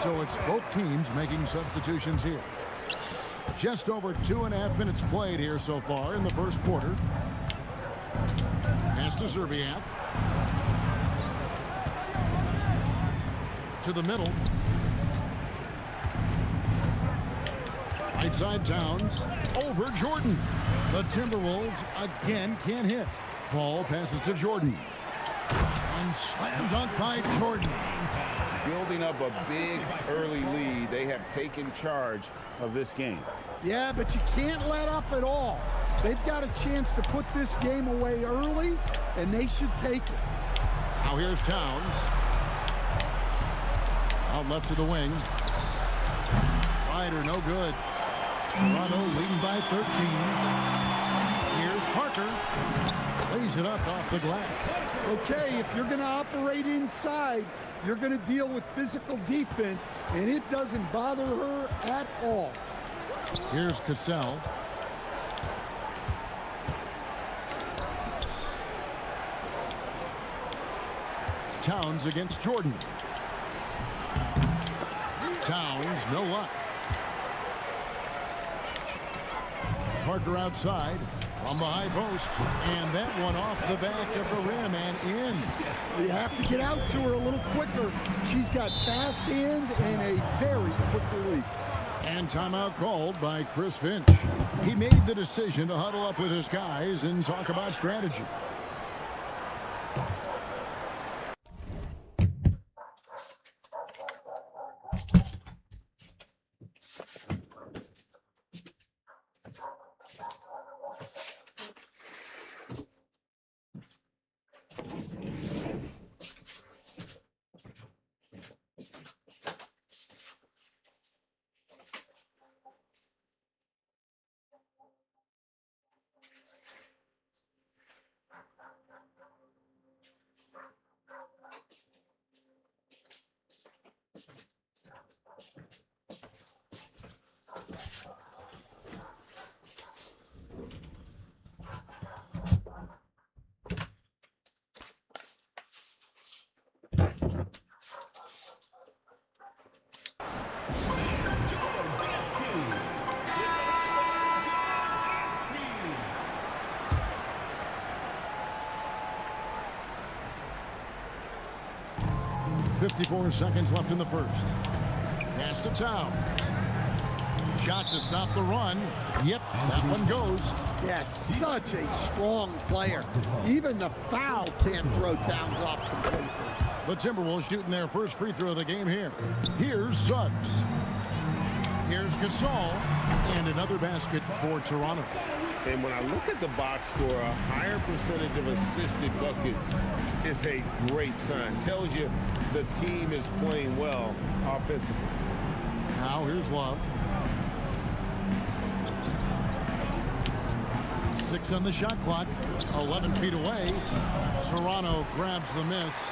So it's both teams making substitutions here. Just over 2.5 minutes played here so far in the first quarter. Pass to Zerbiak. To the middle. Right side Towns. Over Jordan. The Timberwolves again can't hit. Paul passes to Jordan. And slam dunk by Jordan. Building up a big early lead. They have taken charge of this game. Yeah, but you can't let up at all. They've got a chance to put this game away early, and they should take it. Now here's Towns. Out left to the wing. Ryder, no good. Toronto leading by 13. Here's Parker. Lays it up off the glass. Okay, if you're going to operate inside, you're going to deal with physical defense, and it doesn't bother her at all. Here's Cassell. Towns against Jordan. Towns, no luck. Parker outside. From the high post, and that one off the back of the rim and in. You have to get out to her a little quicker. She's got fast hands and a very quick release. And timeout called by Chris Finch. He made the decision to huddle up with his guys and talk about strategy. .54 seconds left in the first. Pass to Towns. Shot to stop the run. Yep, that one goes. Yes, such a strong player. Even the foul can't throw Towns off completely. The Timberwolves shooting their first free throw of the game here. Here's Suggs. Here's Gasol. And another basket for Toronto. And when I look at the box score, a higher percentage of assisted buckets is a great sign. Tells you the team is playing well offensively. Now here's Love. 6 on the shot clock. 11 feet away. Toronto grabs the miss.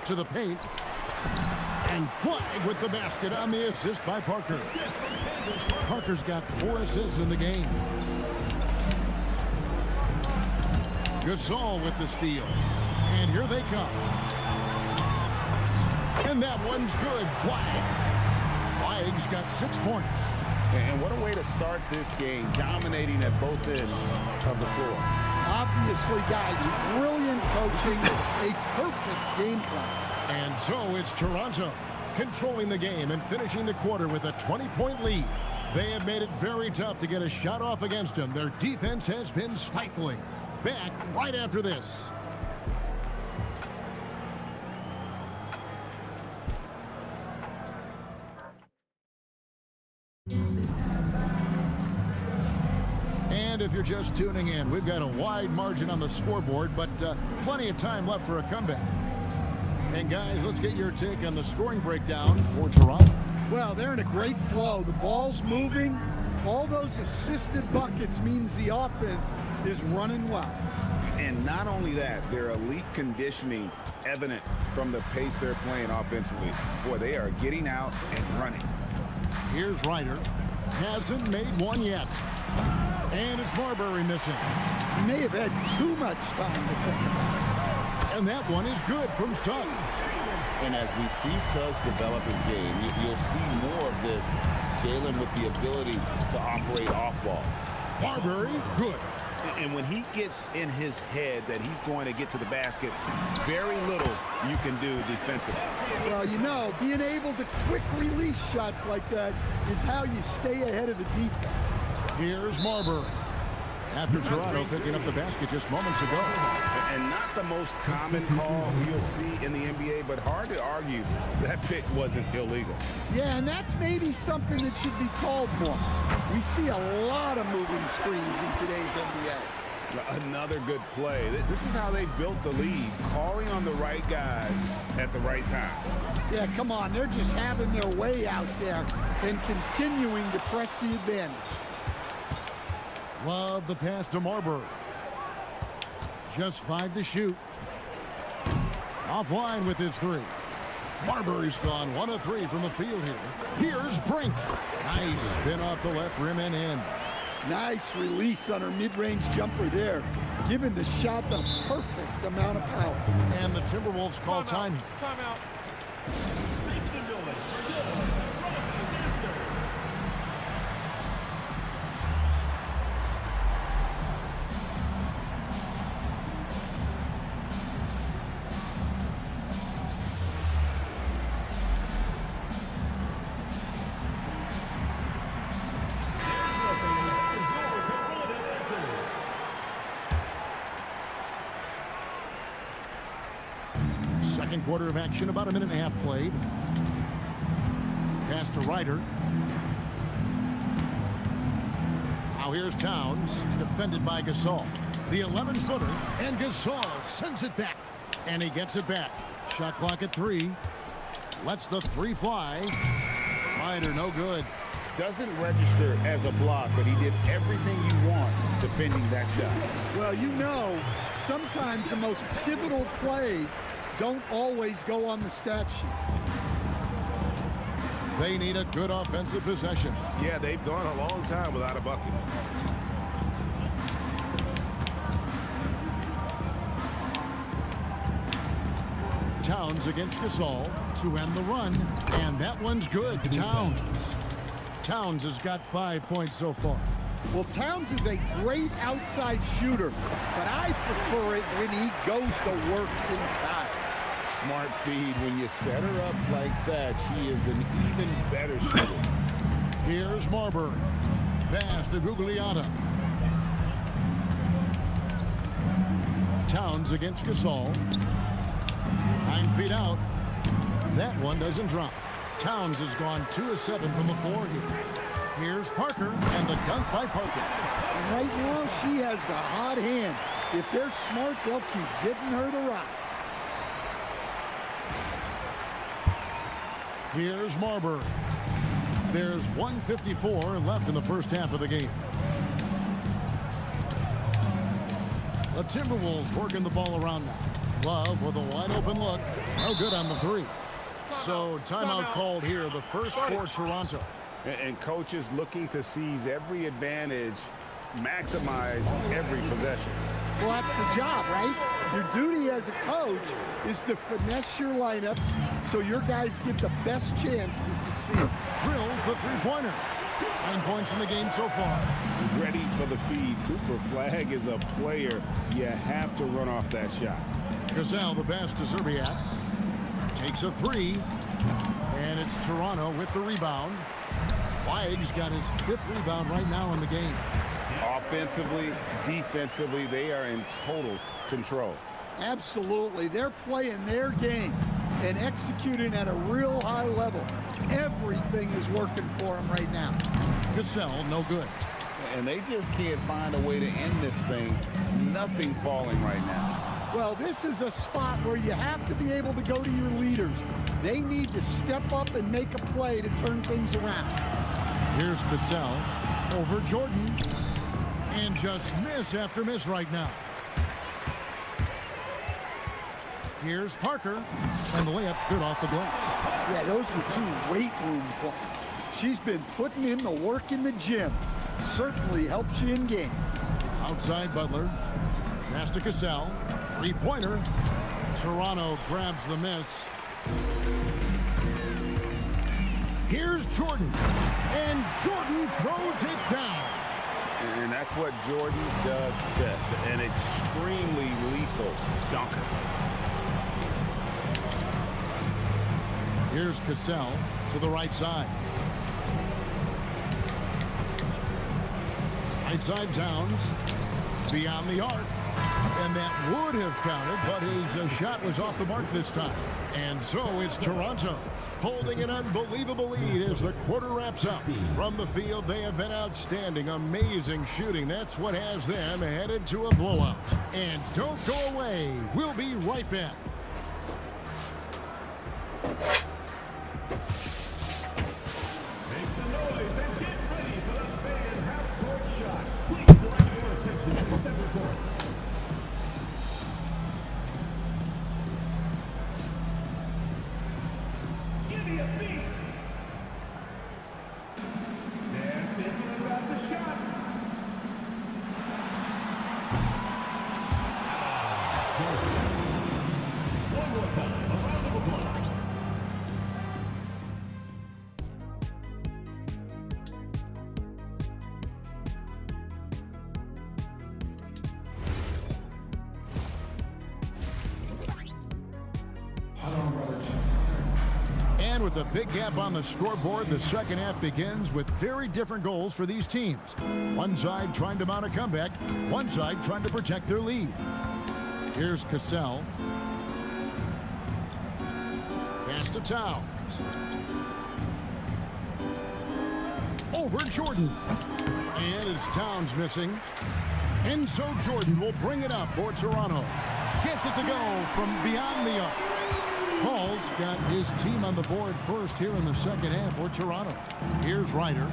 To the paint. And Flag with the basket on the assist by Parker. Parker's got 4 assists in the game. Gasol with the steal. And here they come. And that one's good. Flag's got 6 points. And what a way to start this game, dominating at both ends of the floor. Obviously, guys, brilliant coaching, a perfect game plan. And so it's Toronto controlling the game and finishing the quarter with a 20-point lead. They have made it very tough to get a shot off against them. Their defense has been stifling. Back right after this. And if you're just tuning in, we've got a wide margin on the scoreboard, but plenty of time left for a comeback. And guys, let's get your take on the scoring breakdown for Toronto. Well, they're in a great flow. The ball's moving. All those assisted buckets means the offense is running well. And not only that, their elite conditioning evident from the pace they're playing offensively. Boy, they are getting out and running. Here's Ryder. Hasn't made one yet. And it's Marbury missing. He may have had too much time to think about it. And that one is good from Suggs. And as we see Suggs develop his game, you'll see more of this. Jalen with the ability to operate off ball. Marbury, good. And when he gets in his head that he's going to get to the basket, very little you can do defensively. Well, you know, being able to quick release shots like that is how you stay ahead of the defense. Here's Marbury. After Toronto picking up the basket just moments ago. And not the most common call you'll see in the NBA, but hard to argue that pick wasn't illegal. Yeah, and that's maybe something that should be called more. We see a lot of moving screens in today's NBA. Another good play. This is how they built the lead, calling on the right guys at the right time. Yeah, come on. They're just having their way out there and continuing to press the advantage. Love the pass to Marbury. Just 5 to shoot. Offline with his 3. Marbury's gone 1 of 3 from the field here. Here's Brink. Nice spin off the left rim and in. Nice release on her mid-range jumper there, giving the shot the perfect amount of power. And the Timberwolves call time. Timeout. Second quarter of action, about a minute and a half played. Pass to Ryder. Now here's Towns, defended by Gasol. The 11-footer, and Gasol sends it back. And he gets it back. Shot clock at 3. Lets the 3 fly. Ryder, no good. Doesn't register as a block, but he did everything you want defending that shot. Well, you know, sometimes the most pivotal plays don't always go on the stat sheet. They need a good offensive possession. Yeah, they've gone a long time without a bucket. Towns against Gasol to end the run, and that one's good. Towns has got 5 points so far. Well, Towns is a great outside shooter, but I prefer it when he goes to work inside. Smart feed. When you set her up like that, she is an even better shooter. Here's Marbury. Pass to Gugliotta. Towns against Gasol. 9 feet out. That one doesn't drop. Towns has gone 2 of 7 from the floor here. Here's Parker, and the dunk by Parker. And right now, she has the hot hand. If they're smart, they'll keep getting her to rock. Here's Marbury. There's 1:54 left in the first half of the game. The Timberwolves working the ball around now. Love with a wide open look. No good on the 3. So timeout called here, the first for Toronto. And coaches looking to seize every advantage, maximize every possession. Well, that's the job, right? Your duty as a coach is to finesse your lineups so your guys get the best chance to succeed. Drills the three-pointer. 9 points in the game so far. Ready for the feed. Cooper Flag is a player. You have to run off that shot. Gasol, the pass to Zerbiak. Takes a 3. And it's Toronto with the rebound. Flag's got his 5th rebound right now in the game. Offensively, defensively, they are in total control. Absolutely. They're playing their game and executing at a real high level. Everything is working for them right now. Gasol, no good. And they just can't find a way to end this thing. Nothing falling right now. Well, this is a spot where you have to be able to go to your leaders. They need to step up and make a play to turn things around. Here's Gasol over Jordan. And just miss after miss right now. Here's Parker. And the layup's good off the glass. Yeah, those were 2 weight room points. She's been putting in the work in the gym. Certainly helps you in game. Outside Butler. Pass to Gasol. 3-pointer. Toronto grabs the miss. Here's Jordan. And Jordan throws it down. And that's what Jordan does best. An extremely lethal dunker. Here's Cassell to the right side. Right side Towns. Beyond the arc. And that would have counted, but his shot was off the mark this time. And so it's Toronto holding an unbelievable lead as the quarter wraps up. From the field, they have been outstanding, amazing shooting. That's what has them headed to a blowout. And don't go away. We'll be right back. Make some noise and get ready for the fan half-court shot. Please direct your attention to the center court. Give me a beat. They're thinking about the shot. One more time, a round of applause. And with a big gap on the scoreboard, the second half begins with very different goals for these teams. One side trying to mount a comeback, one side trying to protect their lead. Here's Cassell. to Towns. Over Jordan. And it's Towns missing. And so Jordan will bring it up for Toronto. Gets it to go from beyond the arc. Paul's got his team on the board first here in the second half for Toronto. Here's Ryder.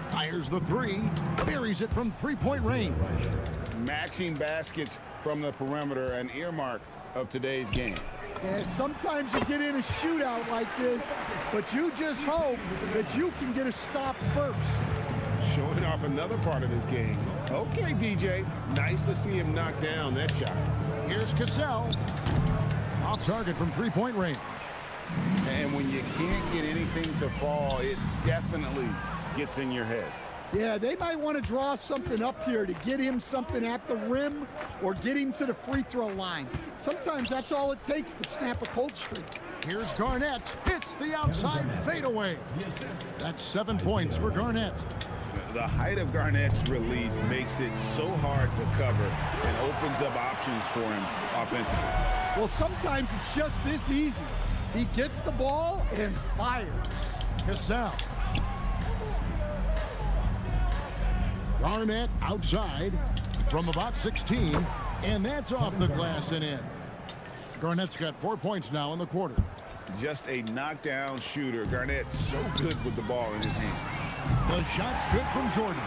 Fires the three. Buries it from three-point range. Matching baskets from the perimeter, an earmark of today's game. And sometimes you get in a shootout like this, but you just hope that you can get a stop first. Showing off another part of his game. Okay, DJ. Nice to see him knock down that shot. Here's Cassell. Off target from three-point range. And when you can't get anything to fall, it definitely gets in your head. Yeah, they might want to draw something up here to get him something at the rim or get him to the free throw line. Sometimes that's all it takes to snap a cold streak. Here's Garnett. Hits the outside fadeaway. That's 7 points for Garnett. The height of Garnett's release makes it so hard to cover and opens up options for him offensively. Well, sometimes it's just this easy. He gets the ball and fires. Cassell. Garnett outside from about 16, and that's off the glass and in. Garnett's got 4 points now in the quarter. Just a knockdown shooter. Garnett so good with the ball in his hand. The shot's good from Jordan.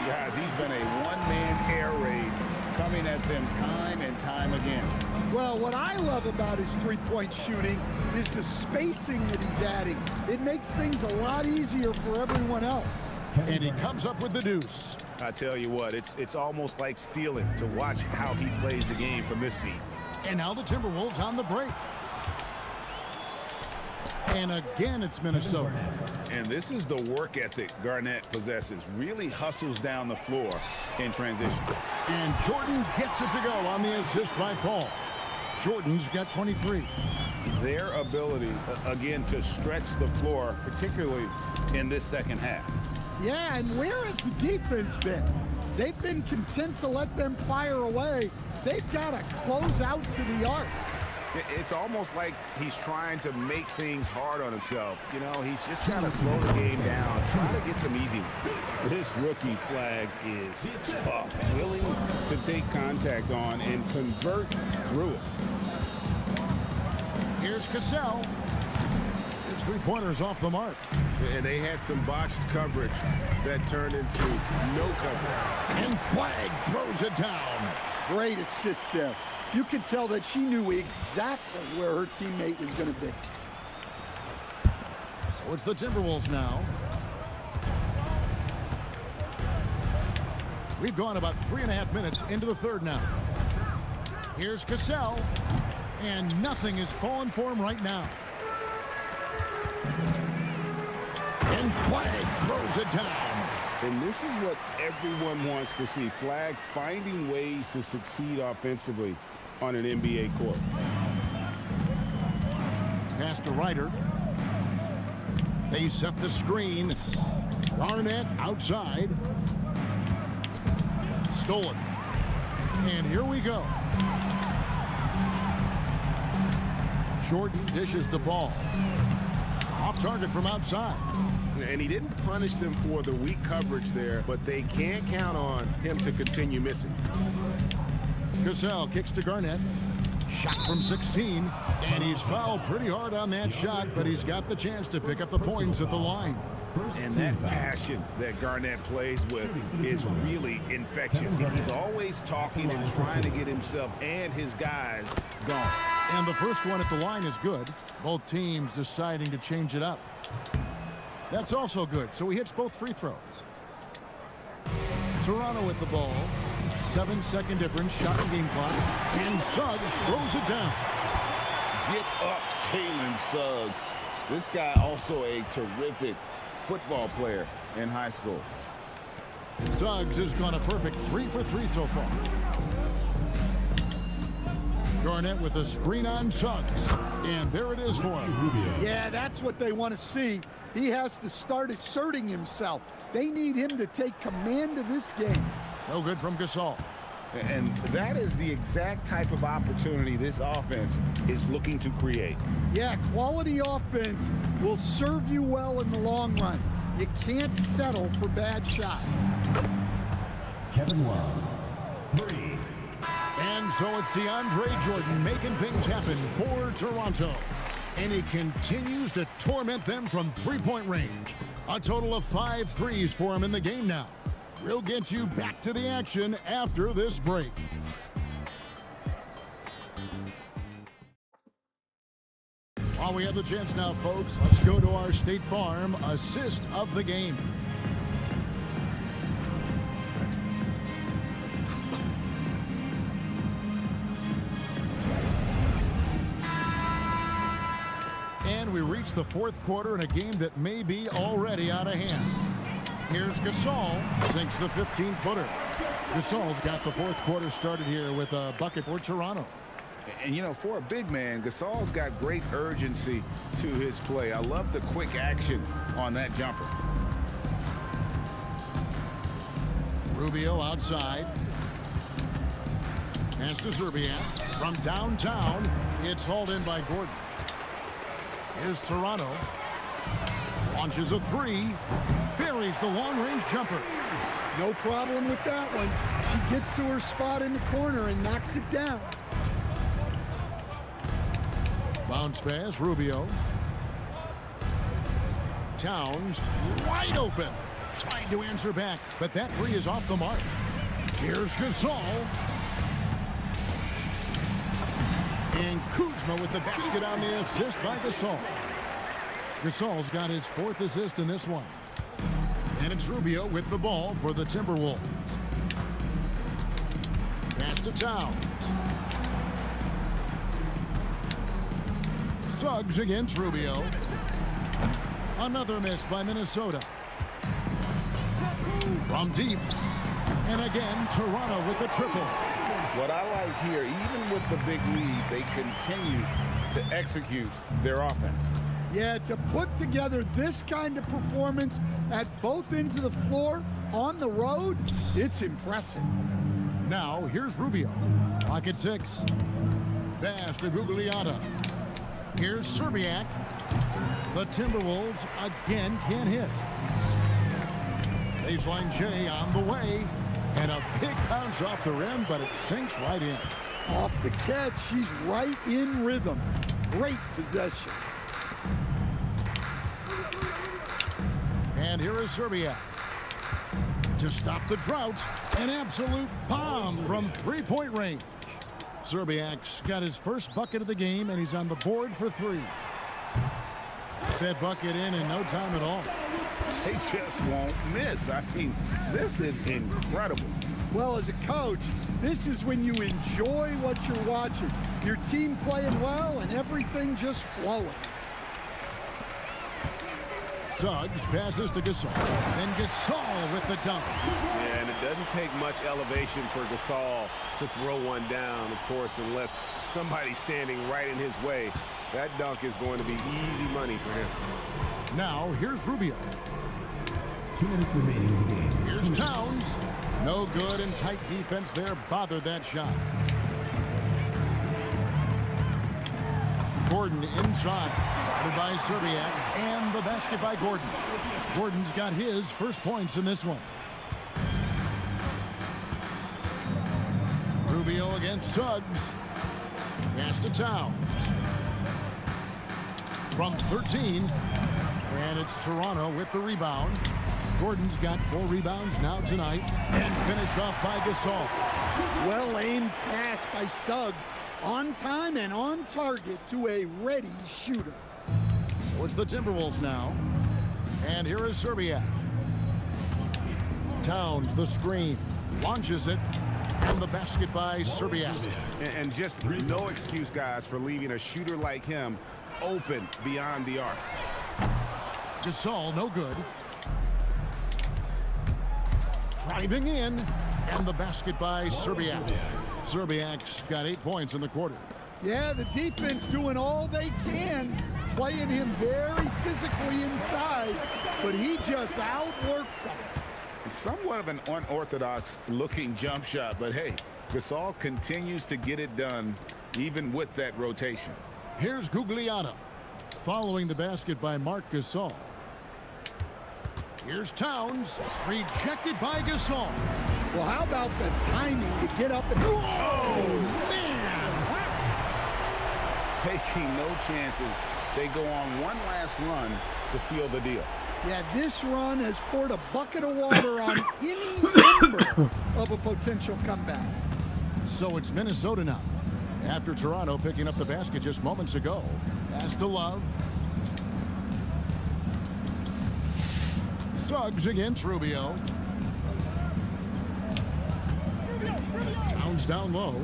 Guys, he's been a one-man air raid coming at them time and time again. Well, what I love about his three-point shooting is the spacing that he's adding. It makes things a lot easier for everyone else. And he comes up with the deuce. I tell you what, it's almost like stealing to watch how he plays the game from this seat. And now the Timberwolves on the break. And again, it's Minnesota. And this is the work ethic Garnett possesses. Really hustles down the floor in transition. And Jordan gets it to go on the assist by Paul. Jordan's got 23. Their ability, again, to stretch the floor, particularly in this second half. Yeah, and where has the defense been? They've been content to let them fire away. They've got to close out to the arc. It's almost like he's trying to make things hard on himself. You know, he's just got to slow the game down, try to get some easy ones. This rookie flag is tough, willing to take contact on and convert through it. Here's Cassell. His three-pointers off the mark. And they had some botched coverage that turned into no coverage. And Flag throws it down. Great assist there. You could tell that she knew exactly where her teammate was going to be. So it's the Timberwolves now. We've gone about 3.5 minutes into the third now. Here's Cassell. And nothing is falling for him right now. And Flag throws it down. And this is what everyone wants to see. Flag finding ways to succeed offensively on an NBA court. Pass to Ryder. They set the screen. Garnett outside. Stolen. And here we go. Jordan dishes the ball. Off target from outside. And he didn't punish them for the weak coverage there, but they can't count on him to continue missing. Cassell kicks to Garnett. Shot from 16. And he's fouled pretty hard on that shot, but he's got the chance to pick up the points at the line. And that passion that Garnett plays with is really infectious. He's always talking and trying to get himself and his guys going. And the first one at the line is good. Both teams deciding to change it up. That's also good, so he hits both free throws. Toronto with the ball. 7-second difference, shot and game clock. And Suggs throws it down. Get up, Kalen Suggs. This guy also a terrific football player in high school. Suggs has gone a perfect 3 for 3 so far. Garnett with a screen on Suggs. And there it is for him. Yeah, that's what they want to see. He has to start asserting himself. They need him to take command of this game. No good from Gasol. And that is the exact type of opportunity this offense is looking to create. Yeah, quality offense will serve you well in the long run. You can't settle for bad shots. Kevin Love, 3. And so it's DeAndre Jordan making things happen for Toronto. And he continues to torment them from three-point range. A total of 5 threes for him in the game now. We'll get you back to the action after this break. While we have the chance now, folks, let's go to our State Farm assist of the game. And we reach the fourth quarter in a game that may be already out of hand. Here's Gasol, sinks the 15-footer. Gasol's got the fourth quarter started here with a bucket for Toronto. And, you know, for a big man, Gasol's got great urgency to his play. I love the quick action on that jumper. Rubio outside. Pass to Zerbiak. From downtown, it's hauled in by Gordon. Here's Toronto. Launches a three. Buries the long-range jumper. No problem with that one. She gets to her spot in the corner and knocks it down. Bounce pass, Rubio. Towns wide open. Trying to answer back, but that three is off the mark. Here's Gasol. And Kuzma with the basket on the assist by Gasol. Gasol's got his fourth assist in this one. And it's Rubio with the ball for the Timberwolves. Pass to Towns. Suggs against Rubio. Another miss by Minnesota. From deep. And again, Toronto with the triple. What I like here, even with the big lead, they continue to execute their offense. Yeah, to put together this kind of performance at both ends of the floor on the road, it's impressive. Now, here's Rubio. Pocket 6. Pass to Gugliotta. Here's Zerbiak. The Timberwolves again can't hit. Baseline J on the way. And a big bounce off the rim, but it sinks right in. Off the catch, she's right in rhythm. Great possession. And here is Zerbiak. To stop the drought, an absolute bomb from three-point range. Zerbiak's got his first bucket of the game, and he's on the board for 3. That bucket in no time at all. They just won't miss. I mean, this is incredible. Well, as a coach, this is when you enjoy what you're watching. Your team playing well and everything just flowing. Suggs passes to Gasol. And Gasol with the dunk. Yeah, and it doesn't take much elevation for Gasol to throw one down, of course, unless somebody's standing right in his way. That dunk is going to be easy money for him. Now, here's Rubio. 2 minutes remaining in the game. Here's Towns. No good, and tight defense there bothered that shot. Gordon inside. Guarded by Zerbiak, and the basket by Gordon. Gordon's got his first points in this one. Rubio against Suggs. Pass to Towns. From 13. And it's Toronto with the rebound. Gordon's got 4 rebounds now tonight. And finished off by Gasol. Well-aimed pass by Suggs. On time and on target to a ready shooter. So it's the Timberwolves now. And here is Zerbiak. Towns, the screen. Launches it. And the basket by Zerbiak. And just no excuse, guys, for leaving a shooter like him open beyond the arc. Gasol, no good. Driving in. And the basket by Zerbiak. Zerbiak's got 8 points in the quarter. Yeah, the defense doing all they can, playing him very physically inside, but he just outworked them. Somewhat of an unorthodox looking jump shot, but hey, Gasol continues to get it done even with that rotation. Here's Gugliotta following the basket by Marc Gasol. Here's Towns, rejected by Gasol. Well, how about the timing to get up and... Oh, man! Taking no chances. They go on one last run to seal the deal. Yeah, this run has poured a bucket of water on any member of a potential comeback. So it's Minnesota now. After Toronto picking up the basket just moments ago. Pass to Love. Suggs against Rubio. Towns down low.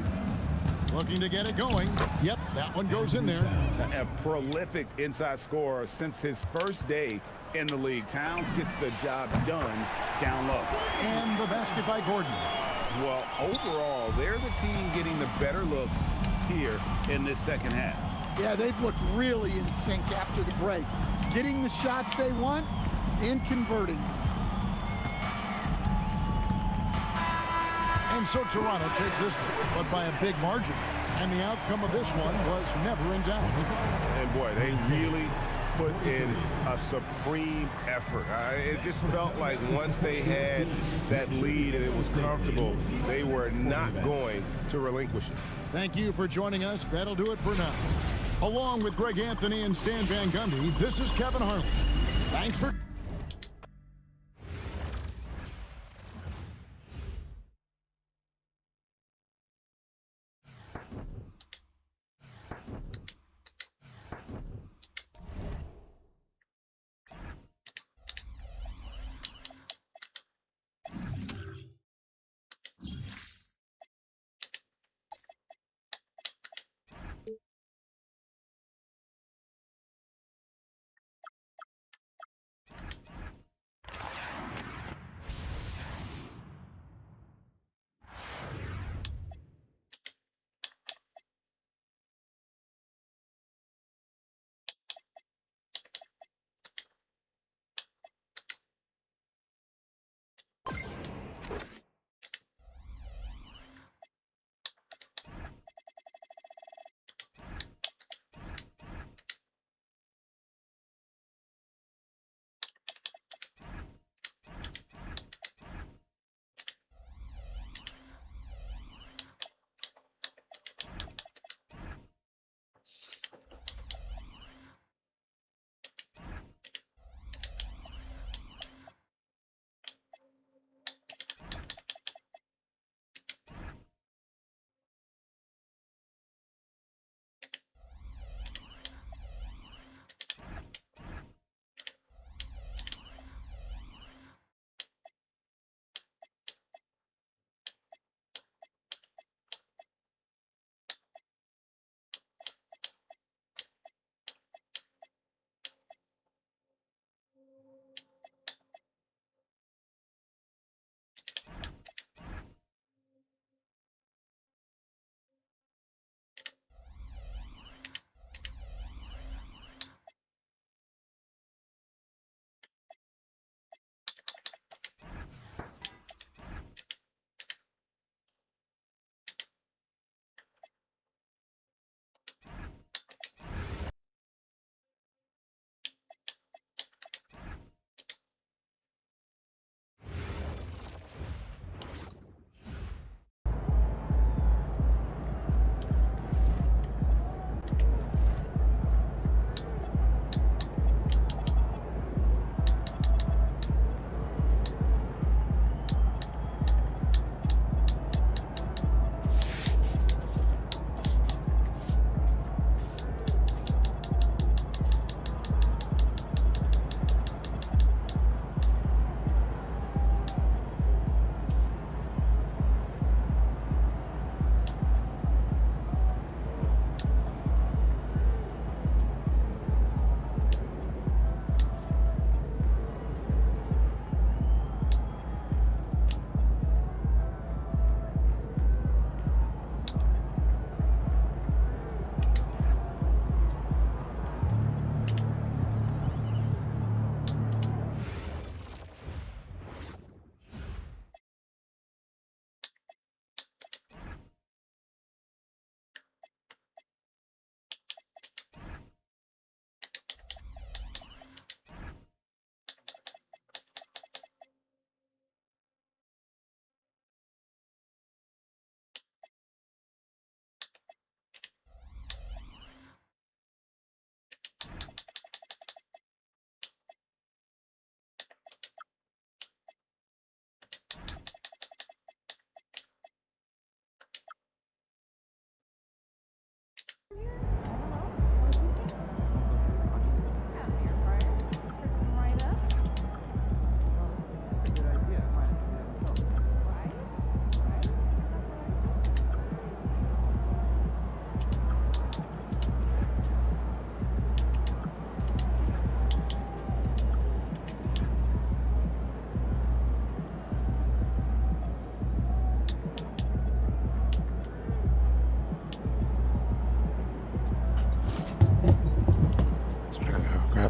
Looking to get it going. Yep, that one goes in there. A prolific inside scorer since his first day in the league. Towns gets the job done down low. And the basket by Gordon. Well, overall, they're the team getting the better looks here in this second half. Yeah, they've looked really in sync after the break. Getting the shots they want and converting. And so Toronto takes this, but by a big margin. And the outcome of this one was never in doubt. And boy, they really put in a supreme effort. It just felt like once they had that lead and it was comfortable, they were not going to relinquish it. Thank you for joining us. That'll do it for now. Along with Greg Anthony and Stan Van Gundy, this is Kevin Harlan. Thanks for...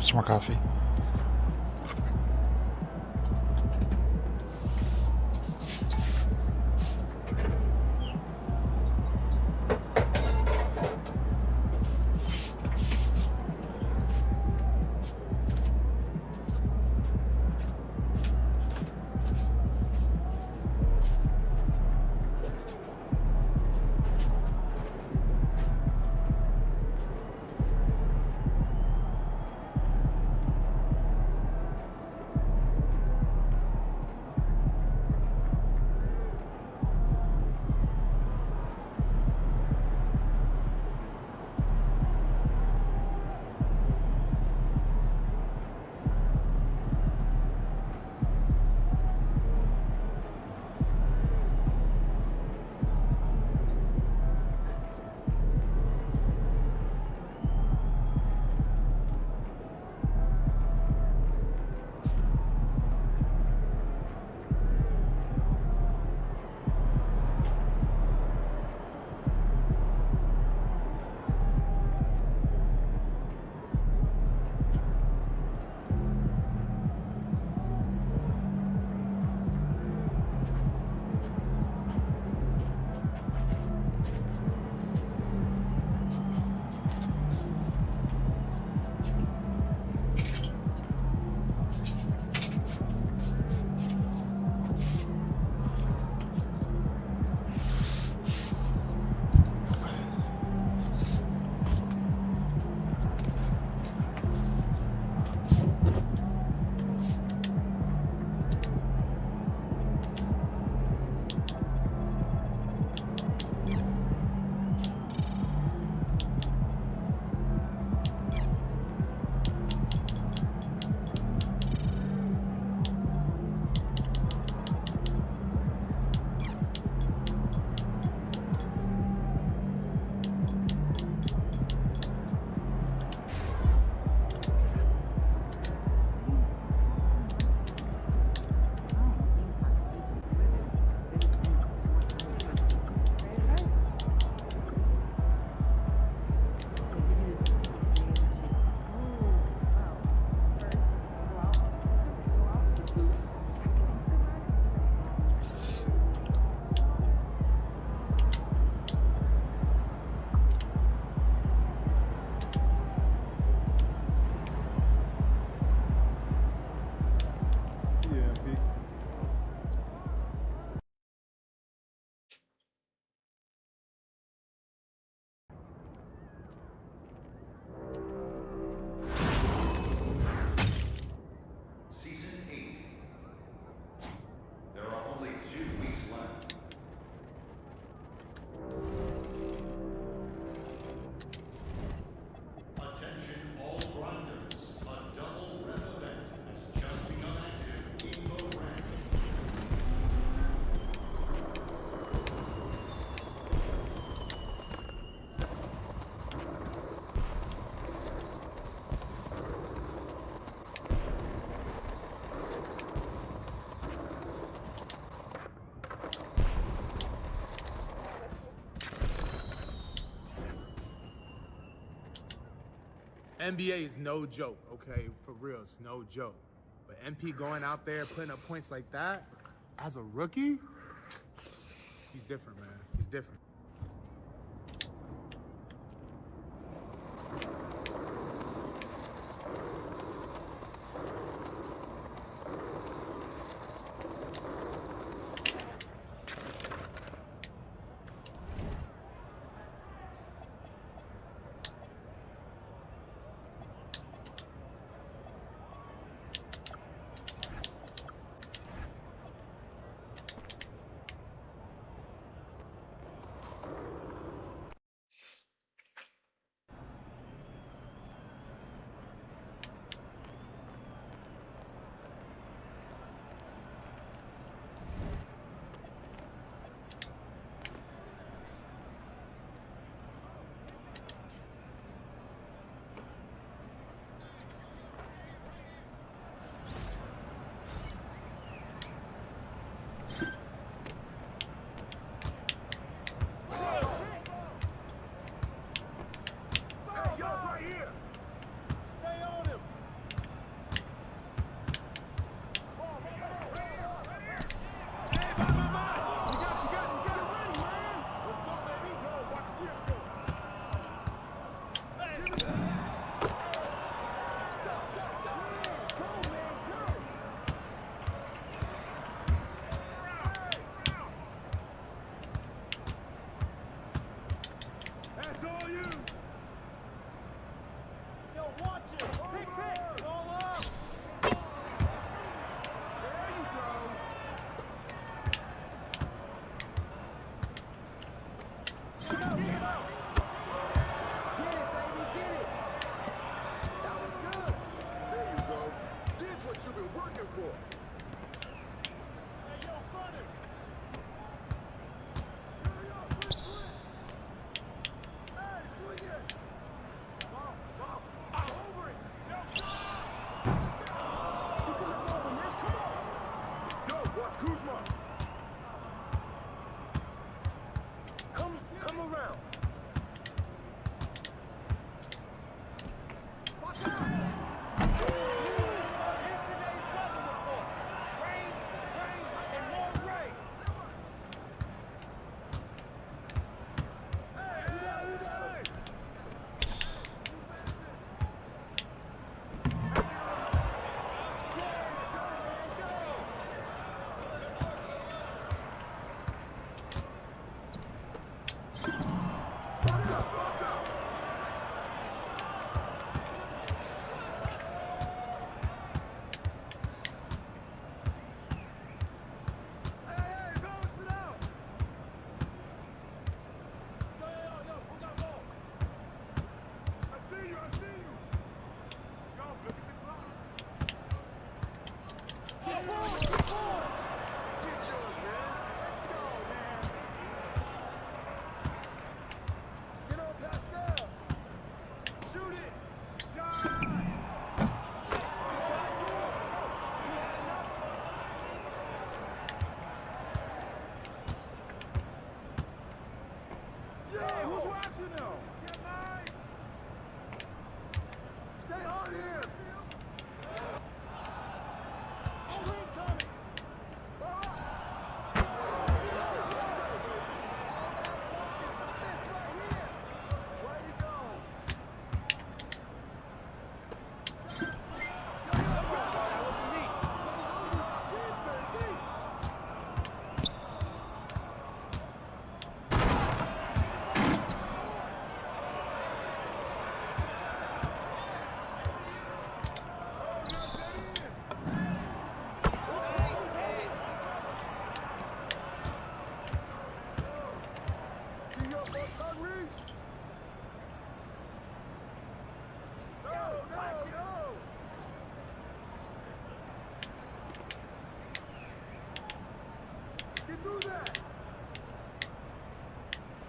some more coffee. NBA is no joke, okay? For real, it's no joke. But MP going out there putting up points like that as a rookie, he's different, man. He's different. Kuzma. Come around. Watch out. Here's today's weather report. Rain, and more rain.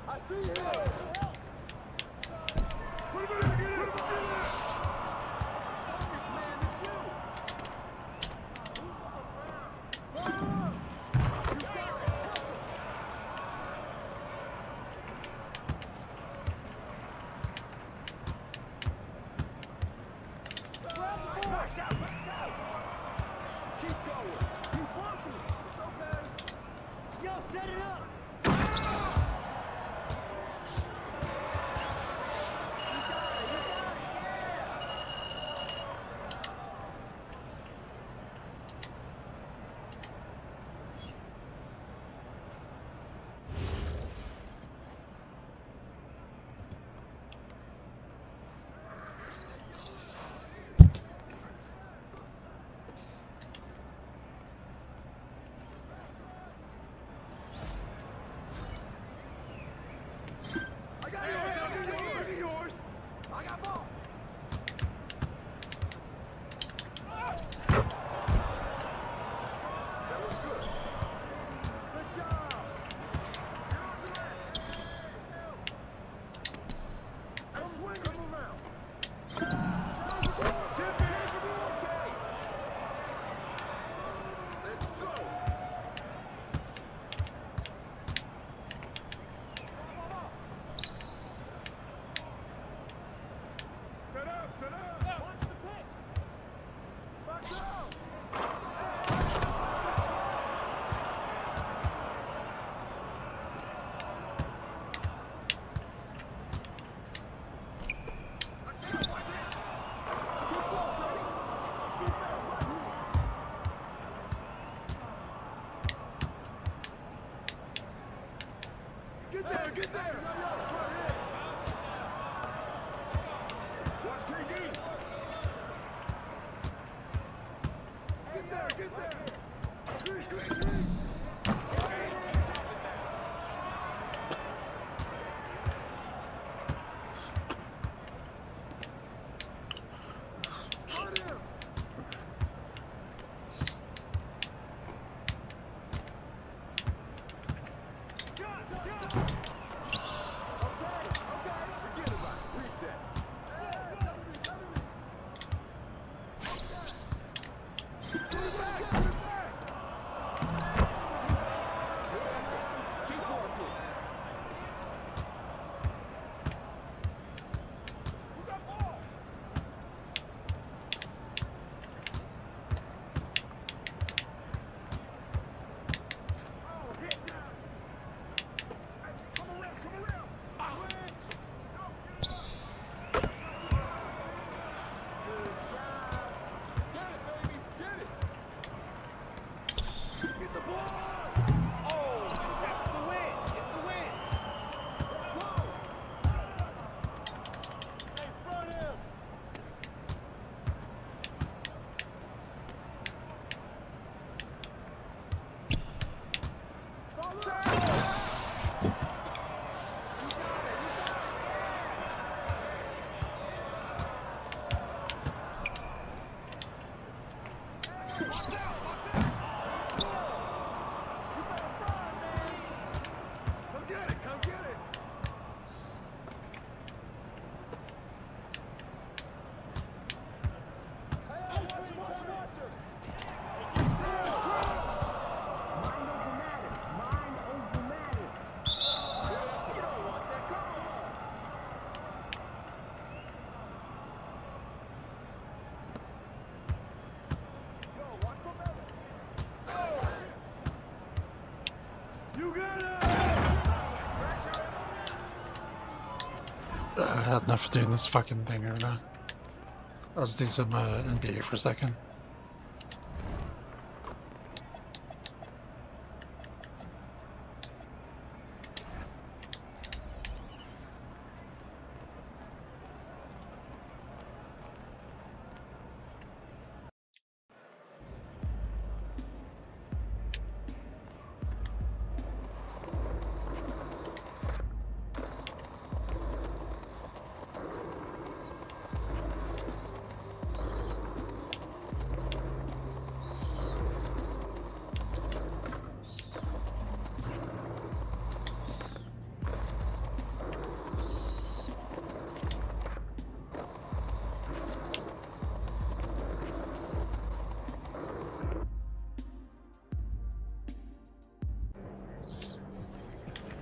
I see him. Get there! Watch KD! Get there! Get there! Screen! Hurt him! Get it back! I had enough of doing this fucking thing right now. Let's do some NBA for a second.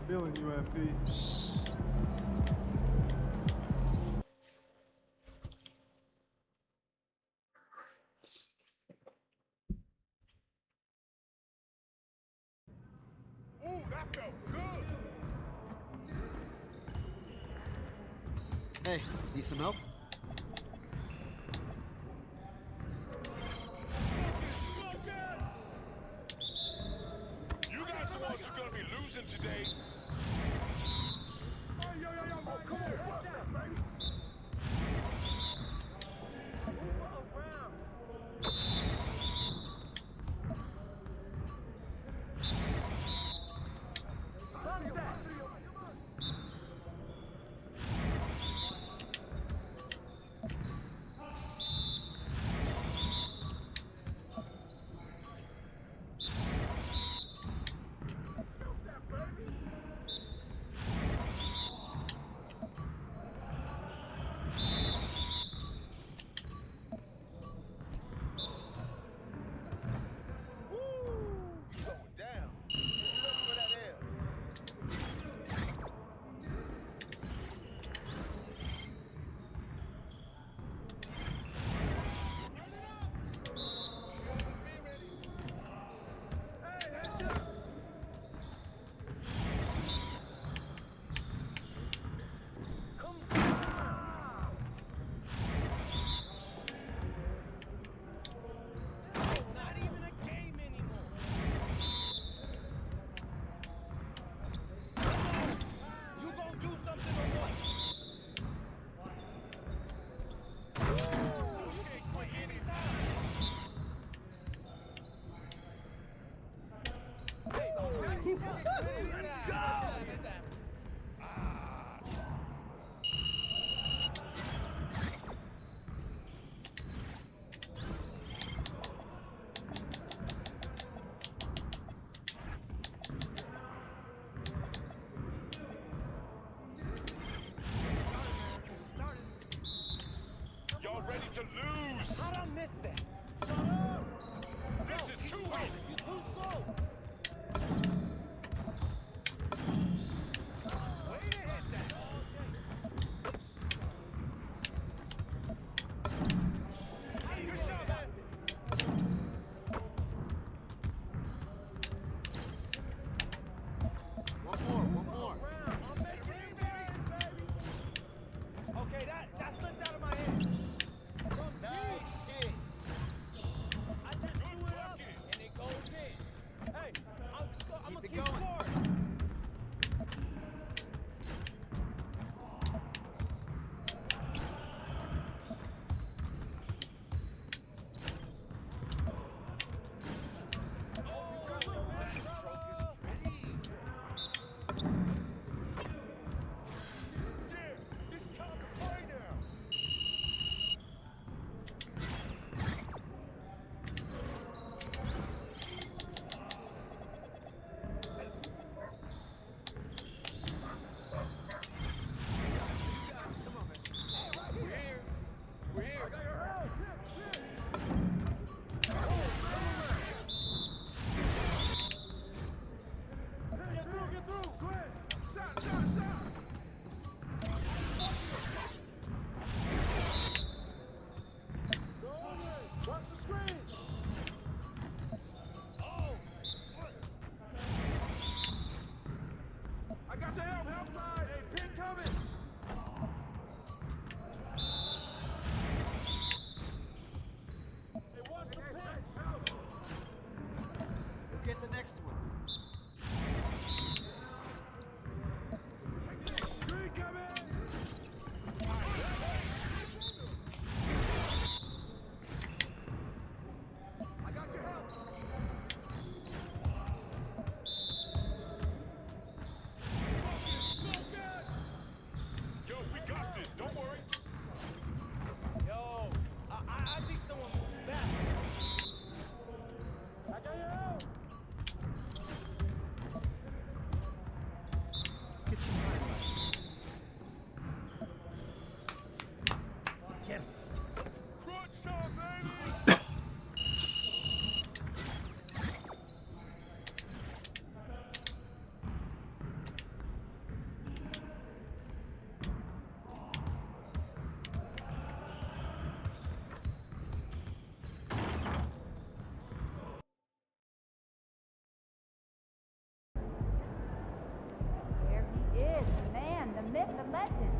Feeling you, MP. Ooh, that felt good. Hey, need some help? You guys the ones who's gonna be losing today. Oh, come on, bust that, baby. Let's go! Y'all ready to lose? How'd I miss that? Shut up! This is too easy. You're too slow. myth, the legend.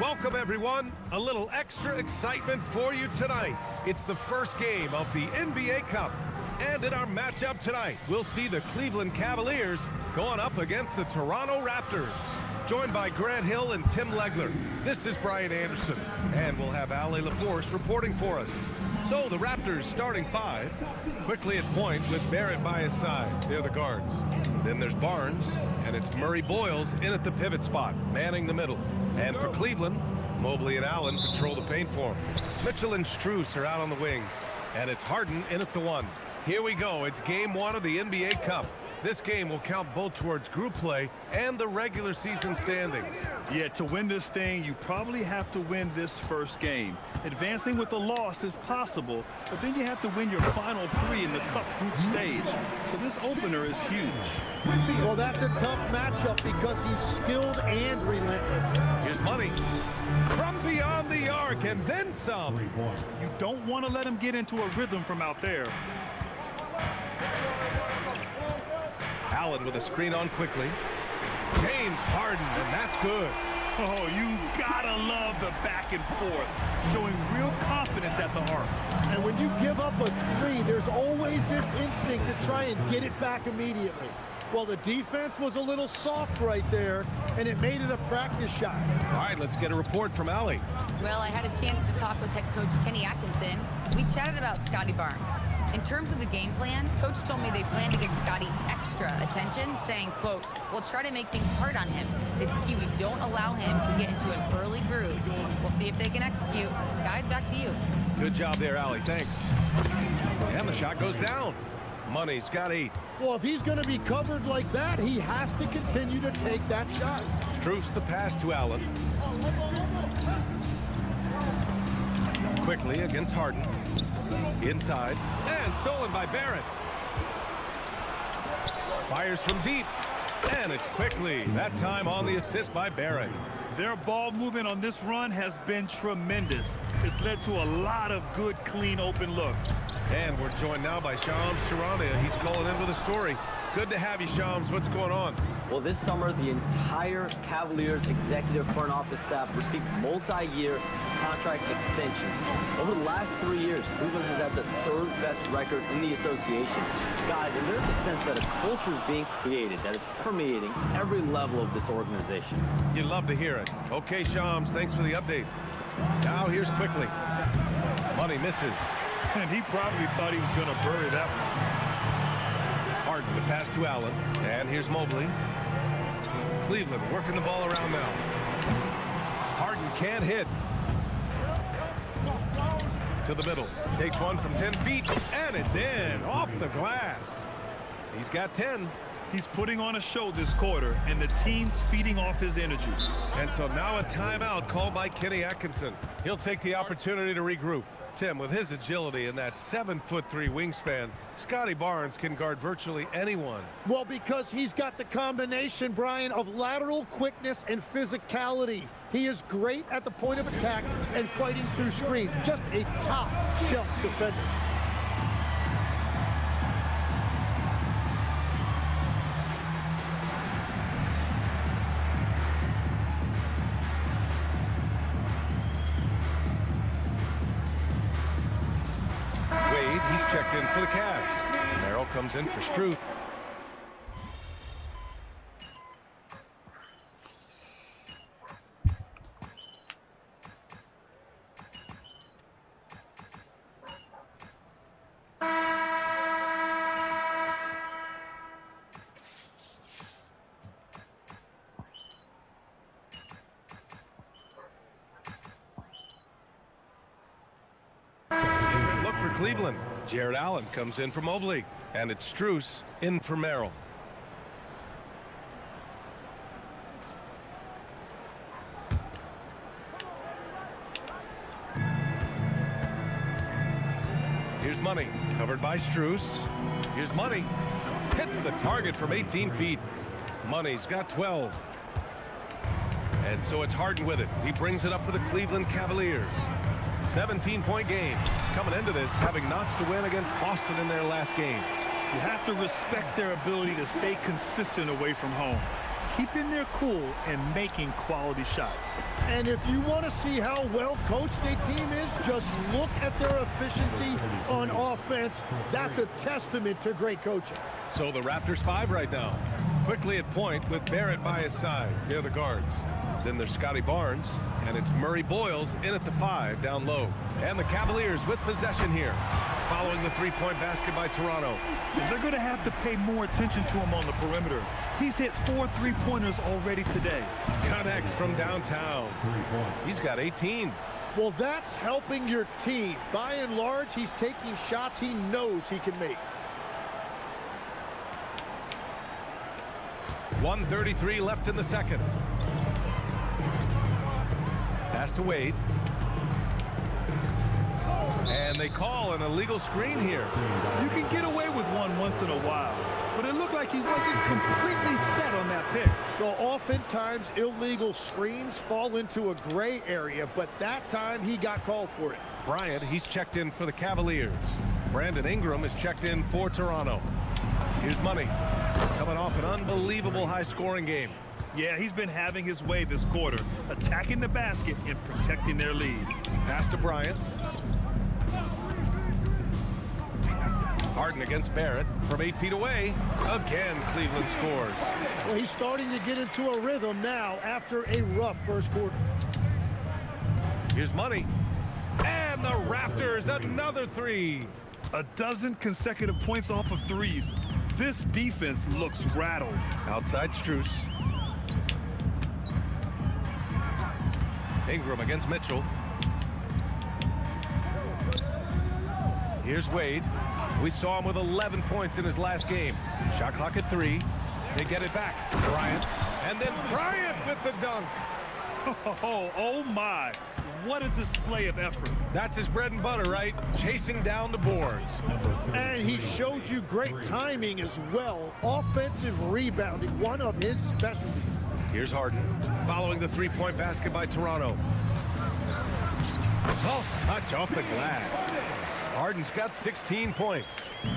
Welcome, everyone. A little extra excitement for you tonight. It's the first game of the NBA Cup. And in our matchup tonight, we'll see the Cleveland Cavaliers going up against the Toronto Raptors. Joined by Grant Hill and Tim Legler, this is Brian Anderson. And we'll have Ali LaForce reporting for us. So the Raptors starting five. Quickly at point with Barrett by his side. They're the guards. Then there's Barnes, and it's Murray Boyles in at the pivot spot, manning the middle. And for Cleveland, Mobley and Allen control the paint for him. Mitchell and Strus are out on the wings. And it's Harden in at the one. Here we go. It's game one of the NBA Cup. This game will count both towards group play and the regular season standings. Yeah, to win this thing, you probably have to win this first game. Advancing with a loss is possible, but then you have to win your final three in the Cup group stage. So this opener is huge. Well, that's a tough matchup because he's skilled and relentless. Here's Money from beyond the arc and then some. You don't want to let him get into a rhythm from out there. Allen with a screen on quickly. James Harden, and that's good. Oh, you gotta love the back and forth, showing real confidence at the arc. And when you give up a three, there's always this instinct to try and get it back immediately. Well, the defense was a little soft right there, and it made it a practice shot. All right, let's get a report from Ali. Well, I had a chance to talk with head coach Kenny Atkinson. We chatted about Scotty Barnes. In terms of the game plan, coach told me they plan to give Scotty extra attention, saying, quote, we'll try to make things hard on him. It's key we don't allow him to get into an early groove. We'll see if they can execute. Guys, back to you. Good job there, Ali. Thanks. And the shot goes down. Money's got 8. Well, if he's going to be covered like that, he has to continue to take that shot. Strus the pass to Allen. Quickly against Harden. Inside. And stolen by Barrett. Fires from deep. And it's quickly. That time on the assist by Barrett. Their ball movement on this run has been tremendous. It's led to a lot of good, clean, open looks. And we're joined now by Shams Charania. He's calling in with a story. Good to have you, Shams. What's going on? Well, this summer, the entire Cavaliers executive front office staff received multi-year contract extensions. Over the last 3 years, Cleveland has had the 3rd best record in the association. Guys, and there's a sense that a culture is being created that is permeating every level of this organization. You'd love to hear it. Okay, Shams, thanks for the update. Now here's quickly. Money misses. And he probably thought he was going to bury that one. Harden, the pass to Allen. And here's Mobley. Cleveland working the ball around now. Harden can't hit. To the middle. Takes one from 10 feet. And it's in. Off the glass. He's got 10. He's putting on a show this quarter, and the team's feeding off his energy. And so now a timeout called by Kenny Atkinson. He'll take the opportunity to regroup. Tim, with his agility and that 7'3" wingspan, Scotty Barnes can guard virtually anyone. Well, because he's got the combination, Brian, of lateral quickness and physicality. He is great at the point of attack and fighting through screens. Just a top-shelf defender. Wade, he's checked in for the Cavs. Merrill comes in for Struth. Look for Cleveland. Jared Allen comes in for Mobley. And it's Strus in for Merrill. Here's Money, covered by Strus. Here's Money. Hits the target from 18 feet. Money's got 12. And so it's Harden with it. He brings it up for the Cleveland Cavaliers. 17-point game. Coming into this, having notched a win against Boston in their last game. You have to respect their ability to stay consistent away from home, keeping their cool and making quality shots. And if you want to see how well coached a team is, just look at their efficiency on offense. That's a testament to great coaching. So the Raptors 5 right now. Quickly at point with Barrett by his side. They're the guards. Then there's Scotty Barnes, and it's Murray Boyles in at the 5 down low. And the Cavaliers with possession here, following the three-point basket by Toronto. And they're going to have to pay more attention to him on the perimeter. He's hit 4 three-pointers already today. Connects from downtown. He's got 18. Well, that's helping your team. By and large, he's taking shots he knows he can make. 1:33 left in the second. Pass to Wade. And they call an illegal screen here. You can get away with one once in a while, but it looked like he wasn't completely set on that pick. Well, oftentimes illegal screens fall into a gray area, but that time he got called for it. Bryant, he's checked in for the Cavaliers. Brandon Ingram is checked in for Toronto. Here's Money, coming off an unbelievable high-scoring game. Yeah, he's been having his way this quarter, attacking the basket and protecting their lead. Pass to Bryant. Harden against Barrett from 8 feet away. Again, Cleveland scores. Well, he's starting to get into a rhythm now after a rough first quarter. Here's Money. And the Raptors, another 3. A dozen consecutive points off of threes. This defense looks rattled. Outside Strus. Ingram against Mitchell. Here's Wade. We saw him with 11 points in his last game. Shot clock at 3. They get it back. Bryant. And then Bryant with the dunk. Oh my. What a display of effort. That's his bread and butter, right? Chasing down the boards. And he showed you great timing as well. Offensive rebounding, one of his specialties. Here's Harden, following the three-point basket by Toronto. Soft touch off the glass. Harden's got 16 points.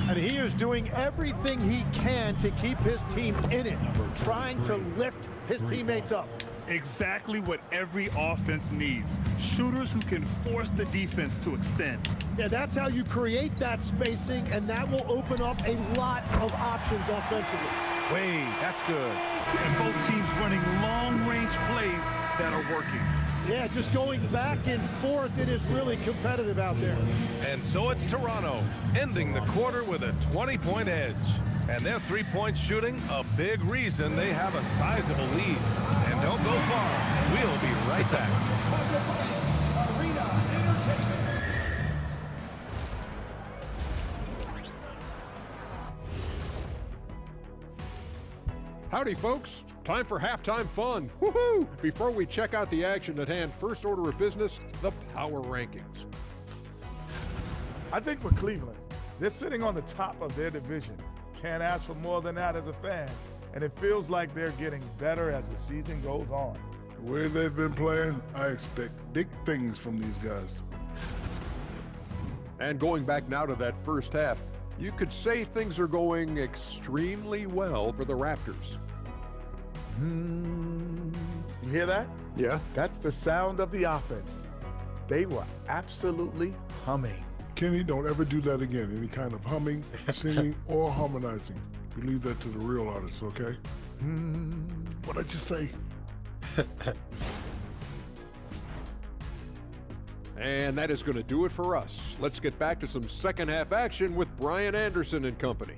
And he is doing everything he can to keep his team in it, trying to lift his teammates up. Exactly what every offense needs. Shooters who can force the defense to extend. Yeah, that's how you create that spacing, and that will open up a lot of options offensively. Wade, that's good. And both teams running long-range plays that are working. Yeah, just going back and forth, it is really competitive out there. And so it's Toronto, ending the quarter with a 20-point edge. And their three-point shooting, a big reason they have a sizable lead. And don't go far. We'll be right back. Howdy, folks. Time for halftime fun. Woohoo! Before we check out the action at hand, first order of business, the power rankings. I think for Cleveland, they're sitting on the top of their division. Can't ask for more than that as a fan. And it feels like they're getting better as the season goes on. The way they've been playing, I expect big things from these guys. And going back now to that first half, you could say things are going extremely well for the Raptors. You hear that? Yeah. That's the sound of the offense. They were absolutely humming. Kenny, don't ever do that again. Any kind of humming, singing, or harmonizing. We leave that to the real artists, okay? What'd I just say? And that is going to do it for us. Let's get back to some second half action with Brian Anderson and company.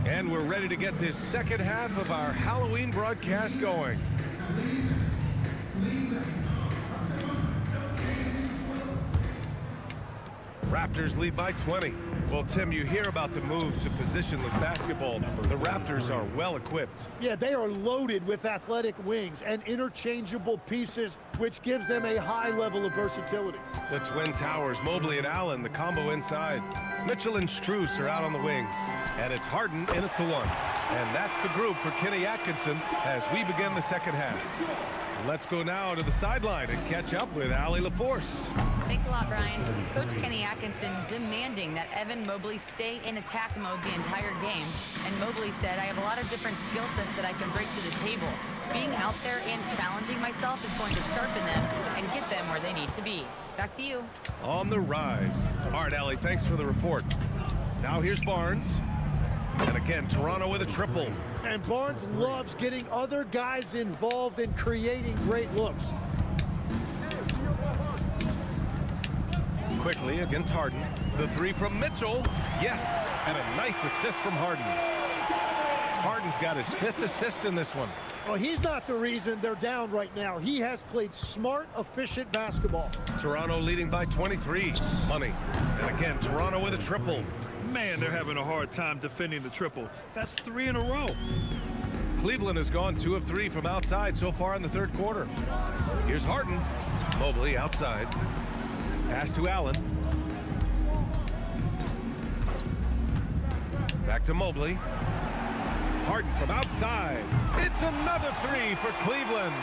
And we're ready to get this second half of our Halloween broadcast going. Raptors lead by 20. Well, Tim, you hear about the move to positionless basketball. The Raptors are well equipped. Yeah, they are loaded with athletic wings and interchangeable pieces, which gives them a high level of versatility. The Twin Towers, Mobley and Allen, the combo inside. Mitchell and Strus are out on the wings. And it's Harden in at the one. And that's the group for Kenny Atkinson as we begin the second half. Let's go now to the sideline and catch up with Allie LaForce. Thanks a lot, Brian. Coach Kenny Atkinson demanding that Evan Mobley stay in attack mode the entire game. And Mobley said, I have a lot of different skill sets that I can bring to the table. Being out there and challenging myself is going to sharpen them and get them where they need to be. Back to you. On the rise. All right, Allie, thanks for the report. Now here's Barnes. And again, Toronto with a triple. And Barnes loves getting other guys involved in creating great looks. Quickly against Harden. The three from Mitchell. Yes, and a nice assist from Harden. Harden's got his 5th assist in this one. Well, he's not the reason they're down right now. He has played smart, efficient basketball. Toronto leading by 23. Money. And again, Toronto with a triple. Man, they're having a hard time defending the triple. That's 3 in a row. Cleveland has gone 2 of 3 from outside so far in the third quarter. Here's Harden. Mobley outside. Pass to Allen. Back to Mobley. Harden from outside. It's another 3 for Cleveland.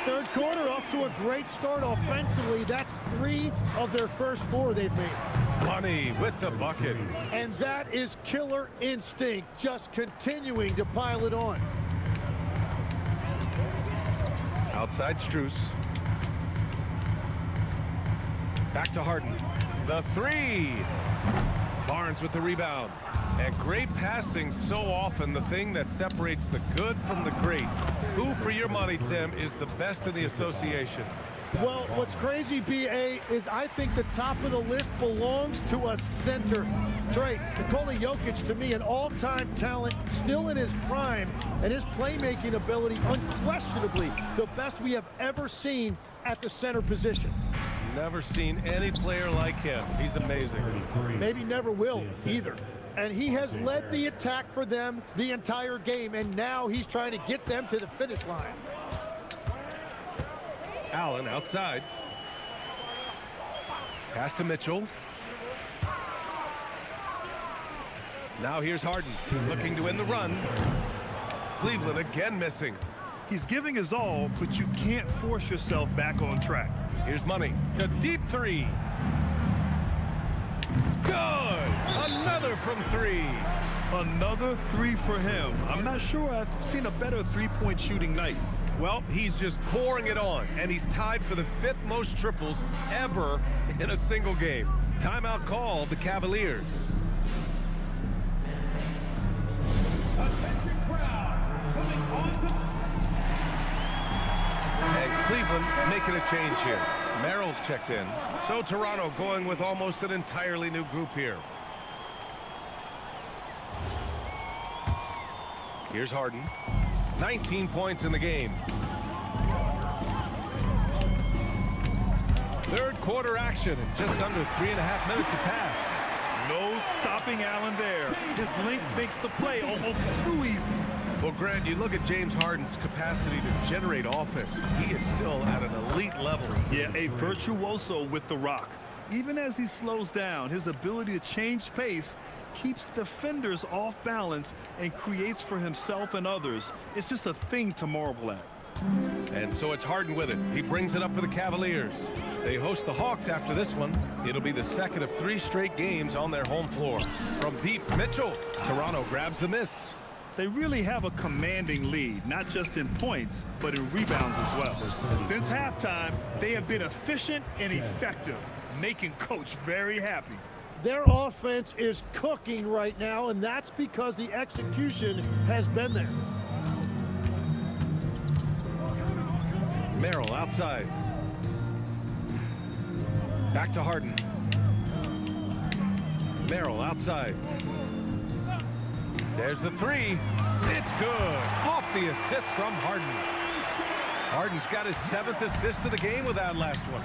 Third quarter off to a great start offensively. That's 3 of their first 4 they've made. Money with the bucket. And that is killer instinct, just continuing to pile it on. Outside Strus. Back to Harden. The 3. Barnes with the rebound. And great passing, so often the thing that separates the good from the great. Who, for your money, Tim, is the best in the association? Well, what's crazy, B.A., is I think the top of the list belongs to a center. Trey, Nikola Jokic, to me, an all-time talent, still in his prime, and his playmaking ability, unquestionably, the best we have ever seen at the center position. Never seen any player like him. He's amazing. Maybe never will either. And he has led the attack for them the entire game, and now he's trying to get them to the finish line. Allen outside. Pass to Mitchell. Now here's Harden, looking to win the run. Cleveland again missing. He's giving his all, but you can't force yourself back on track. Here's Money. The deep 3. Good! Another from 3. Another 3 for him. I'm not sure I've seen a better three-point shooting night. Well, he's just pouring it on, and he's tied for the 5th most triples ever in a single game. Timeout called the Cavaliers. And Cleveland making a change here. Merrill's checked in. So Toronto going with almost an entirely new group here. Here's Harden. 19 points in the game. Third quarter action, and just under 3.5 minutes have passed. No stopping Allen there. His length makes the play almost too easy. Well, Grant, you look at James Harden's capacity to generate offense. He is still at an elite level. Yeah, a virtuoso with the rock. Even as he slows down, his ability to change pace keeps defenders off balance and creates for himself and others. It's just a thing to marvel at. And so it's Harden with it. He brings it up for the Cavaliers. They host the Hawks after this one. It'll be the second of 3 straight games on their home floor. From deep, Mitchell. Toronto grabs the miss. They really have a commanding lead, not just in points, but in rebounds as well. Since halftime, they have been efficient and effective, making Coach very happy. Their offense is cooking right now, and that's because the execution has been there. Merrill outside. Back to Harden. Merrill outside. There's the 3. It's good. Off the assist from Harden. Harden's got his 7th assist of the game with that last one.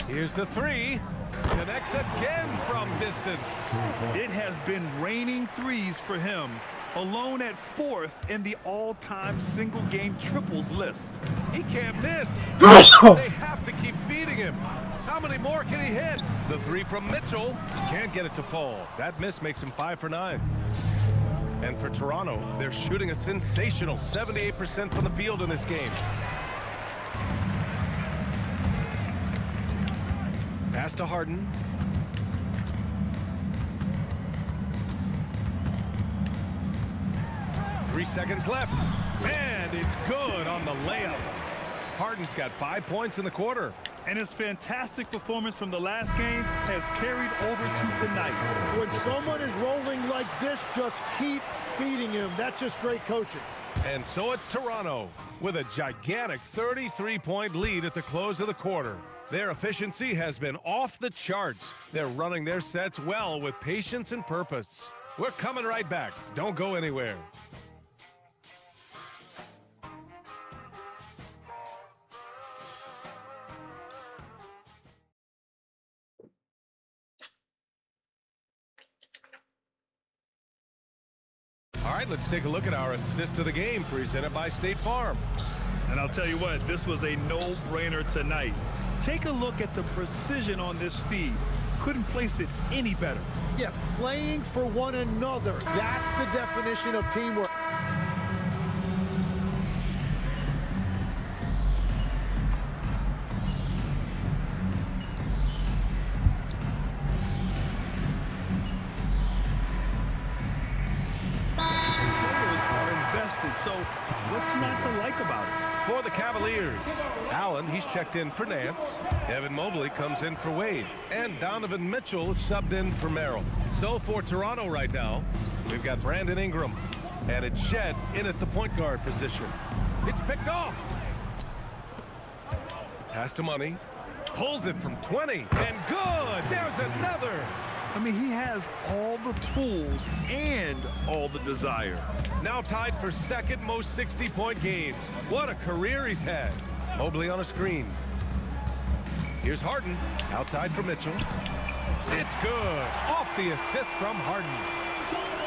Here's the 3. Connects again from distance. It has been raining threes for him, alone at 4th in the all-time single-game triples list. He can't miss. They have to keep feeding him. How many more can he hit? The 3 from Mitchell. Can't get it to fall. That miss makes him 5 for 9. And for Toronto, they're shooting a sensational 78% from the field in this game. Pass to Harden. Three seconds left. And it's good on the layup. Harden's got 5 points in the quarter. And his fantastic performance from the last game has carried over to tonight. When someone is rolling like this, just keep feeding him. That's just great coaching. And so it's Toronto with a gigantic 33-point lead at the close of the quarter. Their efficiency has been off the charts. They're running their sets well with patience and purpose. We're coming right back. Don't go anywhere. All right, let's take a look at our assist of the game presented by State Farm. And I'll tell you what, this was a no-brainer tonight. Take a look at the precision on this feed. Couldn't place it any better. Yeah, playing for one another. That's the definition of teamwork. So what's not to like about it? For the Cavaliers, Allen, he's checked in for Nance. Evan Mobley comes in for Wade. And Donovan Mitchell is subbed in for Merrill. So for Toronto right now, we've got Brandon Ingram. And it's Shed in at the point guard position. It's picked off. Pass to Money. Pulls it from 20. And good! There's another! I mean, he has all the tools and all the desire. Now tied for second most 60-point games. What a career he's had. Mobley on a screen. Here's Harden. Outside for Mitchell. It's good. Off the assist from Harden.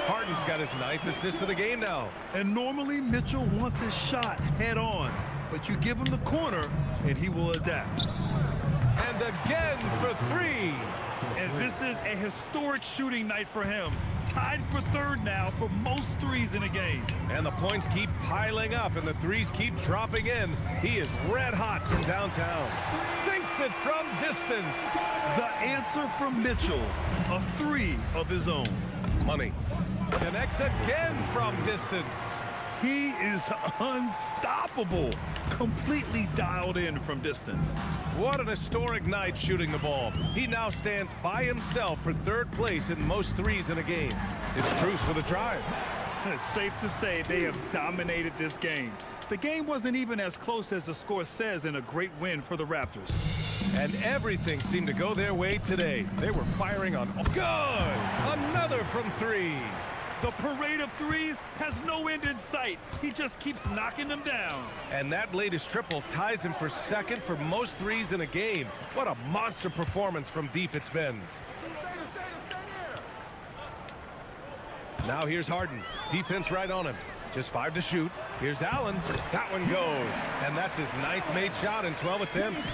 Harden's got his 9th assist of the game now. And normally Mitchell wants his shot head on. But you give him the corner, and he will adapt. And again for 3. And this is a historic shooting night for him. Tied for 3rd now for most threes in a game. And the points keep piling up and the threes keep dropping in. He is red hot from downtown. Sinks it from distance. The answer from Mitchell, a 3 of his own. Money. Connects again from distance. He is unstoppable. Completely dialed in from distance. What an historic night shooting the ball. He now stands by himself for 3rd place in most threes in a game. It's Truce with a drive. It's safe to say they have dominated this game. The game wasn't even as close as the score says in a great win for the Raptors. And everything seemed to go their way today. They were firing on... Good! Another from 3. The parade of threes has no end in sight. He just keeps knocking them down. And that latest triple ties him for 2nd for most threes in a game. What a monster performance from deep it's been. Now here's Harden. Defense right on him. Just 5 to shoot. Here's Allen. That one goes. And that's his 9th made shot in 12 attempts.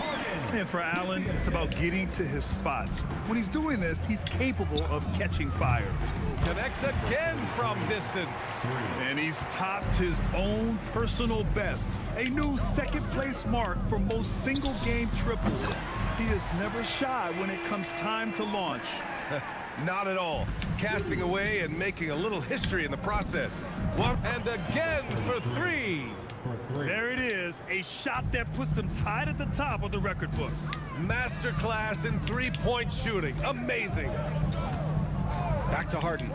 And for Allen, it's about getting to his spots. When he's doing this, he's capable of catching fire. Connects again from distance. And he's topped his own personal best. A new second-place mark for most single-game triples. He is never shy when it comes time to launch. Not at all. Casting away and making a little history in the process. One and again for 3. There it is, a shot that puts him tied at the top of the record books. Masterclass in three-point shooting. Amazing. Back to Harden.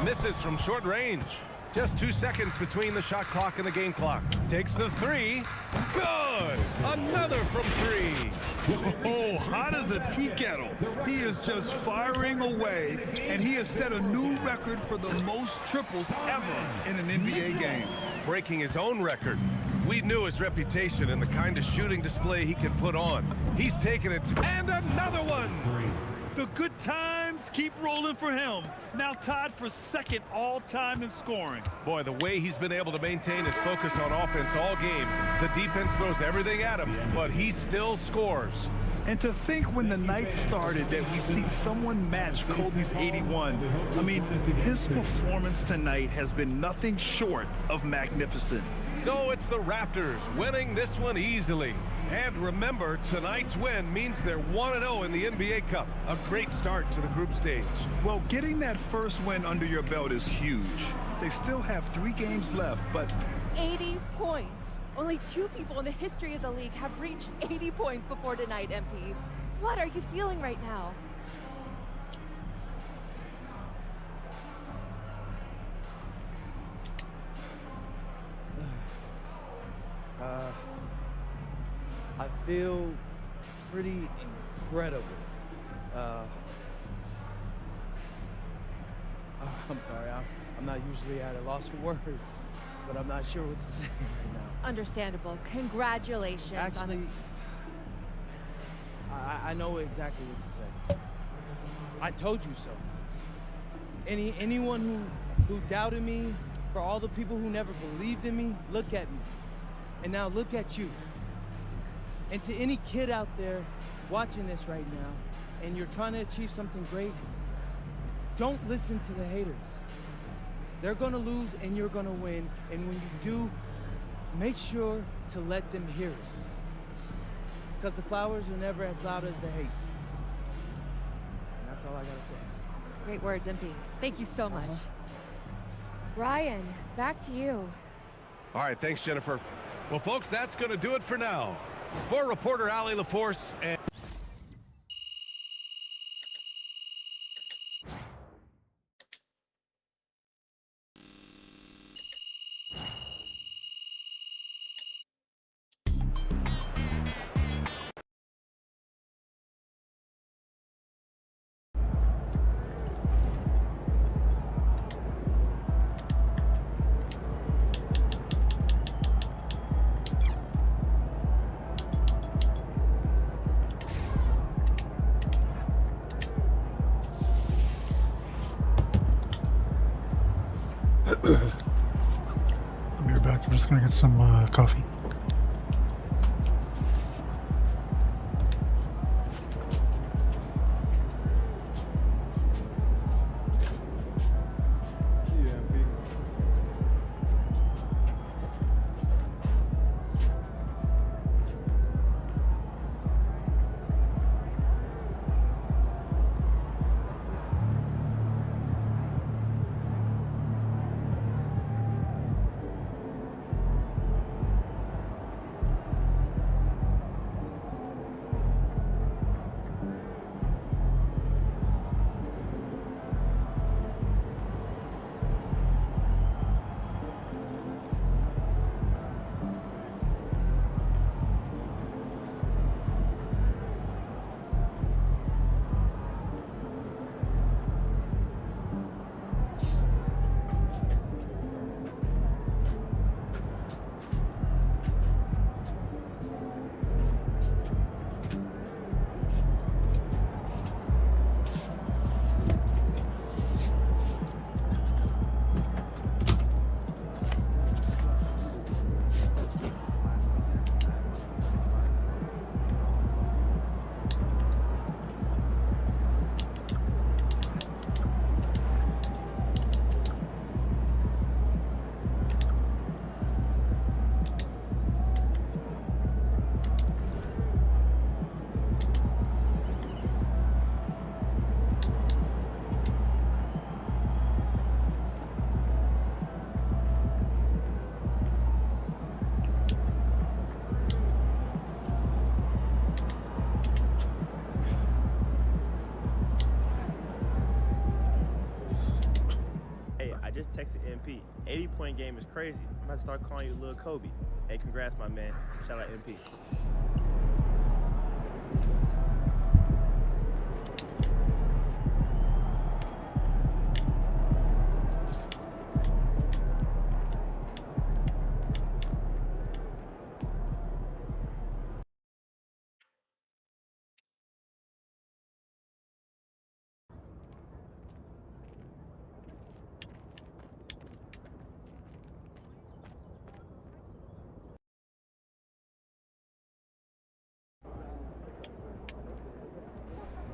Misses from short range. Just 2 seconds between the shot clock and the game clock. Takes the 3. Good! Another from 3. Oh, hot as a tea kettle. He is just firing away, and he has set a new record for the most triples ever in an NBA game. Breaking his own record. We knew his reputation and the kind of shooting display he can put on. He's taken it to... And another one! The good times keep rolling for him. Now tied for second all-time in scoring. Boy, the way he's been able to maintain his focus on offense all game. The defense throws everything at him, but he still scores. And to think when the night started that we'd see someone match Kobe's 81. I mean, his performance tonight has been nothing short of magnificent. So it's the Raptors winning this one easily. And remember, tonight's win means they're 1-0 in the NBA Cup. A great start to the group stage. Well, getting that first win under your belt is huge. They still have 3 games left, but... 80 points. Only 2 people in the history of the league have reached 80 points before tonight, MP. What are you feeling right now? I feel pretty incredible. I'm sorry, I'm not usually at a loss for words, but I'm not sure what to say right now. Understandable. Congratulations. Actually, I know exactly what to say. I told you so. Anyone who doubted me, for all the people who never believed in me, look at me. And now look at you. And to any kid out there watching this right now, and you're trying to achieve something great, don't listen to the haters. They're gonna lose and you're gonna win. And when you do, make sure to let them hear it. Because the flowers are never as loud as the hate. And that's all I gotta say. Great words, MP. Thank you so much. Brian, back to you. All right, thanks, Jennifer. Well, folks, that's going to do it for now. For reporter Allie LaForce and... I'll be right back. I'm just gonna get some coffee. I just texted MP. 80-point game is crazy. I'm about to start calling you Lil Kobe. Hey, congrats, my man. Shout out MP.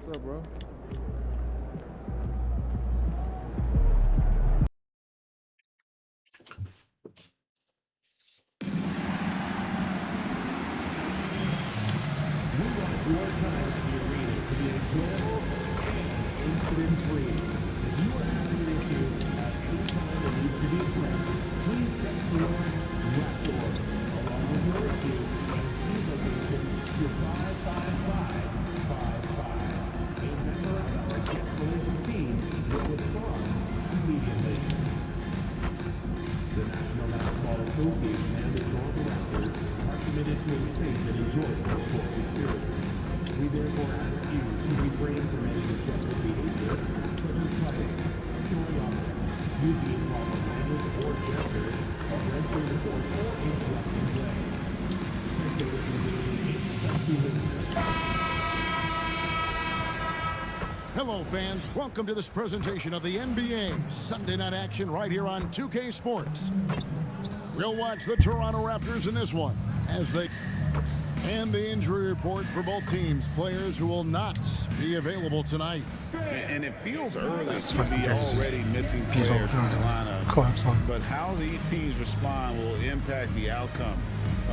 What's up, bro? We want your time at the arena to be enjoyable and incident-free. If you are having an issue at any time that needs to be addressed, please text the word Raptor along with your issue and scene location to 55555. A member of our guest relations team will respond immediately. The National Basketball Association and the Toronto Raptors are committed to a safe and enjoyable sports experience. We therefore ask you to refrain from any disruptive behavior, such as fighting, throwing objects, using improper language or gestures, or entering the court or interrupting play. Spectators engaging in such behavior. Hello, fans. Welcome to this presentation of the NBA Sunday Night Action right here on 2K Sports. We'll watch the Toronto Raptors in this one as they... And the injury report for both teams. Players who will not be available tonight. And it feels early That's to be fucking crazy. already missing He's all players in the gone. lineup. Collapse on. But how these teams respond will impact the outcome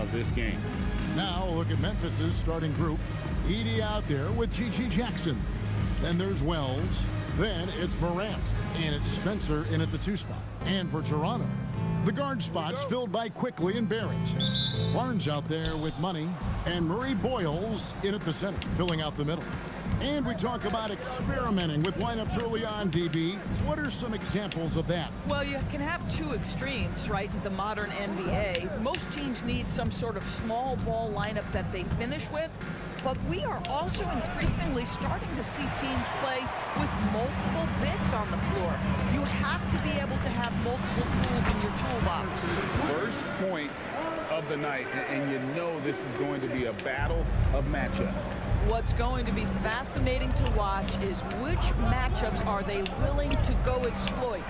of this game. Now look at Memphis's starting group. Edie out there with Gigi Jackson. Then there's Wells. Then it's Morant. And it's Spencer in at the 2 spot. And for Toronto, the guard spots filled by Quickly and Barrett. Barnes out there with Money. And Murray Boyles in at the center, filling out the middle. And we talk about experimenting with lineups early on, DB. What are some examples of that? Well, you can have two extremes, right, in the modern NBA. Most teams need some sort of small ball lineup that they finish with. But we are also increasingly starting to see teams play with multiple bigs on the floor. You have to be able to have multiple tools in your toolbox. First points of the night, and you know this is going to be a battle of matchups. What's going to be fascinating to watch is which matchups are they willing to go exploit.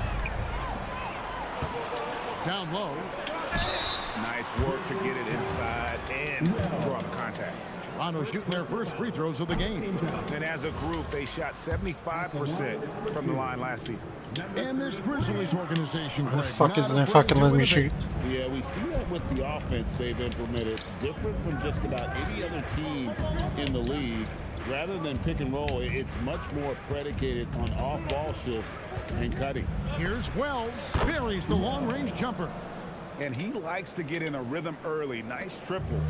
Down low. Nice work to get it inside and draw the contact. Toronto shooting their first free throws of the game. And as a group, they shot 75% from the line last season. And this Grizzlies organization, Why the fuck isn't it fucking letting me shoot? Yeah, we see that with the offense they've implemented, different from just about any other team in the league. Rather than pick and roll, it's much more predicated on off-ball shifts and cutting. Here's Wells, buries the long-range jumper. And he likes to get in a rhythm early. Nice triple.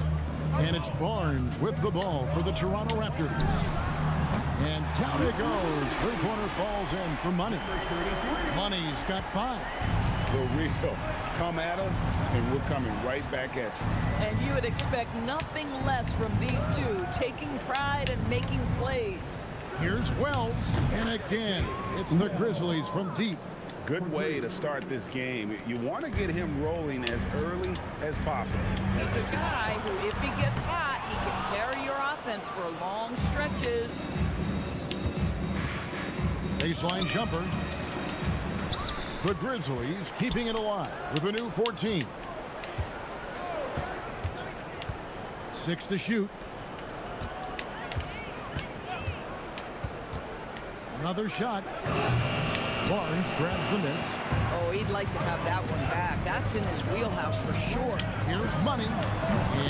And it's Barnes with the ball for the Toronto Raptors. And down it goes. Three-pointer falls in for Money. Money's got 5. The real. Come at us, and we're coming right back at you. And you would expect nothing less from these two, taking pride and making plays. Here's Wells. And again, it's the Grizzlies from deep. Good way to start this game. You want to get him rolling as early as possible. He's a guy who, if he gets hot, he can carry your offense for long stretches. Baseline jumper. The Grizzlies keeping it alive with a new 14. 6 to shoot. Another shot. Barnes grabs the miss. Oh, he'd like to have that one back. That's in his wheelhouse for sure. Here's Money.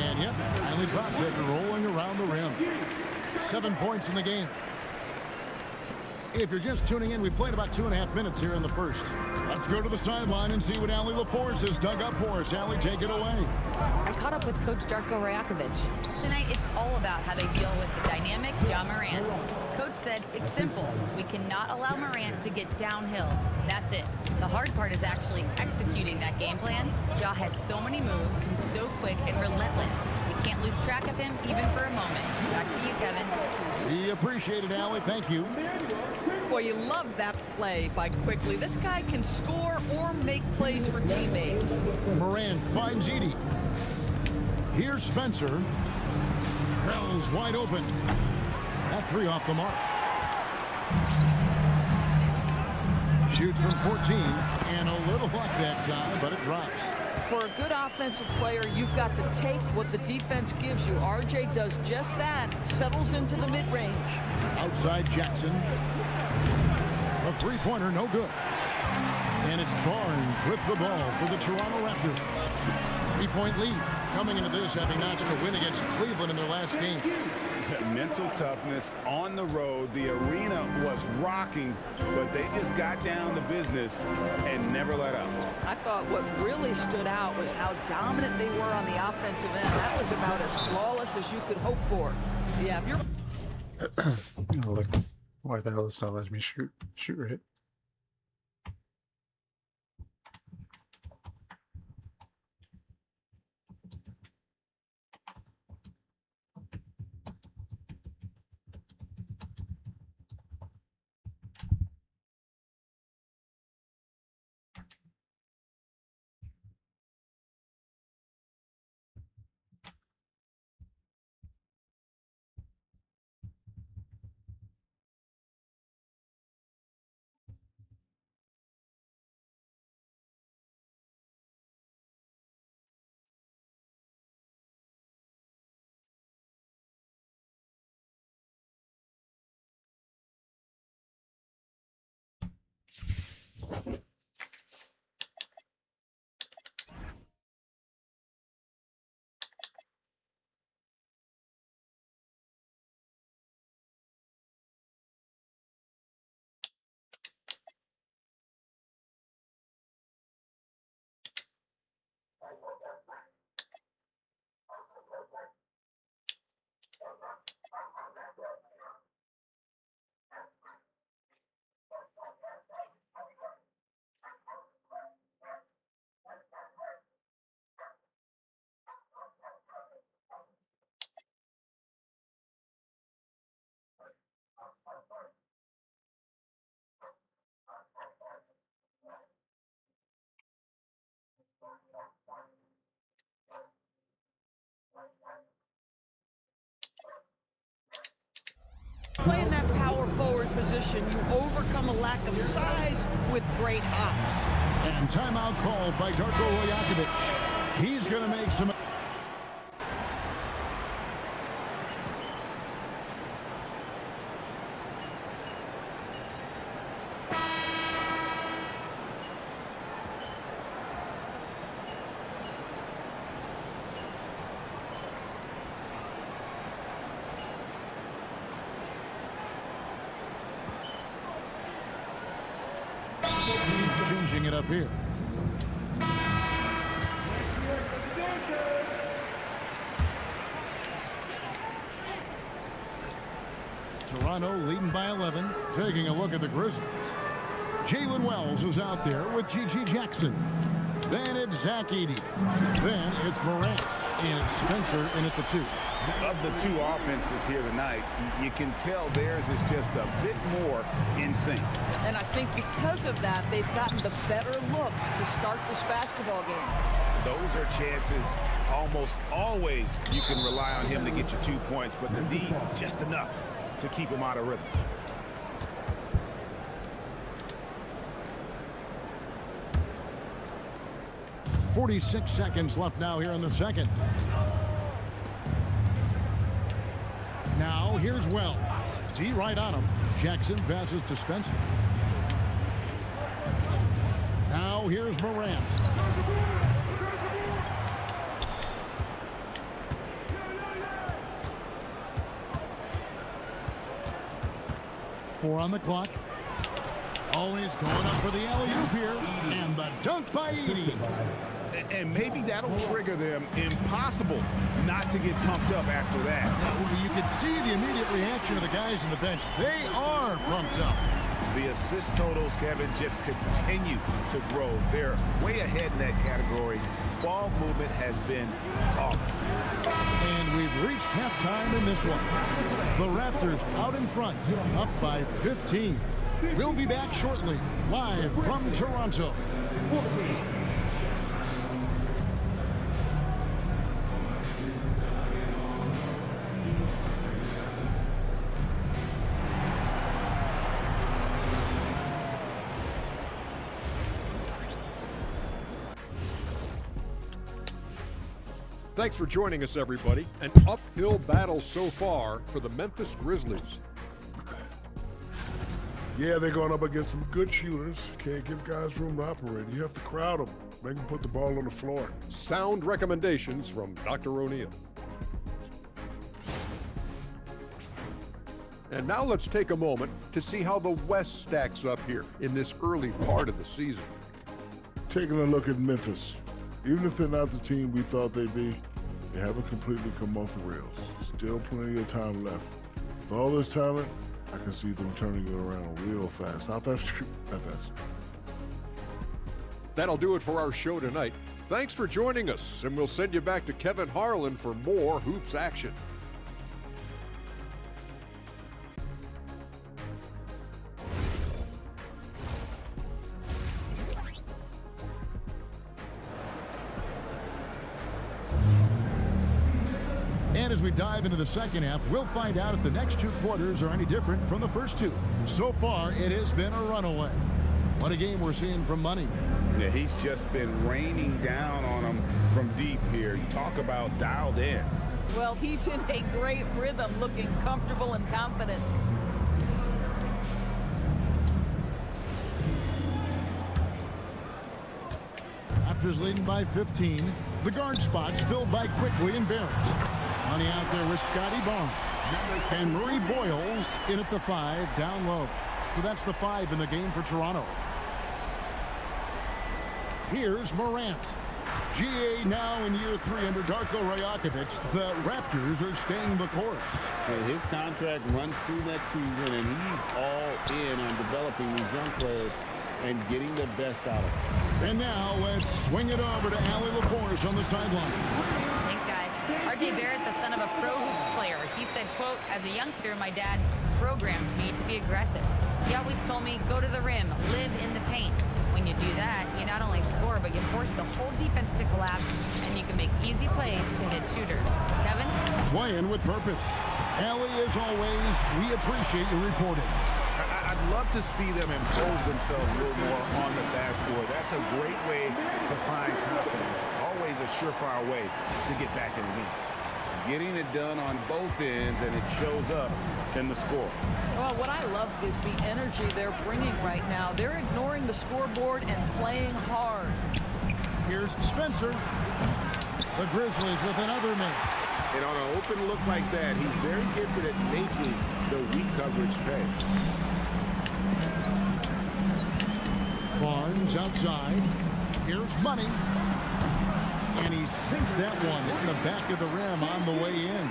And yep, finally drops it, rolling around the rim. 7 points in the game. If you're just tuning in, we played about 2.5 minutes here in the first. Let's go to the sideline and see what Allie LaForce has dug up for us. Allie, take it away. I caught up with Coach Darko Rajakovic. Tonight, it's all about how they deal with the dynamic Ja Morant. Coach said it's simple. We cannot allow Morant to get downhill. That's it. The hard part is actually executing that game plan. Ja has so many moves. He's so quick and relentless. We can't lose track of him even for a moment. Back to you, Kevin. We appreciate it, Allie. Thank you. Boy, you love that play by Quickly. This guy can score or make plays for teammates. Morant finds Edie. Here's Spencer. Crowell's wide open. That three off the mark. Shoots from 14, and a little luck that time, but it drops. For a good offensive player, you've got to take what the defense gives you. RJ does just that, settles into the mid-range. Outside Jackson. A three-pointer, no good. And it's Barnes with the ball for the Toronto Raptors. 3-point lead. Coming into this, having notched a win against Cleveland in their last game. Mental toughness on the road. The arena was rocking, but they just got down to business and never let up. I thought what really stood out was how dominant they were on the offensive end. That was about as flawless as you could hope for. Yeah, if you're... Oh, look. Why the hell does that let me shoot right? Playing that power forward position, you overcome a lack of size with great hops. And timeout called by Darko Rajakovic. He's going to make some... Changing it up here. Toronto leading by 11. Taking a look at the Grizzlies. Jalen Wells is out there with G.G. Jackson. Then it's Zach Edey. Then it's Morant. And it's Spencer in at the 2. Of the two offenses here tonight, you can tell theirs is just a bit more in sync. And I think because of that, they've gotten the better looks to start this basketball game. Those are chances almost always you can rely on him to get you 2 points, but the D, just enough to keep him out of rhythm. .46 seconds left now here in the second. Now here's Wells. D right on him. Jackson passes to Spencer. Now here's Morant. 4 on the clock. Always going up for the alley-oop here. And the dunk by Edie. And maybe that'll trigger them. Impossible not to get pumped up after that. Yeah, well, you can see the immediate reaction of the guys on the bench. They are pumped up. The assist totals, Kevin, just continue to grow. They're way ahead in that category. Ball movement has been flawless. And we've reached halftime in this one. The Raptors out in front, up by 15. We'll be back shortly, live from Toronto. Thanks for joining us, everybody. An uphill battle so far for the Memphis Grizzlies. Yeah, they're going up against some good shooters. Can't give guys room to operate. You have to crowd them, make them put the ball on the floor. Sound recommendations from Dr. O'Neill. And now let's take a moment to see how the West stacks up here in this early part of the season. Taking a look at Memphis. Even if they're not the team we thought they'd be, they haven't completely come off the rails. Still plenty of time left. With all this talent, I can see them turning it around real fast. How fast? That fast. That'll do it for our show tonight. Thanks for joining us, and we'll send you back to Kevin Harlan for more hoops action. And as we dive into the second half, we'll find out if the next 2 quarters are any different from the first 2. So far, it has been a runaway. What a game we're seeing from Money. Yeah, he's just been raining down on them from deep here. Talk about dialed in. Well, he's in a great rhythm, looking comfortable and confident. Raptors leading by 15. The guard spots filled by Quickly and Barrett. Money out there with Scotty Barnes. And Murray Boyles in at the 5, down low. So that's the 5 in the game for Toronto. Here's Morant. GA now in year 3 under Darko Rajakovic. The Raptors are staying the course. His contract runs through next season, and he's all in on developing these young players and getting the best out of them. And now let's swing it over to Allie LaForce on the sideline. Thanks, guys. RJ Barrett, the son of a pro hoops player, he said, quote, as a youngster, my dad programmed me to be aggressive. He always told me, go to the rim, live in the paint. When you do that, you not only score, but you force the whole defense to collapse, and you can make easy plays to hit shooters. Kevin? Playing with purpose. Allie, as always, we appreciate your reporting. I'd love to see them impose themselves a little more on the backboard. That's a great way to find confidence. Always a surefire way to get back in the game. Getting it done on both ends, and it shows up in the score. Well, what I love is the energy they're bringing right now. They're ignoring the scoreboard and playing hard. Here's Spencer. The Grizzlies with another miss. And on an open look like that, he's very gifted at making the weak coverage pay. Barnes outside. Here's Money. And he sinks that one in the back of the rim on the way in.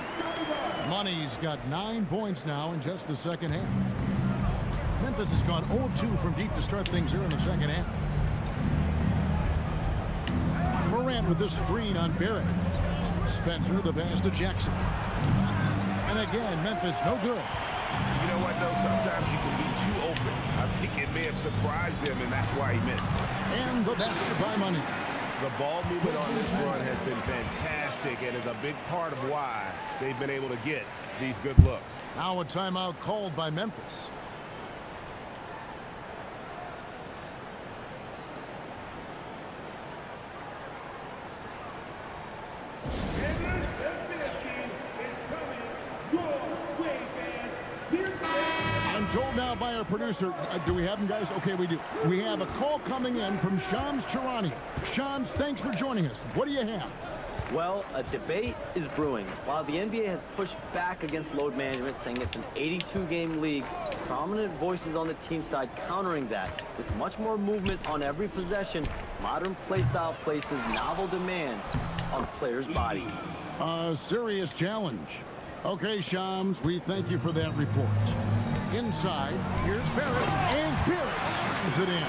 Money's got 9 points now in just the second half. Memphis has gone 0-2 from deep to start things here in the second half. Morant with the screen on Barrett. Spencer the pass to Jackson. And again, Memphis no good. You know what, though? Sometimes you can be too open. I think it may have surprised him, and that's why he missed. And the basket by Money. The ball movement on this run has been fantastic and is a big part of why they've been able to get these good looks. Now a timeout called by Memphis. I'm told now by our producer, do we have him, guys? Okay, we do. We have a call coming in from Shams Charania. Shams, thanks for joining us. What do you have? Well, a debate is brewing. While the NBA has pushed back against load management, saying it's an 82-game league, prominent voices on the team side countering that. With much more movement on every possession, modern play style places novel demands on players' bodies. A serious challenge. Okay, Shams, we thank you for that report. Inside, here's Barrett, and Barrett slams it in.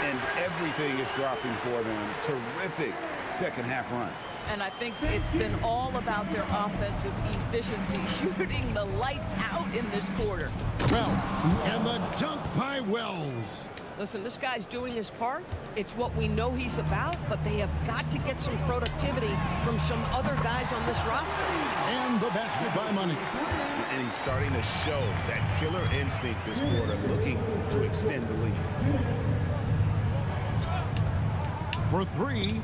And everything is dropping for them. Terrific second half run. And I think it's been all about their offensive efficiency, shooting the lights out in this quarter. Wells, and the dunk by Wells. Listen, this guy's doing his part. It's what we know he's about, but they have got to get some productivity from some other guys on this roster. And the basket by Money. And he's starting to show that killer instinct this quarter, looking to extend the lead. For three.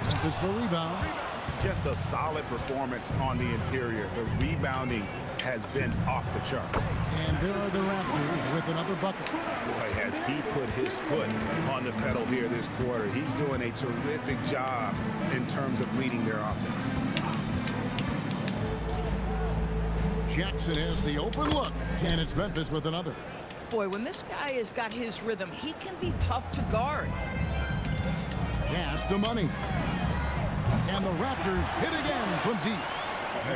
Memphis the rebound. Just a solid performance on the interior. The rebounding has been off the chart. And there are the Raptors with another bucket. Boy, has he put his foot on the pedal here this quarter. He's doing a terrific job in terms of leading their offense. Jackson has the open look, and it's Memphis with another. Boy, when this guy has got his rhythm, he can be tough to guard. Pass to Money. And the Raptors hit again from deep.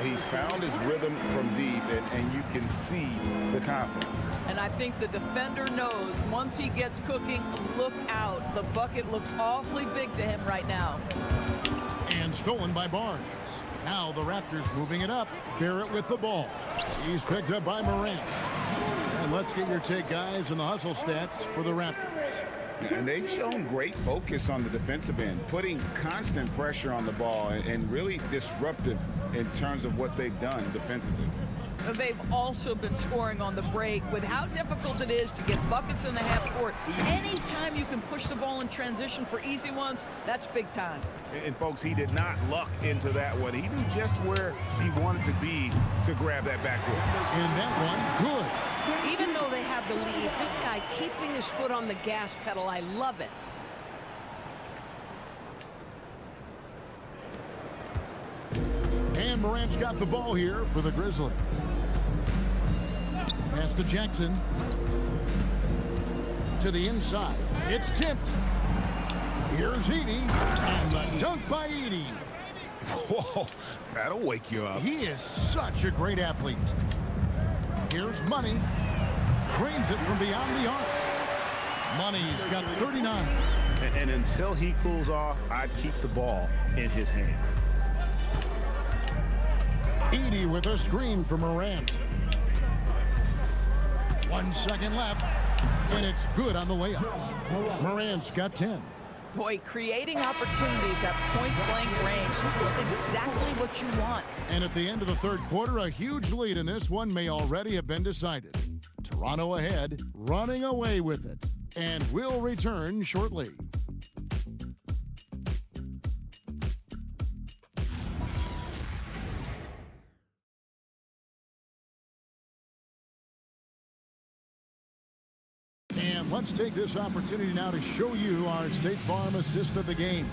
He's found his rhythm from deep, and you can see the confidence. And I think the defender knows once he gets cooking, look out. The bucket looks awfully big to him right now. And stolen by Barnes. Now the Raptors moving it up. Barrett with the ball. He's picked up by Morant. And let's get your take, guys, on the hustle stats for the Raptors. And they've shown great focus on the defensive end, putting constant pressure on the ball and really disruptive in terms of what they've done defensively. They've also been scoring on the break. With how difficult it is to get buckets in the half court, anytime you can push the ball in transition for easy ones, that's big time. And folks, he did not luck into that one. He knew just where he wanted to be to grab that backboard. And that one, good. Even though they have the lead, this guy keeping his foot on the gas pedal, I love it. And Morant's got the ball here for the Grizzlies. Pass to Jackson. To the inside. It's tipped. Here's Edey. And the dunk by Edey. Whoa, that'll wake you up. He is such a great athlete. Here's Money. Drains it from beyond the arc. Money's got 39. And until he cools off, I'd keep the ball in his hand. Edey with a screen for Morant. 1 second left, and it's good on the layup. Morant's got 10. Boy, creating opportunities at point-blank range. This is exactly what you want. And at the end of the third quarter, a huge lead in this one may already have been decided. Toronto ahead, running away with it. And we'll return shortly. And let's take this opportunity now to show you our State Farm assist of the game.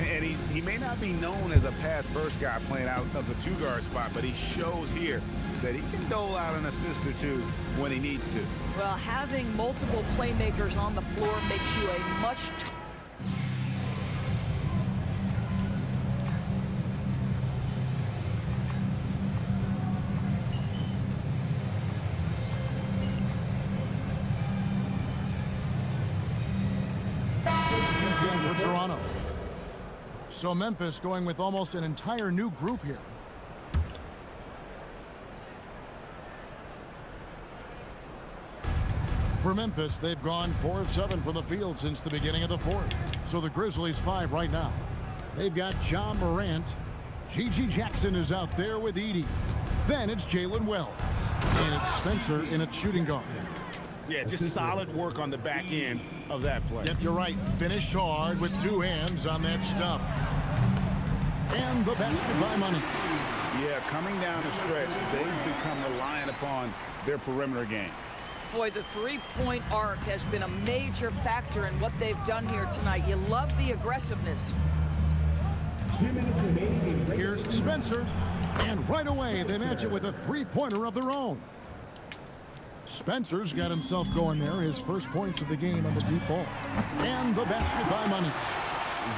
And he may not be known as a pass-first guy playing out of the two-guard spot, but he shows here that he can dole out an assist or two when he needs to. Well, having multiple playmakers on the floor makes you a much for Toronto. So Memphis going with almost an entire new group here. For Memphis, they've gone 4 of 7 from the field since the beginning of the fourth. So the Grizzlies 5 right now. They've got John Morant. G.G. Jackson is out there with Edey. Then it's Jalen Wells. And it's Spencer in a shooting guard. Yeah, just solid work on the back end of that play. Yep, you're right. Finished hard with 2 hands on that stuff. And the basket by Money. Yeah, coming down the stretch, they've become reliant upon their perimeter game. Boy, the three-point arc has been a major factor in what they've done here tonight. You love the aggressiveness. 2 minutes remaining in regular. Here's Spencer. And right away, they match it with a three-pointer of their own. Spencer's got himself going there. His first points of the game on the deep ball. And the basket by Money.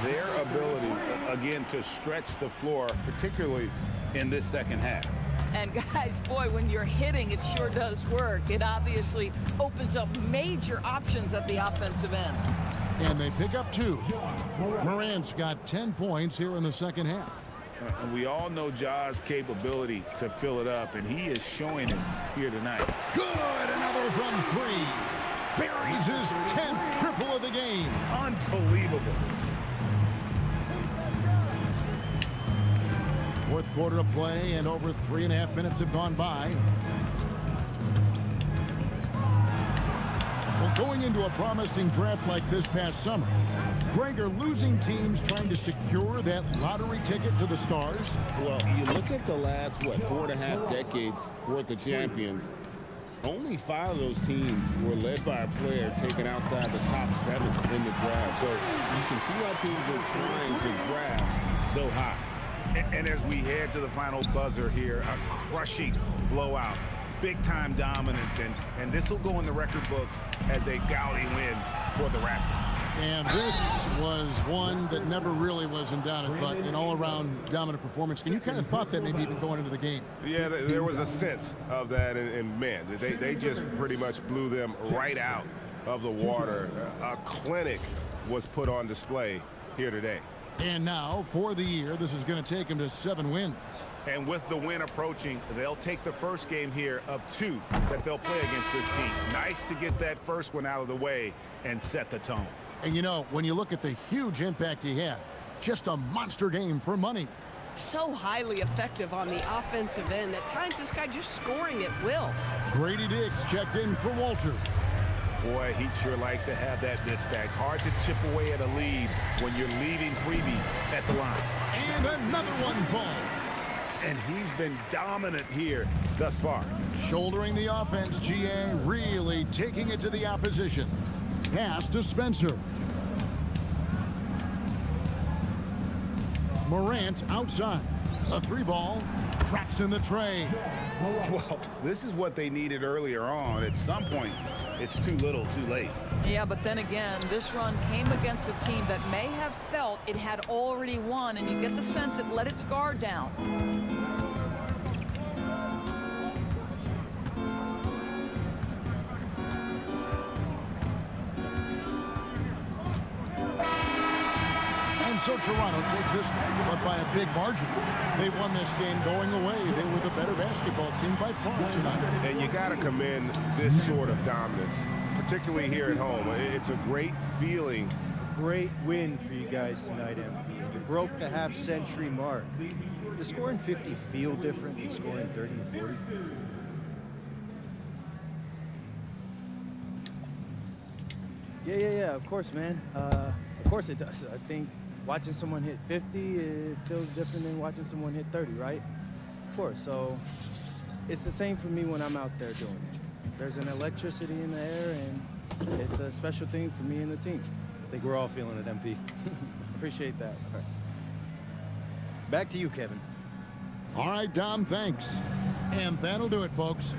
Their ability, again, to stretch the floor, particularly in this second half. And guys, boy, when you're hitting, it sure does work. It obviously opens up major options at the offensive end. And they pick up 2. Morant's got 10 points here in the second half. And we all know Ja's capability to fill it up, and he is showing it here tonight. Good, another from 3. Buries his 10th triple of the game. Unbelievable. Fourth quarter of play, and over 3.5 minutes have gone by. Well, going into a promising draft like this past summer, Greg, are losing teams trying to secure that lottery ticket to the stars? Well, you look at the last, 4.5 decades worth of champions, only 5 of those teams were led by a player taken outside the top 7 in the draft. So you can see why teams are trying to draft so high. And as we head to the final buzzer here, a crushing blowout, big-time dominance, and this will go in the record books as a gaudy win for the Raptors. And this was one that never really was in doubt, but an all-around dominant performance. And you kind of thought that maybe even going into the game. Yeah, there was a sense of that, and man, they just pretty much blew them right out of the water. A clinic was put on display here today. And now, for the year, this is going to take them to 7 wins. And with the win approaching, they'll take the first game here of 2 that they'll play against this team. Nice to get that first one out of the way and set the tone. And you know, when you look at the huge impact he had, just a monster game for Money. So highly effective on the offensive end. At times, this guy just scoring at will. Grady Diggs checked in for Walter. Boy, he'd sure like to have that miss back. Hard to chip away at a lead when you're leaving freebies at the line. And another one falls. And he's been dominant here thus far. Shouldering the offense, GA really taking it to the opposition. Pass to Spencer. Morant outside. A 3-ball. Traps in the tray. Well, this is what they needed earlier on. At some point, it's too little, too late. Yeah, but then again, this run came against a team that may have felt it had already won, and you get the sense it let its guard down. And so Toronto takes this one, but by a big margin. They won this game going away. They were the better basketball team by far tonight. And you got to commend this sort of dominance, particularly here at home. It's a great feeling. Great win for you guys tonight, MP. You broke the half-century mark. Does scoring 50 feel different than scoring 30 and 40? Yeah, of course, man. Of course it does. I think watching someone hit 50, it feels different than watching someone hit 30, right? Of course. So it's the same for me when I'm out there doing it. There's an electricity in the air, and it's a special thing for me and the team. I think we're all feeling it, MP. Appreciate that. All right. Back to you, Kevin. All right, Dom, thanks. And that'll do it, folks.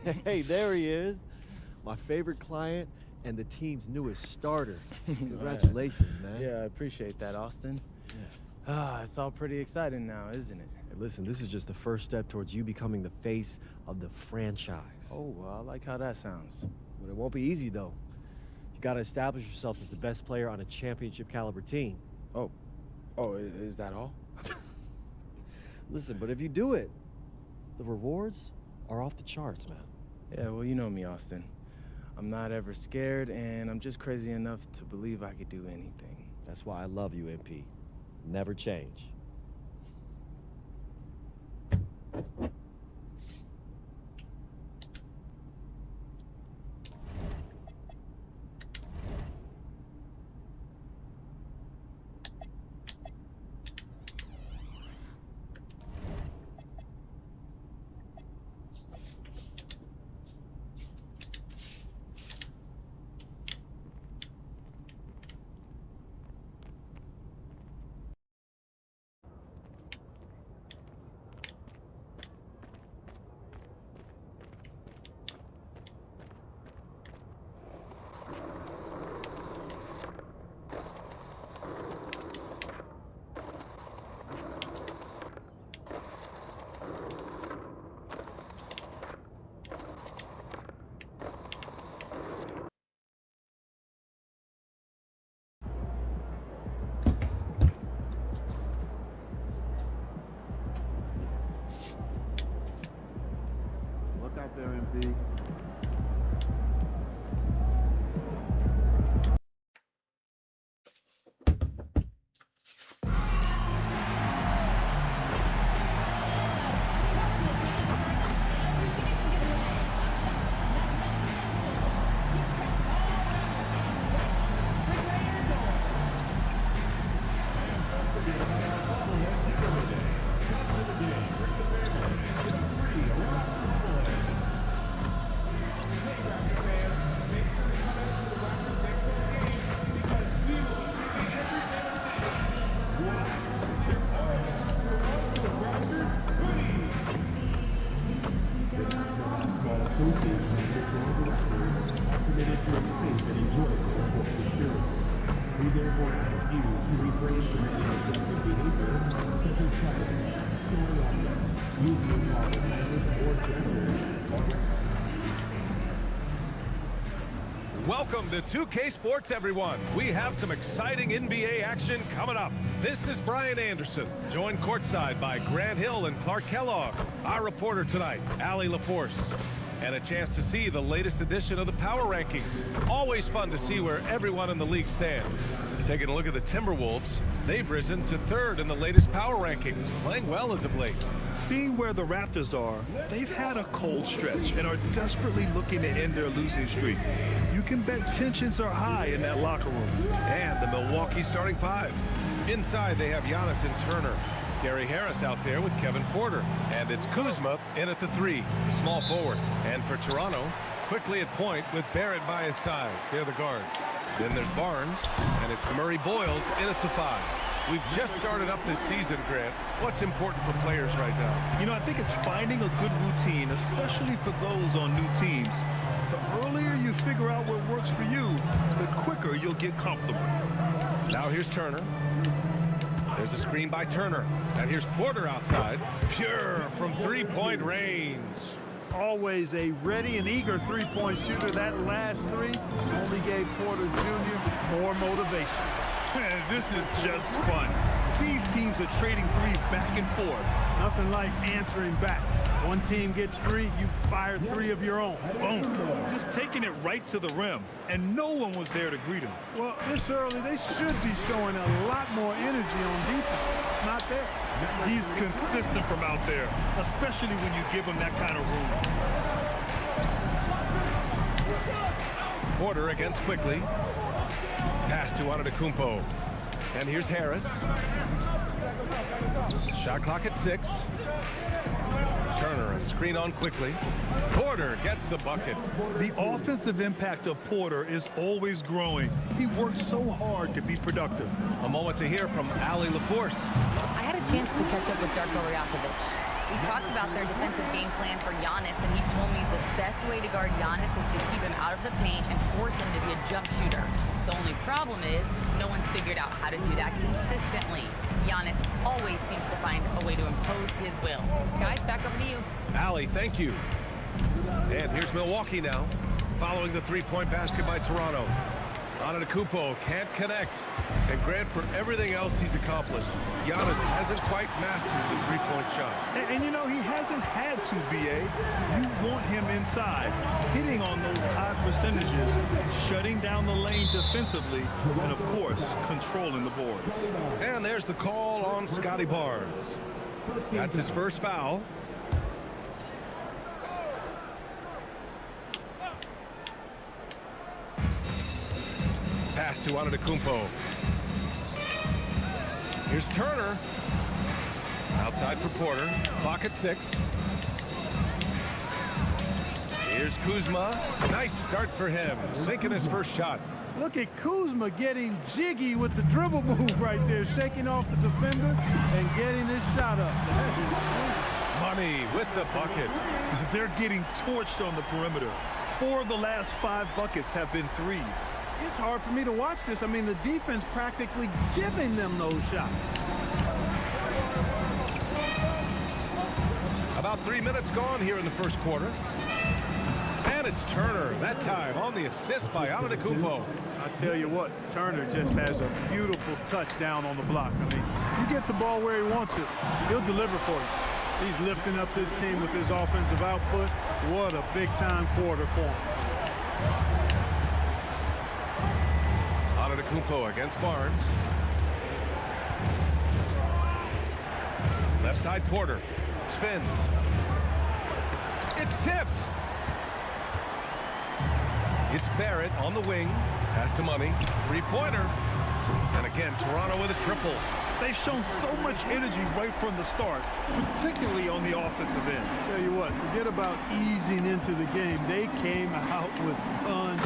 Hey, there he is. My favorite client and the team's newest starter. Congratulations, man. Yeah, I appreciate that, Austin. It's all pretty exciting now, isn't it? Hey, listen, this is just the first step towards you becoming the face of the franchise. Oh, well, I like how that sounds. But it won't be easy, though. You got to establish yourself as the best player on a championship caliber team. Oh, is that all? Listen, but if you do it, the rewards are off the charts, man. Yeah, well, you know me, Austin. I'm not ever scared, and I'm just crazy enough to believe I could do anything. That's why I love you, MP. Never change. Look out there, MP. We therefore ask you to refrain from any destructive behavior, such as fighting, throwing objects, using improper language or gestures. Welcome to 2K Sports, everyone. We have some exciting NBA action coming up. This is Brian Anderson, joined courtside by Grant Hill and Clark Kellogg. Our reporter tonight, Allie LaForce. And a chance to see the latest edition of the Power Rankings. Always fun to see where everyone in the league stands. Taking a look at the Timberwolves, they've risen to third in the latest Power Rankings, playing well as of late. Seeing where the Raptors are, they've had a cold stretch and are desperately looking to end their losing streak. You can bet tensions are high in that locker room. And the Milwaukee starting five. Inside, they have Giannis and Turner. Gary Harris out there with Kevin Porter. And it's Kuzma in at the three, small forward. And for Toronto, quickly at point with Barrett by his side. They're the guards. Then there's Barnes, and it's Murray Boyles in at the five. We've just started up this season, Grant. What's important for players right now? You know, I think it's finding a good routine, especially for those on new teams. The earlier you figure out what works for you, the quicker you'll get comfortable. Now here's Turner. There's a screen by Turner. And here's Porter outside. Pure from three-point range. Always a ready and eager three-point shooter. That last three only gave Porter Jr. more motivation. This is just fun. These teams are trading threes back and forth. Nothing like answering back. One team gets three, you fire three of your own. Boom. Just taking it right to the rim, and no one was there to greet him. Well, this early, they should be showing a lot more energy on defense. It's not there. He's consistent from out there, especially when you give him that kind of room. Porter against quickly. Pass to Antetokounmpo. And here's Harris. Shot clock at 6. Turner, a screen on quickly. Porter gets the bucket. The offensive impact of Porter is always growing. He works so hard to be productive. A moment to hear from Allie LaForce. I had a chance to catch up with Darko Rajakovic. We talked about their defensive game plan for Giannis, and he told me the best way to guard Giannis is to keep him out of the paint and force him to be a jump shooter. The only problem is no one's figured out how to do that consistently. Giannis always seems to find a way to impose his will. Guys, back over to you. Allie, thank you. And here's Milwaukee now, following the three-point basket by Toronto. Antetokounmpo can't connect. And Grant, for everything else he's accomplished, Giannis hasn't quite mastered the three-point shot. And you know, he hasn't had to, B.A. You want him inside, hitting on those high percentages, shutting down the lane defensively, and, of course, controlling the boards. And there's the call on Scotty Barnes. That's his first foul. Pass to Antetokounmpo. Here's Turner. Outside for Porter. Clock at 6. Here's Kuzma. Nice start for him. Sinking his first shot. Look at Kuzma getting jiggy with the dribble move right there, shaking off the defender and getting his shot up. That is sweet. Money with the bucket. They're getting torched on the perimeter. 4 of the last 5 buckets have been threes. It's hard for me to watch this. I mean, the defense practically giving them those shots. About 3 minutes gone here in the first quarter. And it's Turner, that time on the assist by Antetokounmpo. I tell you what, Turner just has a beautiful touchdown on the block. I mean, you get the ball where he wants it, he'll deliver for you. He's lifting up this team with his offensive output. What a big-time quarter for him. Antetokounmpo against Barnes. Left side Porter. Spins. It's tipped. It's Barrett on the wing. Pass to Money. Three-pointer. And again, Toronto with a triple. They've shown so much energy right from the start, particularly on the offensive end. Tell you what, forget about easing into the game. They came out with guns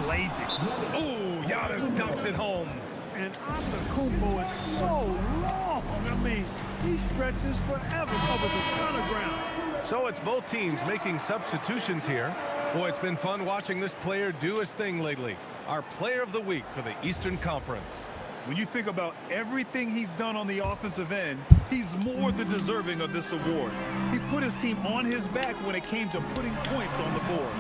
blazing. Oh, Giannis dunks it home. And Antetokounmpo is so long. I mean, he stretches forever, covers a ton of ground. So it's both teams making substitutions here. Boy, it's been fun watching this player do his thing lately. Our player of the week for the Eastern Conference. When you think about everything he's done on the offensive end, he's more than deserving of this award. He put his team on his back when it came to putting points on the board.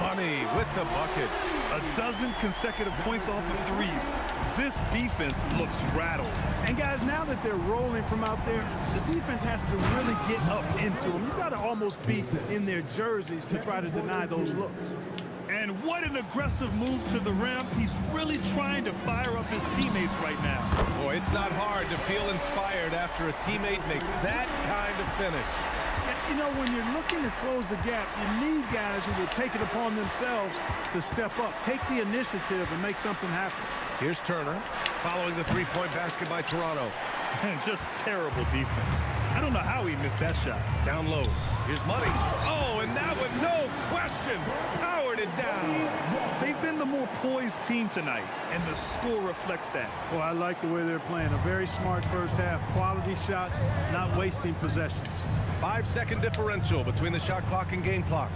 Money with the bucket. A dozen consecutive points off of threes. This defense looks rattled. And guys, now that they're rolling from out there, the defense has to really get up into them. You've got to almost be in their jerseys to try to deny those looks. And what an aggressive move to the rim. He's really trying to fire up his teammates right now. Boy, it's not hard to feel inspired after a teammate makes that kind of finish. You know, when you're looking to close the gap, you need guys who will take it upon themselves to step up, take the initiative, and make something happen. Here's Turner, following the three-point basket by Toronto. And just terrible defense. I don't know how he missed that shot. Down low. Here's Money. Oh, and that one, no question, powered it down. They've been the more poised team tonight, and the score reflects that. Well, I like the way they're playing. A very smart first half. Quality shots, not wasting possessions. 5-second differential between the shot clock and game clock.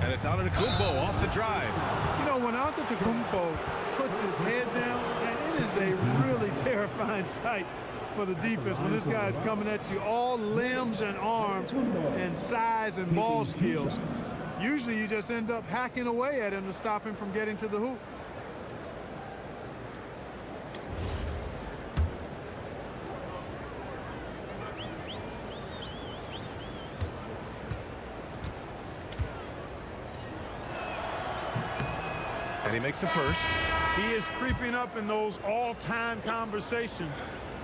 And it's Antetokounmpo off the drive. You know, when Antetokounmpo puts his head down, it is a really terrifying sight for the defense when this guy's coming at you all limbs and arms and size and ball skills. Usually you just end up hacking away at him to stop him from getting to the hoop. And he makes the first. He is creeping up in those all-time conversations.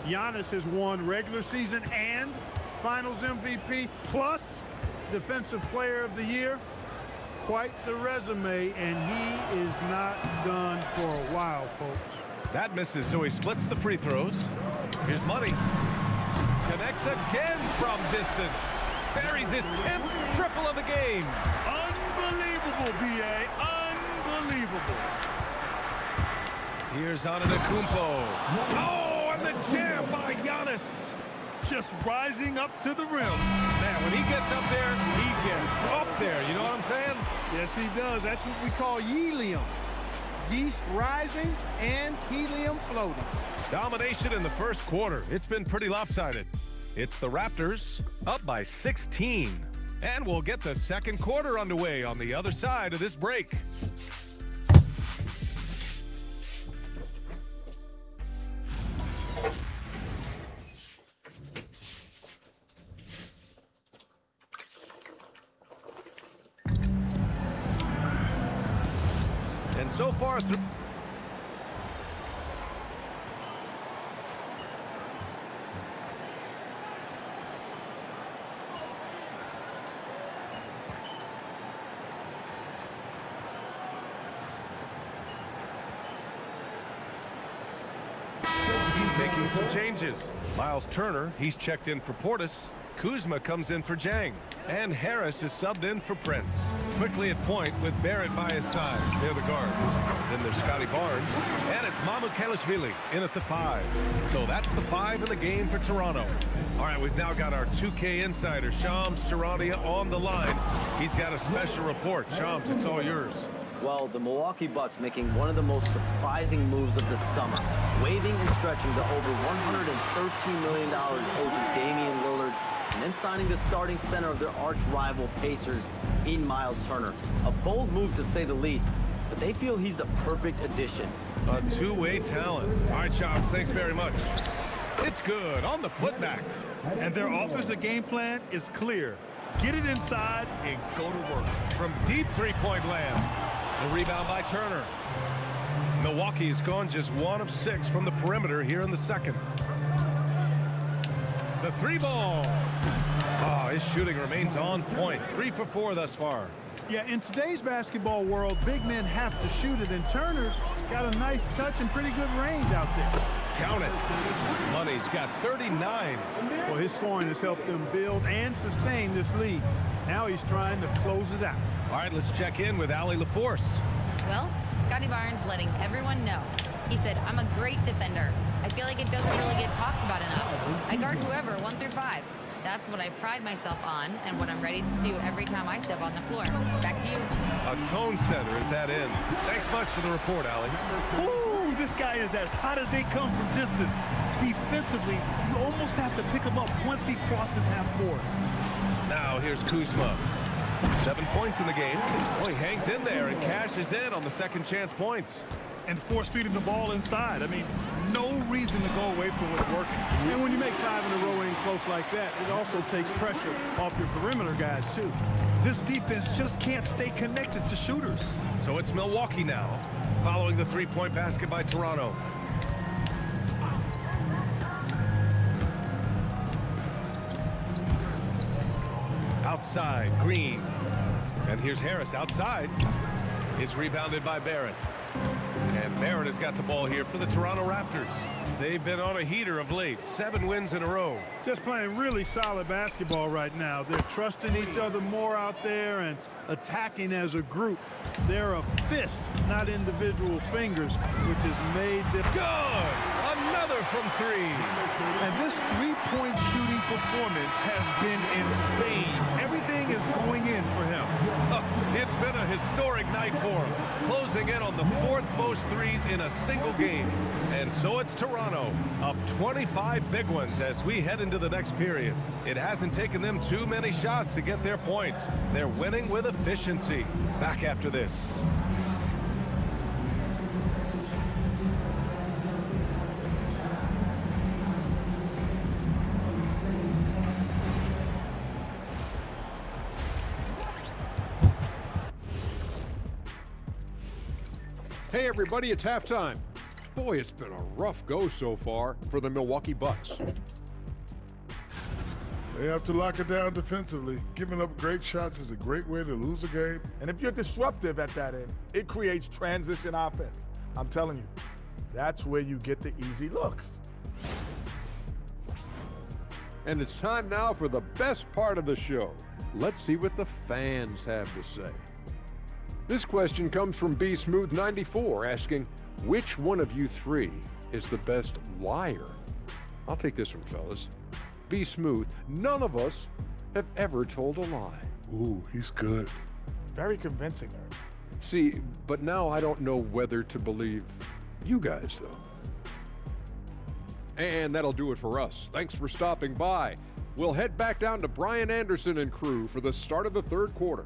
Giannis has won regular season and Finals MVP plus Defensive Player of the Year. Quite the resume, and he is not done for a while, folks. That misses, so he splits the free throws. Here's Money. Connects again from distance. Buries his 10th triple of the game. Unbelievable, B.A. Unbelievable. Here's Antetokounmpo. Oh, and the jam by Giannis. just rising up to the rim. Man, when he gets up there, he gets up there. You know what I'm saying? Yes, he does. That's what we call helium. Yeast rising and helium floating. Domination in the first quarter. It's been pretty lopsided. It's the Raptors up by 16. And we'll get the second quarter underway on the other side of this break. And so far through... Making some changes. Miles Turner, he's checked in for Portis. Kuzma comes in for Jang. And Harris is subbed in for Prince. Quickly at point with Barrett by his side. They're the guards. Then there's Scotty Barnes. And it's MyCareer in at the 5. So that's the 5 in the game for Toronto. All right, we've now got our 2K insider, Shams Charania, on the line. He's got a special report. Shams, it's all yours. Well, the Milwaukee Bucks making one of the most surprising moves of the summer, waiving and stretching the over $113 million owed to Damian Lillard, and then signing the starting center of their arch rival Pacers in Miles Turner. A bold move to say the least, but they feel he's the perfect addition. A two-way talent. All right, Chops, thanks very much. It's good on the putback. And their offensive game plan is clear. Get it inside and go to work. From deep three-point land. The rebound by Turner. Milwaukee's gone just 1 of 6 from the perimeter here in the second. The 3-ball. Oh, his shooting remains on point. 3 for 4 thus far. Yeah, in today's basketball world, big men have to shoot it, and Turner's got a nice touch and pretty good range out there. Count it. Money's got 39. Well, his scoring has helped them build and sustain this lead. Now he's trying to close it out. All right, let's check in with Allie LaForce. Well, Scotty Barnes letting everyone know. He said, I'm a great defender. I feel like it doesn't really get talked about enough. I guard whoever, 1 through 5. That's what I pride myself on and what I'm ready to do every time I step on the floor. Back to you. A tone setter at that end. Thanks much for the report, Allie. Ooh, this guy is as hot as they come from distance. Defensively, you almost have to pick him up once he crosses half court. Now here's Kuzma. 7 points in the game. Well, he hangs in there and cashes in on the second chance points. And force feeding the ball inside. I mean, no reason to go away from what's working. And when you make 5 in a row in close like that, it also takes pressure off your perimeter guys, too. This defense just can't stay connected to shooters. So it's Milwaukee now, following the 3-point basket by Toronto. Outside, Green. And here's Harris outside. It's rebounded by Barrett. And Barrett has got the ball here for the Toronto Raptors. They've been on a heater of late. 7 wins in a row. Just playing really solid basketball right now. They're trusting each other more out there and attacking as a group. They're a fist, not individual fingers, which has made them good. Another from 3. And this three-point shooting performance has been insane. Everything is going in for him. It's been a historic night for him, closing in on the 4th most threes in a single game. And so it's Toronto, up 25 big ones as we head into the next period. It hasn't taken them too many shots to get their points. They're winning with efficiency. Back after this. Hey everybody, it's halftime. Boy, it's been a rough go so far for the Milwaukee Bucks. They have to lock it down defensively. Giving up great shots is a great way to lose a game. And if you're disruptive at that end, it creates transition offense. I'm telling you, that's where you get the easy looks. And it's time now for the best part of the show. Let's see what the fans have to say. This question comes from BSmooth94 asking, which one of you 3 is the best liar? I'll take this one, fellas. Be smooth. None of us have ever told a lie. Ooh, he's good. Very convincing, Eric. See, but now I don't know whether to believe you guys, though. And that'll do it for us. Thanks for stopping by. We'll head back down to Brian Anderson and crew for the start of the third quarter.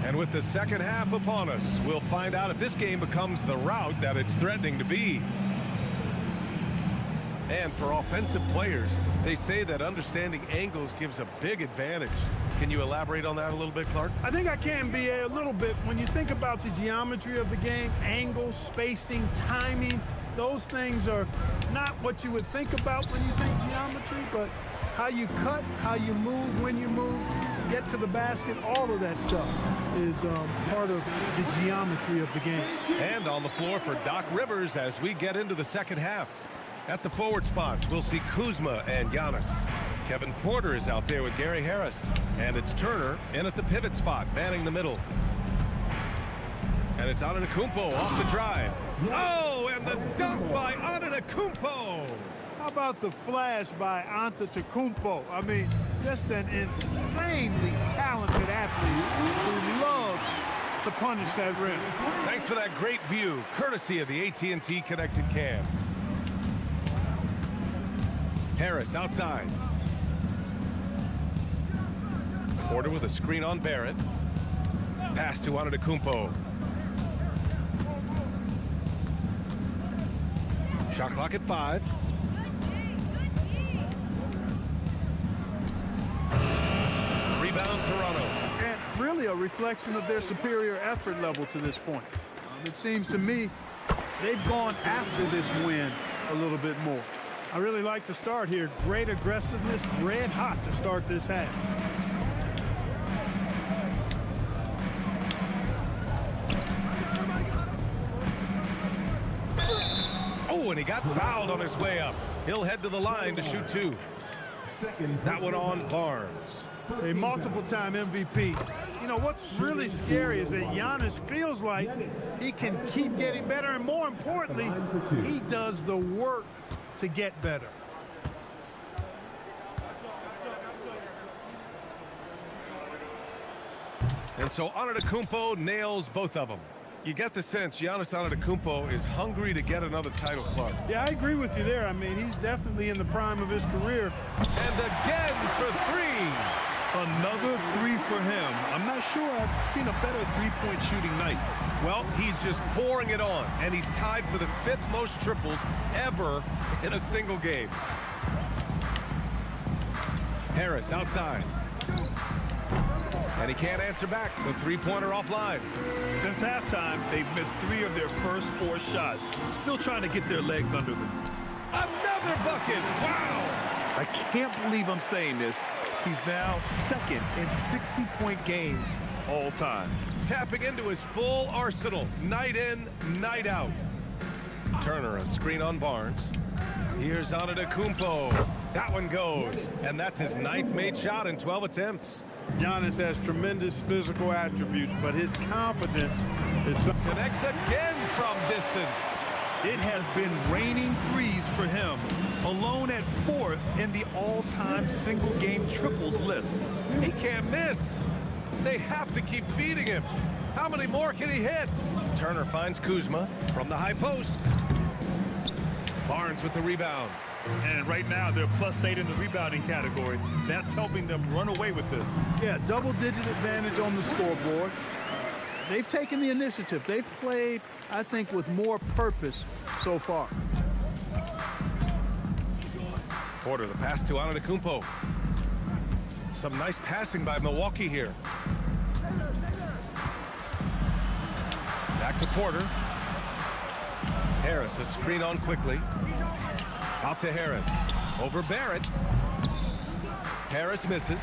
And with the second half upon us, we'll find out if this game becomes the rout that it's threatening to be. And for offensive players, they say that understanding angles gives a big advantage. Can you elaborate on that a little bit, Clark? I think I can, BA, a little bit. When you think about the geometry of the game, angles, spacing, timing, those things are not what you would think about when you think geometry, but how you cut, how you move, when you move, get to the basket, all of that stuff is part of the geometry of the game. And on the floor for Doc Rivers as we get into the second half. At the forward spots, we'll see Kuzma and Giannis. Kevin Porter is out there with Gary Harris. And it's Turner in at the pivot spot, manning the middle. And it's Antetokounmpo off the drive. Oh, and the dunk by Antetokounmpo. How about the flash by Antetokounmpo? I mean, just an insanely talented athlete who loves to punish that rim. Thanks for that great view, courtesy of the AT&T Connected Cam. Harris outside. Porter with a screen on Barrett. Pass to Antetokounmpo. Shot clock at 5. Rebound Toronto. And really a reflection of their superior effort level to this point. It seems to me they've gone after this win a little bit more. I really like the start here. Great aggressiveness, red hot to start this half. Oh, and he got fouled on his way up. He'll head to the line to shoot 2. That one on Barnes. A multiple-time MVP. You know, what's really scary is that Giannis feels like he can keep getting better, and more importantly, he does the work to get better. And so Antetokounmpo nails both of them. You get the sense Giannis Antetokounmpo is hungry to get another title, Clark. Yeah, I agree with you there. I mean, he's definitely in the prime of his career. And again for 3. Another 3 for him. I'm not sure I've seen a better three-point shooting night. Well, he's just pouring it on, and he's tied for the 5th most triples ever in a single game. Harris outside. And he can't answer back. The three-pointer offline. Since halftime, they've missed 3 of their first 4 shots. Still trying to get their legs under them. Another bucket! Wow! I can't believe I'm saying this. He's now 2nd in 60-point games all time. Tapping into his full arsenal, night in, night out. Turner, a screen on Barnes. Here's Antetokounmpo. That one goes, and that's his 9th made shot in 12 attempts. Giannis has tremendous physical attributes, but his confidence is something. Connects again from distance. It has been raining threes for him, alone at 4th in the all-time single-game triples list. He can't miss. They have to keep feeding him. How many more can he hit? Turner finds Kuzma from the high post. Barnes with the rebound. And right now, they're +8 in the rebounding category. That's helping them run away with this. Yeah, double-digit advantage on the scoreboard. They've taken the initiative. They've played, I think, with more purpose so far. Porter, the pass to Antetokounmpo. Some nice passing by Milwaukee here. Back to Porter. Harris, a screen on quickly. Out to Harris. Over Barrett. Harris misses.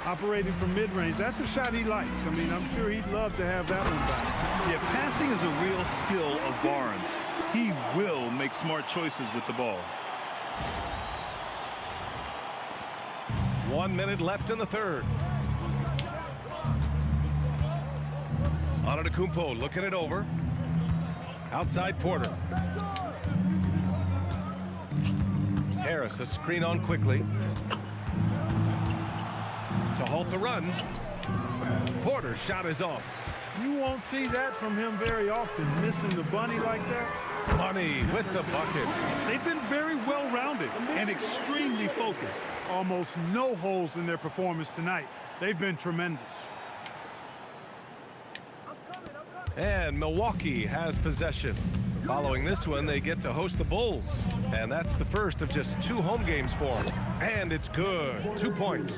Operating from mid-range. That's a shot he likes. I mean, I'm sure he'd love to have that one back. Yeah, passing is a real skill of Barnes. He will make smart choices with the ball. 1 minute left in the third. Antetokounmpo looking it over. Outside Porter. Harris, a screen on quickly. To halt the run. Porter's shot is off. You won't see that from him very often, missing the bunny like that. Money with the bucket. They've been very well-rounded and extremely focused. Almost no holes in their performance tonight. They've been tremendous. And Milwaukee has possession. Following this one, they get to host the Bulls. And that's the first of just 2 home games for them. And it's good. 2 points.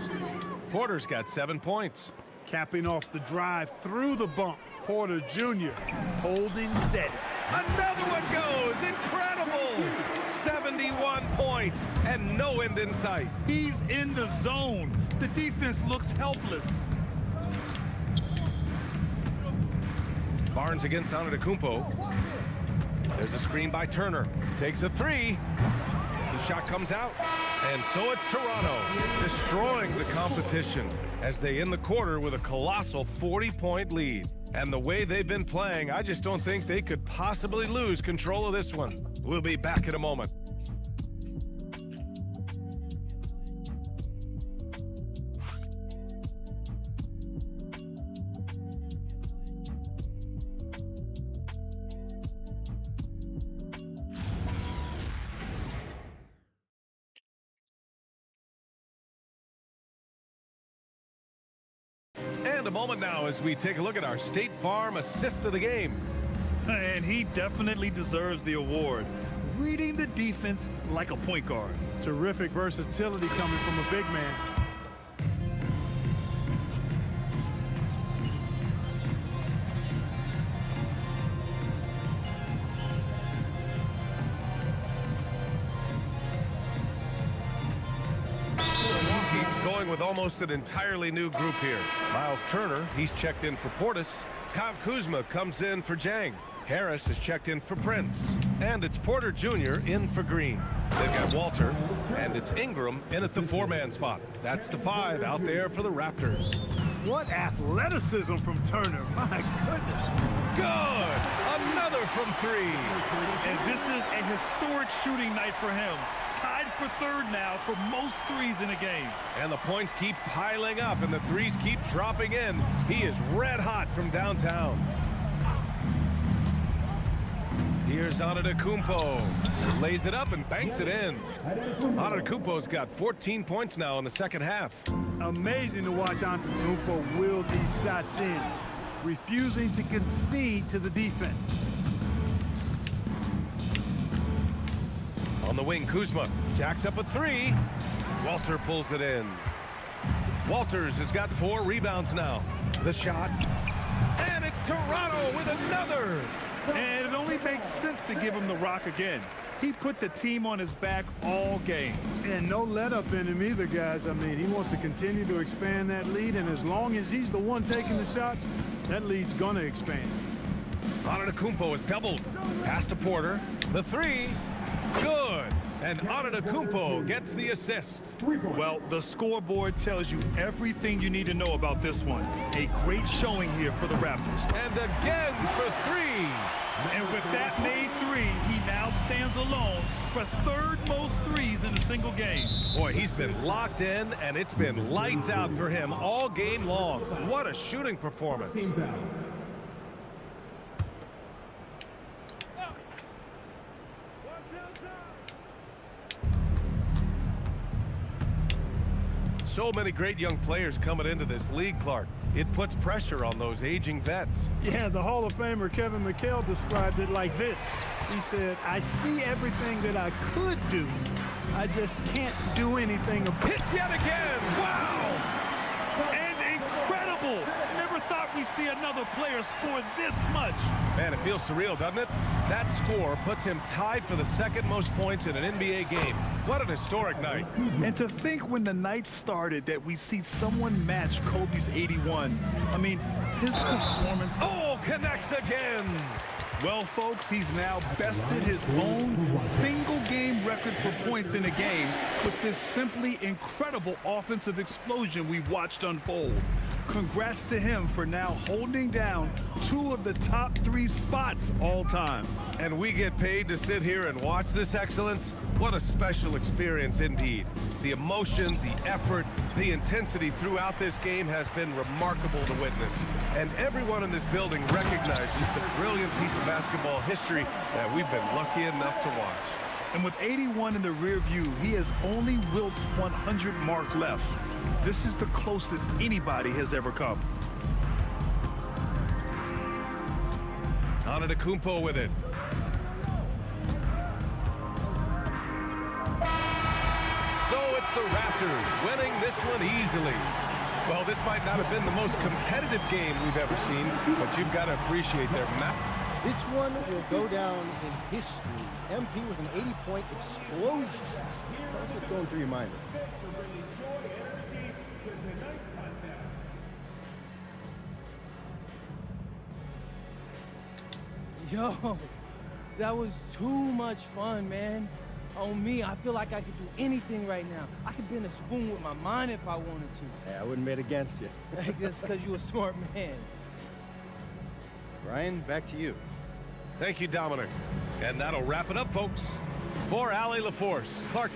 Porter's got 7 points. Capping off the drive through the bump, Porter Jr. holding steady. Another one goes. Incredible. 71 points and no end in sight. He's in the zone. The defense looks helpless. Barnes against Antetokounmpo. There's a screen by Turner. Takes a 3. The shot comes out. And so it's Toronto destroying the competition as they end the quarter with a colossal 40-point lead. And the way they've been playing, I just don't think they could possibly lose control of this one. We'll be back in a moment. And a moment now as we take a look at our State Farm assist of the game. And he definitely deserves the award. Reading the defense like a point guard. Terrific versatility coming from a big man. Going with almost an entirely new group here. Miles Turner, he's checked in for Portis. Kyle Kuzma comes in for Jang. Harris is checked in for Prince. And it's Porter Jr. in for Green. They've got Walter, and it's Ingram in at the 4-man spot. That's the 5 out there for the Raptors. What athleticism from Turner. My goodness. Good. Another from 3. And this is a historic shooting night for him. Tied for 3rd now for most threes in a game. And the points keep piling up and the threes keep dropping in. He is red hot from downtown. Here's Antetokounmpo. Lays it up and banks it in. Antetokounmpo's got 14 points now in the second half. Amazing to watch Antetokounmpo will these shots in, refusing to concede to the defense. On the wing, Kuzma jacks up a 3. Walter pulls it in. Walters has got 4 rebounds now. The shot. And it's Toronto with another. And it only makes sense to give him the rock again. He put the team on his back all game. And no let-up in him either, guys. I mean, he wants to continue to expand that lead, and as long as he's the one taking the shots, that lead's going to expand. Antetokounmpo is doubled. Pass to Porter. The 3. Good. And Antetokounmpo gets the assist. Well, the scoreboard tells you everything you need to know about this one. A great showing here for the Raptors. And again for 3. And with that made 3, he now stands alone for 3rd most threes in a single game. Boy, he's been locked in, and it's been lights out for him all game long. What a shooting performance. So many great young players coming into this league, Clark. It puts pressure on those aging vets. Yeah, the Hall of Famer Kevin McHale described it like this. He said, I see everything that I could do. I just can't do anything about it. Hits yet again. Wow! And incredible. Never thought we'd see another player score this much. Man, it feels surreal, doesn't it? That score puts him tied for the 2nd most points in an NBA game. What an historic night. And to think when the night started that we see someone match Kobe's 81. I mean, his performance. Oh, connects again. Well, folks, he's now bested his own single-game record for points in a game with this simply incredible offensive explosion we watched unfold. Congrats to him for now holding down 2 of the top 3 spots all time. And we get paid to sit here and watch this excellence? What a special experience indeed. The emotion, the effort, the intensity throughout this game has been remarkable to witness. And everyone in this building recognizes the brilliant piece of basketball history that we've been lucky enough to watch. And with 81 in the rear view, he has only Wilt's 100 mark left. This is the closest anybody has ever come. Antetokounmpo with it. So it's the Raptors winning this one easily. Well, this might not have been the most competitive game we've ever seen, but you've got to appreciate their map. This one will go down in history. MP with an 80-point explosion. That's what's going through your mind. Yo, that was too much fun, man. On me, I feel like I could do anything right now. I could bend a spoon with my mind if I wanted to. Hey, I wouldn't bet against you. That's because you're a smart man. Ryan, back to you. Thank you, Dominic. And that'll wrap it up, folks. For Allie LaForce, Clark.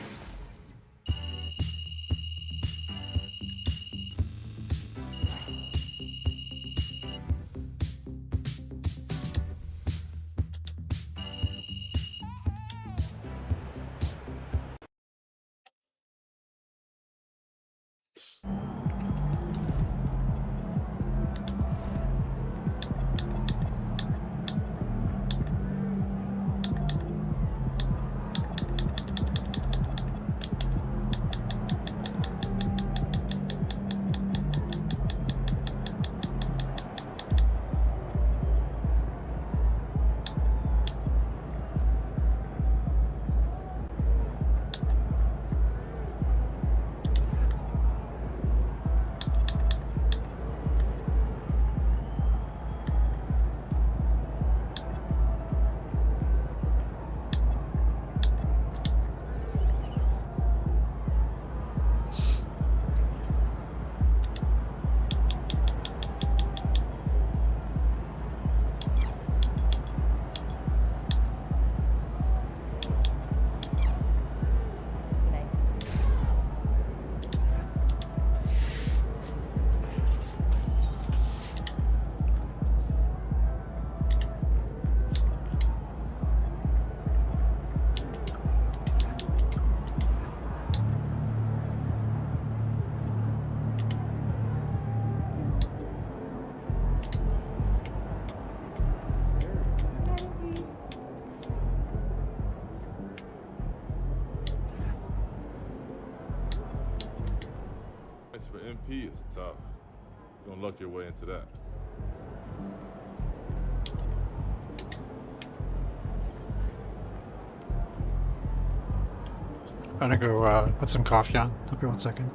For MP is tough. You're gonna luck your way into that. I'm gonna go put some coffee on. I'll be 1 second.